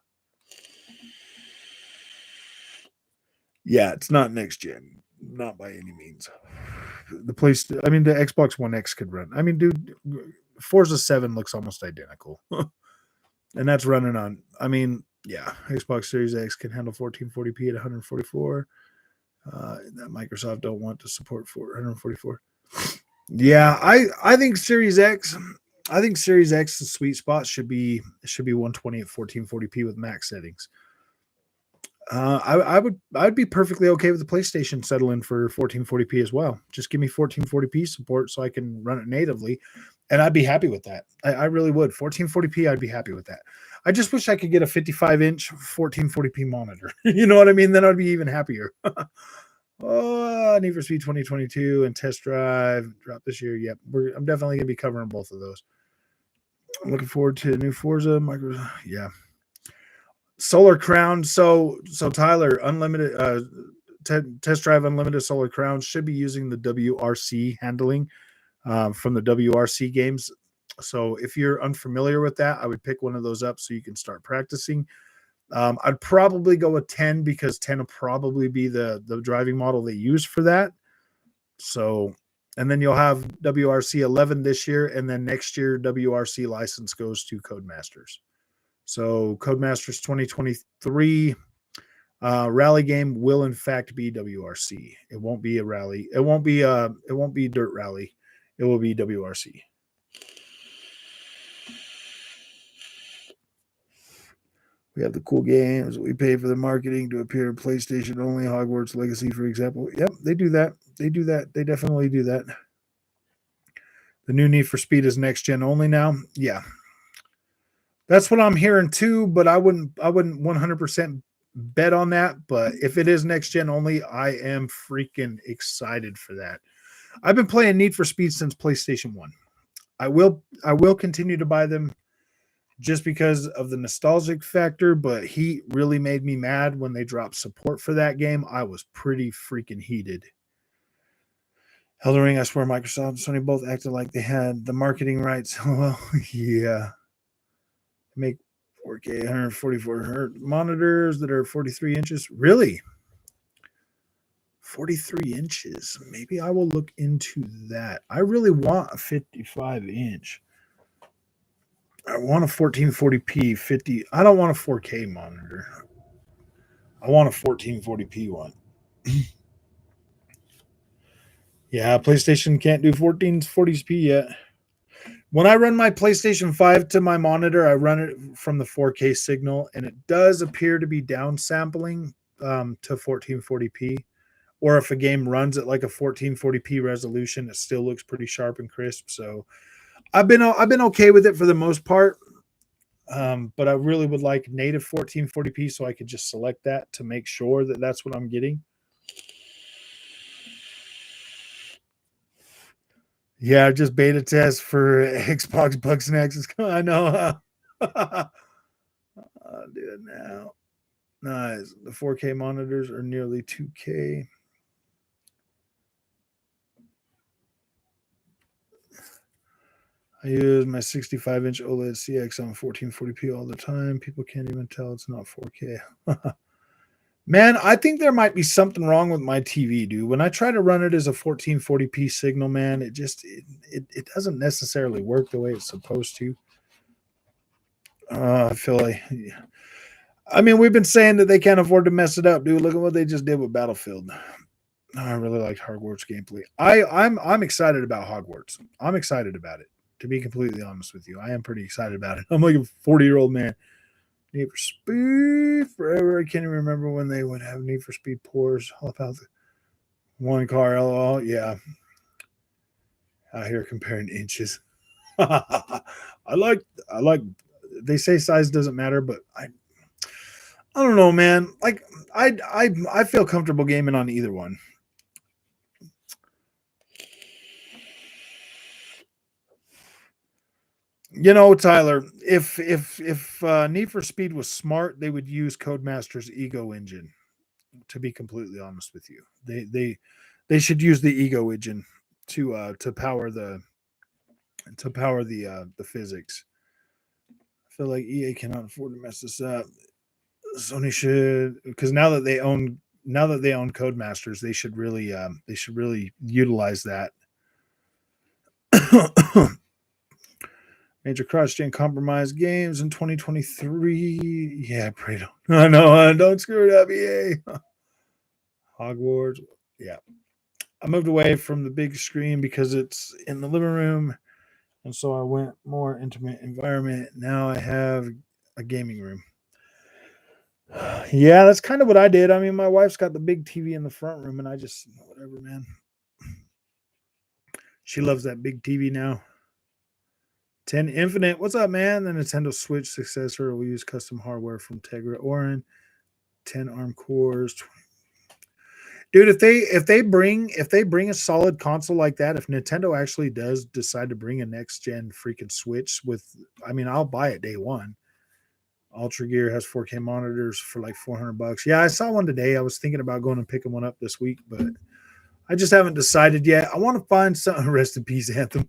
Yeah, it's not next gen. Not by any means. The Xbox One X could run. I mean, dude, Forza 7 looks almost identical. And that's running on, yeah, Xbox Series X can handle 1440p at 144. That Microsoft don't want to support 144. Yeah, I think Series X, the sweet spot should be 120 at 1440p with max settings. I'd be perfectly okay with the PlayStation settling for 1440p as well. Just give me 1440p support so I can run it natively, and I'd be happy with that. I really would. 1440p, I'd be happy with that. I just wish I could get a 55-inch 1440p monitor. You know what I mean? Then I'd be even happier. Oh, Need for Speed 2022 and Test Drive drop this year. Yep, I'm definitely gonna be covering both of those. I'm looking forward to new Forza. Yeah. Solar Crown. So Tyler, unlimited Test Drive Unlimited Solar Crown should be using the WRC handling from the WRC games. So if you're unfamiliar with that, I would pick one of those up so you can start practicing. I'd probably go with 10 because 10 will probably be the driving model they use for that. So, and then you'll have WRC 11 this year, and then next year WRC license goes to Codemasters. So Codemasters 2023 rally game will in fact be WRC. It won't be a rally. It won't be dirt rally. It will be WRC. We have the cool games. We pay for the marketing to appear in PlayStation only. Hogwarts Legacy, for example. Yep, they do that. They do that. They definitely do that. The new Need for Speed is next gen only now. Yeah, that's what I'm hearing too. But I wouldn't 100% bet on that. But if it is next gen only, I am freaking excited for that. I've been playing Need for Speed since PlayStation 1. I will continue to buy them just because of the nostalgic factor, but Heat really made me mad when they dropped support for that game. I was pretty freaking heated. Elden Ring, I swear Microsoft and Sony both acted like they had the marketing rights. Well, yeah. Make 4K 144 hertz monitors that are 43 inches. Really? 43 inches. Maybe I will look into that. I really want a 55 inch. I want a 1440p 50. I don't want a 4K monitor. I want a 1440p one. Yeah, PlayStation can't do 1440p yet. When I run my PlayStation 5 to my monitor, I run it from the 4K signal, and it does appear to be downsampling to 1440p. Or if a game runs at like a 1440p resolution, it still looks pretty sharp and crisp. So I've been okay with it for the most part. But I really would like native 1440p so I could just select that to make sure that that's what I'm getting. Yeah, just beta test for Xbox Bucks and X's. I know. I'll do it now. Nice. The 4K monitors are nearly 2K. I use my 65-inch OLED CX on 1440p all the time. People can't even tell it's not 4K. Man, I think there might be something wrong with my TV, dude. When I try to run it as a 1440p signal, man, it doesn't necessarily work the way it's supposed to. I feel like, I mean, we've been saying that they can't afford to mess it up, dude. Look at what they just did with Battlefield. I really like Hogwarts gameplay. I'm excited about Hogwarts. I'm excited about it. To be completely honest with you, I am pretty excited about it. I'm like a 40-year-old man. Need for Speed forever. I can't even remember when they would have Need for Speed pours. All about the one car. LOL. Yeah. Out here comparing inches. I like. They say size doesn't matter, but I don't know, man. Like I feel comfortable gaming on either one. You know, Tyler, if Need for Speed was smart, they would use Codemasters Ego engine. To be completely honest with you, they should use the Ego engine to power the physics. I feel like EA cannot afford to mess this up. Sony should, because now that they own Codemasters, they should really utilize that. Major cross-gen compromise games in 2023. Yeah, pray don't. I know. Don't screw it up, EA. Hogwarts. Yeah. I moved away from the big screen because it's in the living room. And so I went more intimate environment. Now I have a gaming room. Yeah, that's kind of what I did. I mean, my wife's got the big TV in the front room, and I just whatever, man. She loves that big TV now. 10 Infinite, what's up, man? The Nintendo Switch successor will use custom hardware from Tegra Orin, 10 ARM cores. Dude, if they bring a solid console like that, if Nintendo actually does decide to bring a next gen freaking Switch with, I mean, I'll buy it day one. Ultra Gear has 4K monitors for like $400. Yeah, I saw one today. I was thinking about going and picking one up this week, but I just haven't decided yet. I want to find something. Rest in peace, Anthem.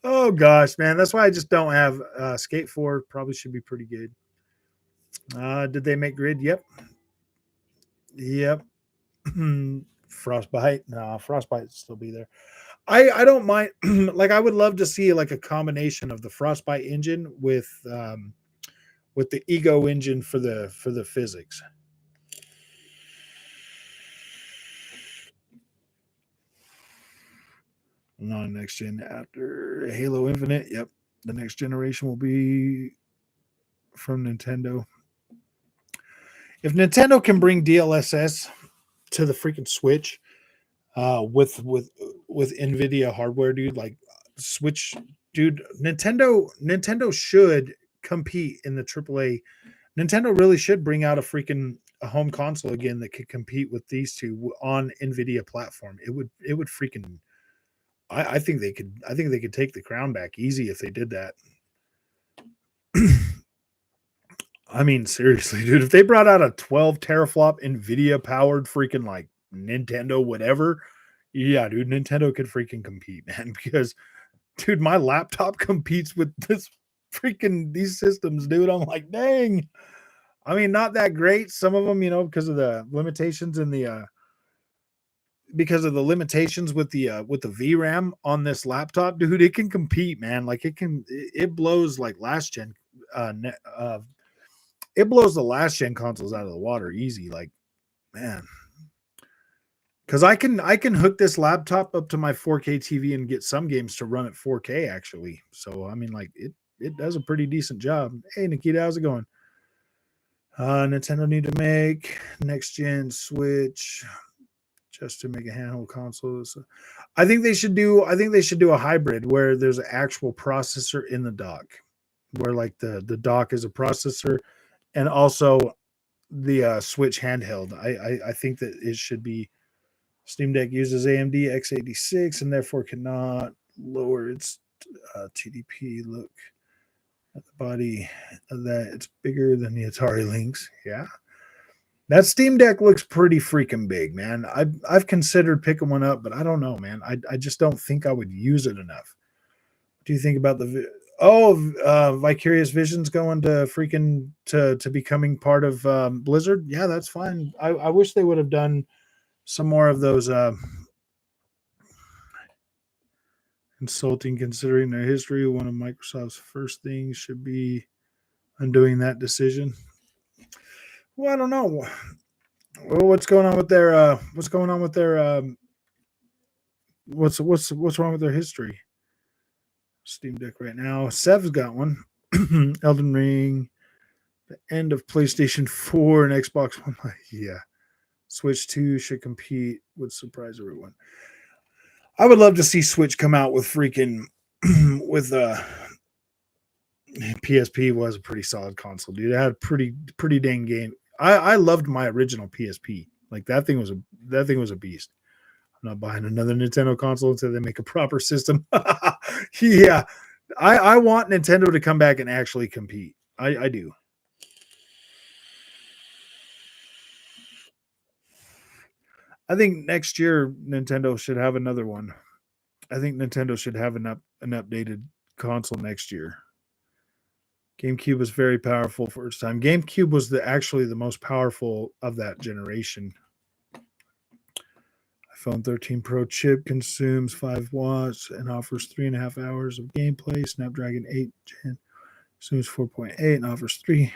Oh gosh, man, that's why I just don't have Skate 4. Probably should be pretty good. Did they make Grid? Yep. Frostbite. No, Frostbite will still be there. I don't mind. Like I would love to see like a combination of the Frostbite engine with the Ego engine for the physics. Non next gen after Halo Infinite. Yep, the next generation will be from Nintendo. If Nintendo can bring DLSS to the freaking Switch, with Nvidia hardware, dude, like Switch, dude, Nintendo should compete in the AAA. Nintendo really should bring out a home console again that could compete with these two on Nvidia platform. It would freaking. I think they could. I think they could take the crown back easy if they did that. I mean, seriously, dude, if they brought out a 12 teraflop Nvidia powered freaking like Nintendo, whatever, yeah, dude, Nintendo could freaking compete, man. Because, dude, my laptop competes with these systems, dude. I'm like, dang. I mean, not that great. Some of them, because of the limitations in the with the VRAM on this laptop, dude, it can compete, man. Like it blows like last gen it blows the last gen consoles out of the water easy. Like, man, because I can hook this laptop up to my 4K TV and get some games to run at 4K actually. So I mean, like it does a pretty decent job. Hey Nikita, how's it going? Nintendo need to make next gen Switch just to make a handheld console. So I think they should do a hybrid where there's an actual processor in the dock, where like the dock is a processor and also the Switch handheld. I think that it should be. Steam Deck uses AMD x86 and therefore cannot lower its TDP. Look at the body of that; it's bigger than the Atari Lynx. Yeah, that Steam Deck looks pretty freaking big, man. I've considered picking one up, but I don't know, man. I just don't think I would use it enough. What do you think about Vicarious Visions going to freaking to becoming part of Blizzard? Yeah, that's fine. I wish they would have done some more of those insulting considering their history. One of Microsoft's first things should be undoing that decision. Well, I don't know. Well, what's going on with their what's wrong with their history? Steam Deck right now. Sev's got one. Elden Ring, the end of PlayStation 4 and Xbox One. Yeah. Switch 2 should compete, would surprise everyone. I would love to see Switch come out with freaking with PSP was a pretty solid console, dude. It had pretty dang game. I loved my original PSP. Like that thing was a beast. I'm not buying another Nintendo console until they make a proper system. Yeah. I want Nintendo to come back and actually compete. I do. I think next year Nintendo should have another one. I think Nintendo should have an updated console next year. GameCube was very powerful for its time. GameCube was actually the most powerful of that generation. iPhone 13 Pro chip consumes 5 watts and offers 3.5 hours of gameplay. Snapdragon 8 Gen consumes 4.8 and offers 3.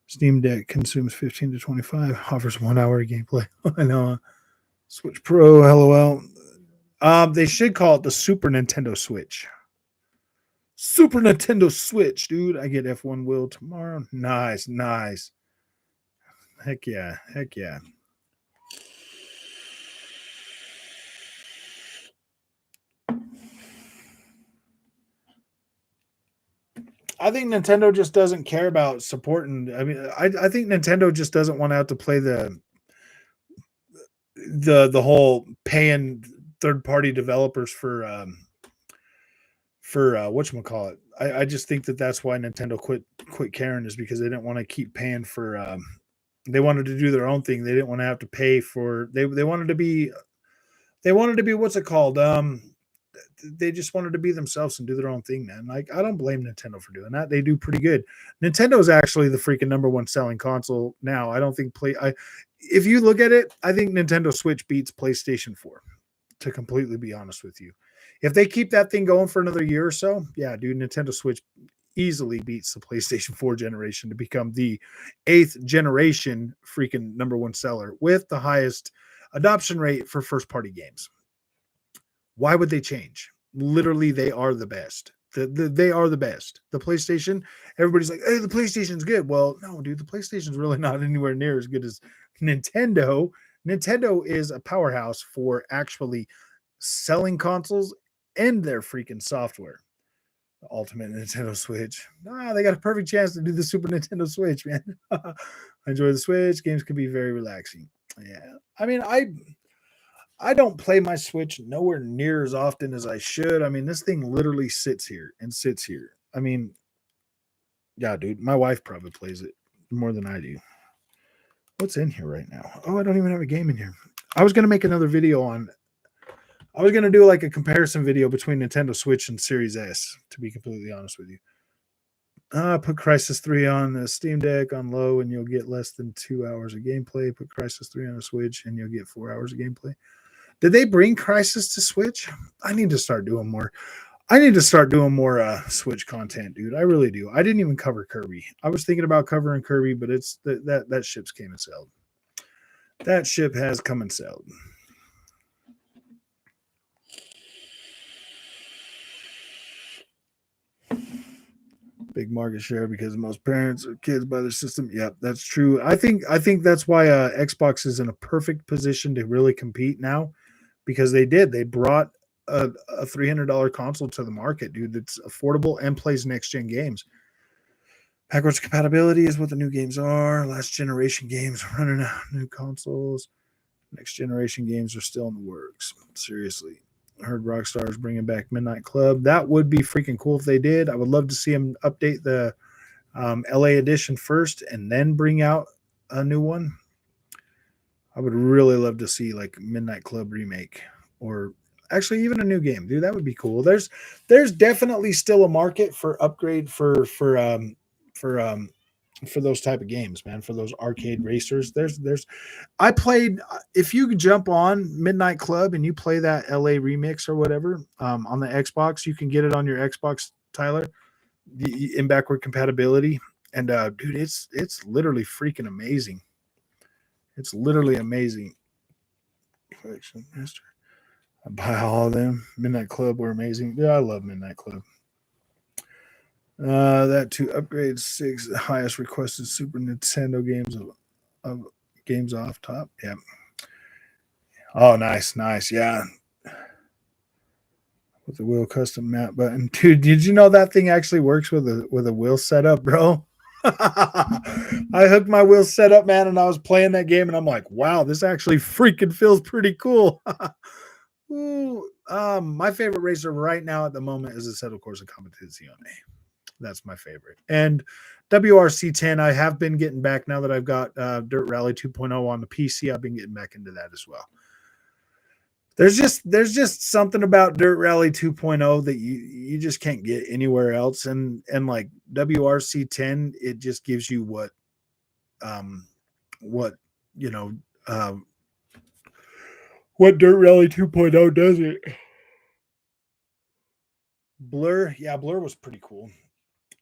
Steam Deck consumes 15 to 25, offers 1 hour of gameplay. I know. Switch Pro, LOL. They should call it the Super Nintendo Switch. Super Nintendo Switch, dude. I get F1 Will tomorrow. Nice. Heck yeah. Heck yeah. I think Nintendo just doesn't care about supporting. I mean, I think Nintendo just doesn't want to have to play the whole paying third party developers for whatchamacallit. I just think that's why Nintendo quit caring, is because they didn't want to keep paying for they wanted to do their own thing. They didn't want to have to pay for they wanted to be what's it called? They just wanted to be themselves and do their own thing, man. Like, I don't blame Nintendo for doing that. They do pretty good. Nintendo is actually the freaking number one selling console now. I don't think if you look at it, I think Nintendo Switch beats PlayStation 4, to completely be honest with you. If they keep that thing going for another year or so, yeah, dude, Nintendo Switch easily beats the PlayStation 4 generation to become the 8th generation freaking number one seller with the highest adoption rate for first party games. Why would they change? Literally, they are the best. They are the best. The PlayStation, everybody's like, hey, the PlayStation's good. Well, no, dude, the PlayStation's really not anywhere near as good as Nintendo. Nintendo is a powerhouse for actually selling consoles and their freaking software. The Ultimate Nintendo Switch. They got a perfect chance to do the Super Nintendo Switch, man. I enjoy the Switch. Games can be very relaxing. Yeah. I mean, I don't play my Switch nowhere near as often as I should. I mean, this thing literally sits here and sits here. I mean, yeah, dude, my wife probably plays it more than I do. What's in here right now? Oh, I don't even have a game in here. I was going to make another video I was going to do like a comparison video between Nintendo Switch and Series S, to be completely honest with you. Put Crysis 3 on the Steam Deck on low and you'll get less than 2 hours of gameplay. Put Crysis 3 on a Switch and you'll get 4 hours of gameplay. Did they bring Crysis to Switch? I need to start doing more. Switch content, dude. I really do. I didn't even cover Kirby. I was thinking about covering Kirby, but it's that ship's came and sailed. That ship has come and sailed. Big market share because most parents or kids buy their system. Yep, that's true. I think that's why Xbox is in a perfect position to really compete now, because they brought a $300 console to the market, dude. That's affordable and plays next gen games. Backwards compatibility is what the new games are. Last generation games running out new consoles. Next generation games are still in the works. Seriously. I heard Rockstar is bringing back Midnight Club. That would be freaking cool if they did. I would love to see them update the LA edition first and then bring out a new one. I would really love to see like Midnight Club remake, or actually even a new game, dude. That would be cool. There's definitely still a market for upgrade for those type of games, man. For those arcade racers, I played. If you jump on Midnight Club and you play that LA remix or whatever on the Xbox, you can get it on your Xbox, Tyler, in backward compatibility. And dude, it's literally freaking amazing. It's literally amazing. Collection Master. I buy all of them. Midnight Club were amazing. Yeah, I love Midnight Club. That to upgrade 6 highest requested Super Nintendo games of games off top. Yeah. Oh, nice. Yeah. With the wheel custom map button. Dude, did you know that thing actually works with a wheel setup, bro? I hooked my wheel setup, man, and I was playing that game and I'm like, wow, this actually freaking feels pretty cool. Ooh, my favorite racer right now at the moment is Assetto Corsa Competizione. That's my favorite. And WRC10, I have been getting back now that I've got Dirt Rally 2.0 on the PC. I've been getting back into that as well. There's just something about Dirt Rally 2.0 that you just can't get anywhere else. And like WRC10, it just gives you what Dirt Rally 2.0 doesn't. Blur, yeah, Blur was pretty cool.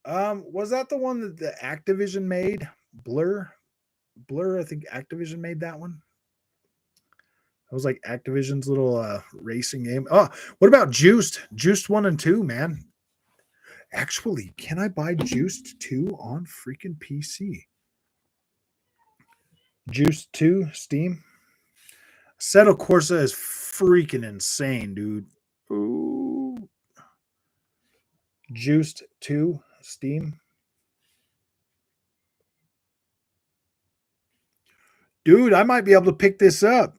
Was that the one that the Activision made? Blur, I think Activision made that one. That was like Activision's little racing game. Oh, what about Juiced? Juiced 1 and 2, man. Actually, can I buy Juiced 2 on freaking PC? Juice 2, Steam. Assetto Corsa is freaking insane, dude. Ooh. Juiced 2, Steam. Dude, I might be able to pick this up.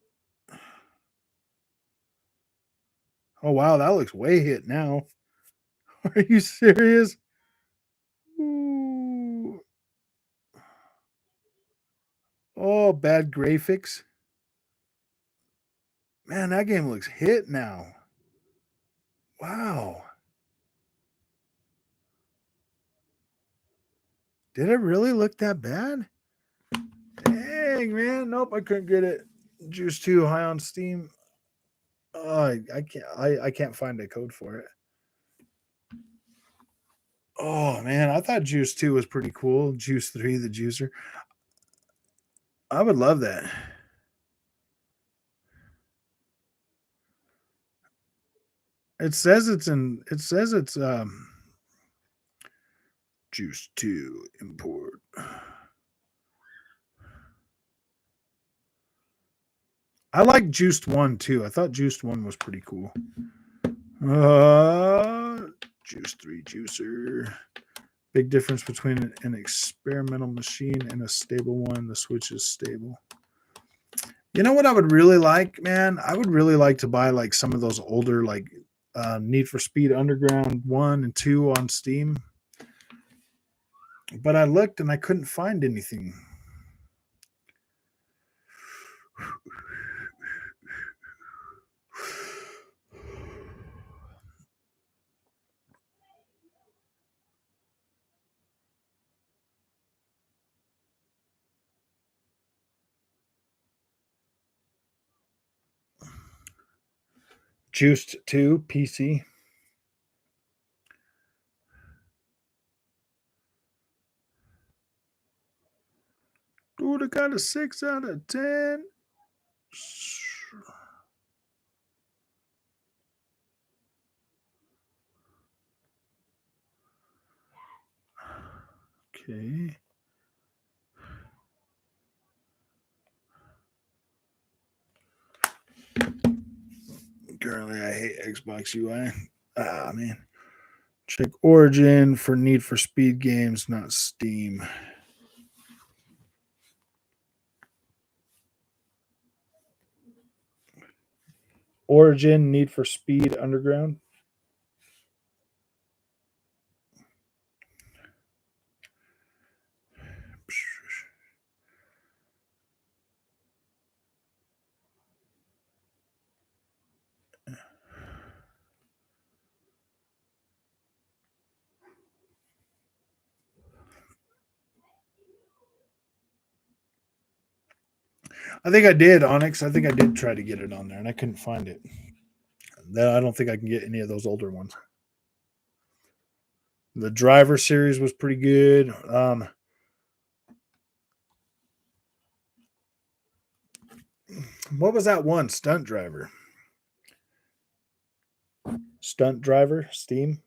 Oh, wow, that looks way hit now. Are you serious? Ooh. Oh, bad graphics. Man, that game looks hit now. Wow. Did it really look that bad? Dang, man. Nope, I couldn't get it. Juice 2 high on Steam. Oh, I can't find a code for it. Oh man, I thought Juice 2 was pretty cool. Juice 3, the juicer. I would love that. It says it's Juice 2 import. I like Juiced 1 too. I thought Juiced 1 was pretty cool. Juice 3 juicer. Big difference between an experimental machine and a stable one. The Switch is stable. You know what I would really like, man? I would really like to buy like some of those older like Need for Speed Underground 1 and 2 on Steam. But I looked and I couldn't find anything. Juiced 2 PC. Dude, I got a 6 out of 10. Okay. Currently, I hate Xbox UI. Ah, man. Check Origin for Need for Speed games, not Steam. Origin, Need for Speed Underground. I think I did, Onyx. I think I did try to get it on there, and I couldn't find it. I don't think I can get any of those older ones. The Driver series was pretty good. What was that one? Stunt Driver. Stunt Driver, Steam.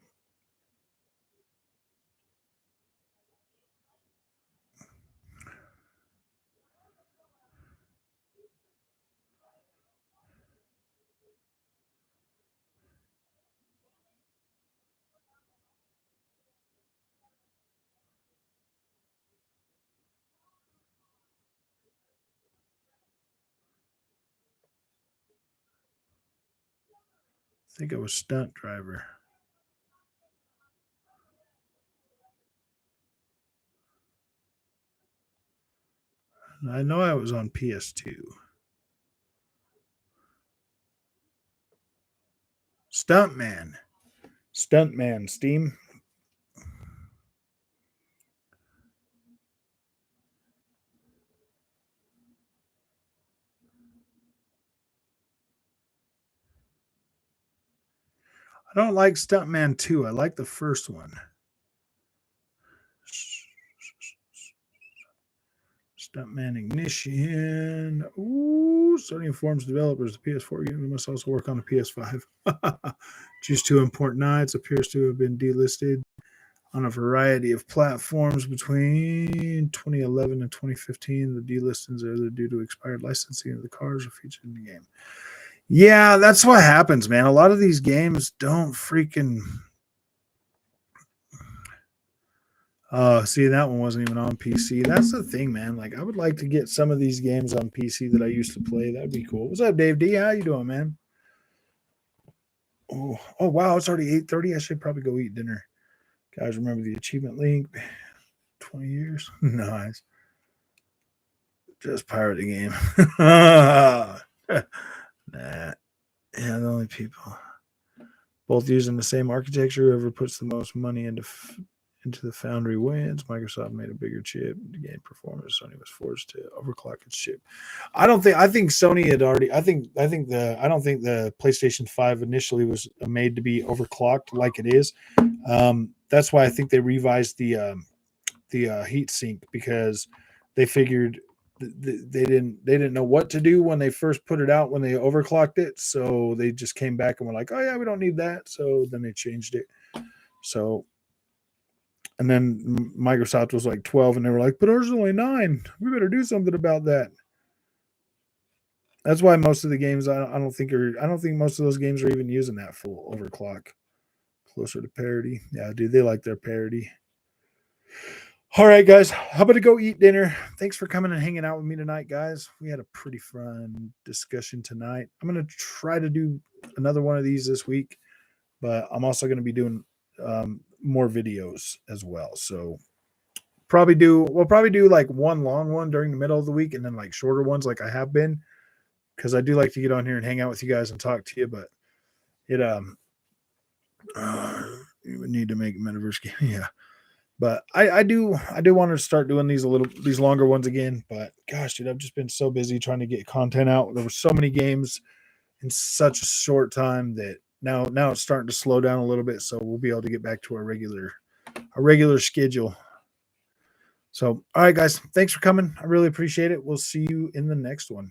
I think it was Stunt Driver. I know I was on PS2. Stuntman, Steam. I don't like Stuntman 2. I like the first one. Stuntman Ignition. Ooh, Sony informs developers the PS4 game must also work on the PS5. Juice 2 Import Nights appears to have been delisted. on a variety of platforms between 2011 and 2015. The delistings are either due to expired licensing of the cars or featured in the game. Yeah, that's what happens, man. A lot of these games don't freaking. See, that one wasn't even on PC. That's the thing, man. Like, I would like to get some of these games on PC that I used to play. That'd be cool. What's up, Dave D? How you doing, man? Oh, wow, it's already 8:30. I should probably go eat dinner. Guys, remember the achievement link? 20 years. Nice. Just pirate the game. Nah. Yeah, the only people. Both using the same architecture. Whoever puts the most money into the foundry wins. Microsoft made a bigger chip to gain performance. Sony was forced to overclock its chip. I think Sony had already. I don't think the PlayStation 5 initially was made to be overclocked like it is. That's why I think they revised the heat sink, because they figured they didn't know what to do when they first put it out when they overclocked it. So they just came back and were like, oh yeah, we don't need that. So then they changed it. So. And then Microsoft was like 12, and they were like, but ours is only 9. We better do something about that. That's why most of the games, I don't think most of those games are even using that full overclock. Closer to parity. Yeah, dude, they like their parity. All right, guys, how about to go eat dinner? Thanks for coming and hanging out with me tonight, guys. We had a pretty fun discussion tonight. I'm going to try to do another one of these this week, but I'm also going to be doing more videos as well. So we'll probably do like one long one during the middle of the week, and then like shorter ones like I have been, because I do like to get on here and hang out with you guys and talk to you. But it you would need to make a metaverse game. Yeah. But I do want to start doing these longer ones again. But gosh, dude, I've just been so busy trying to get content out. There were so many games in such a short time that now it's starting to slow down a little bit. So we'll be able to get back to our regular schedule. So, all right, guys, thanks for coming. I really appreciate it. We'll see you in the next one.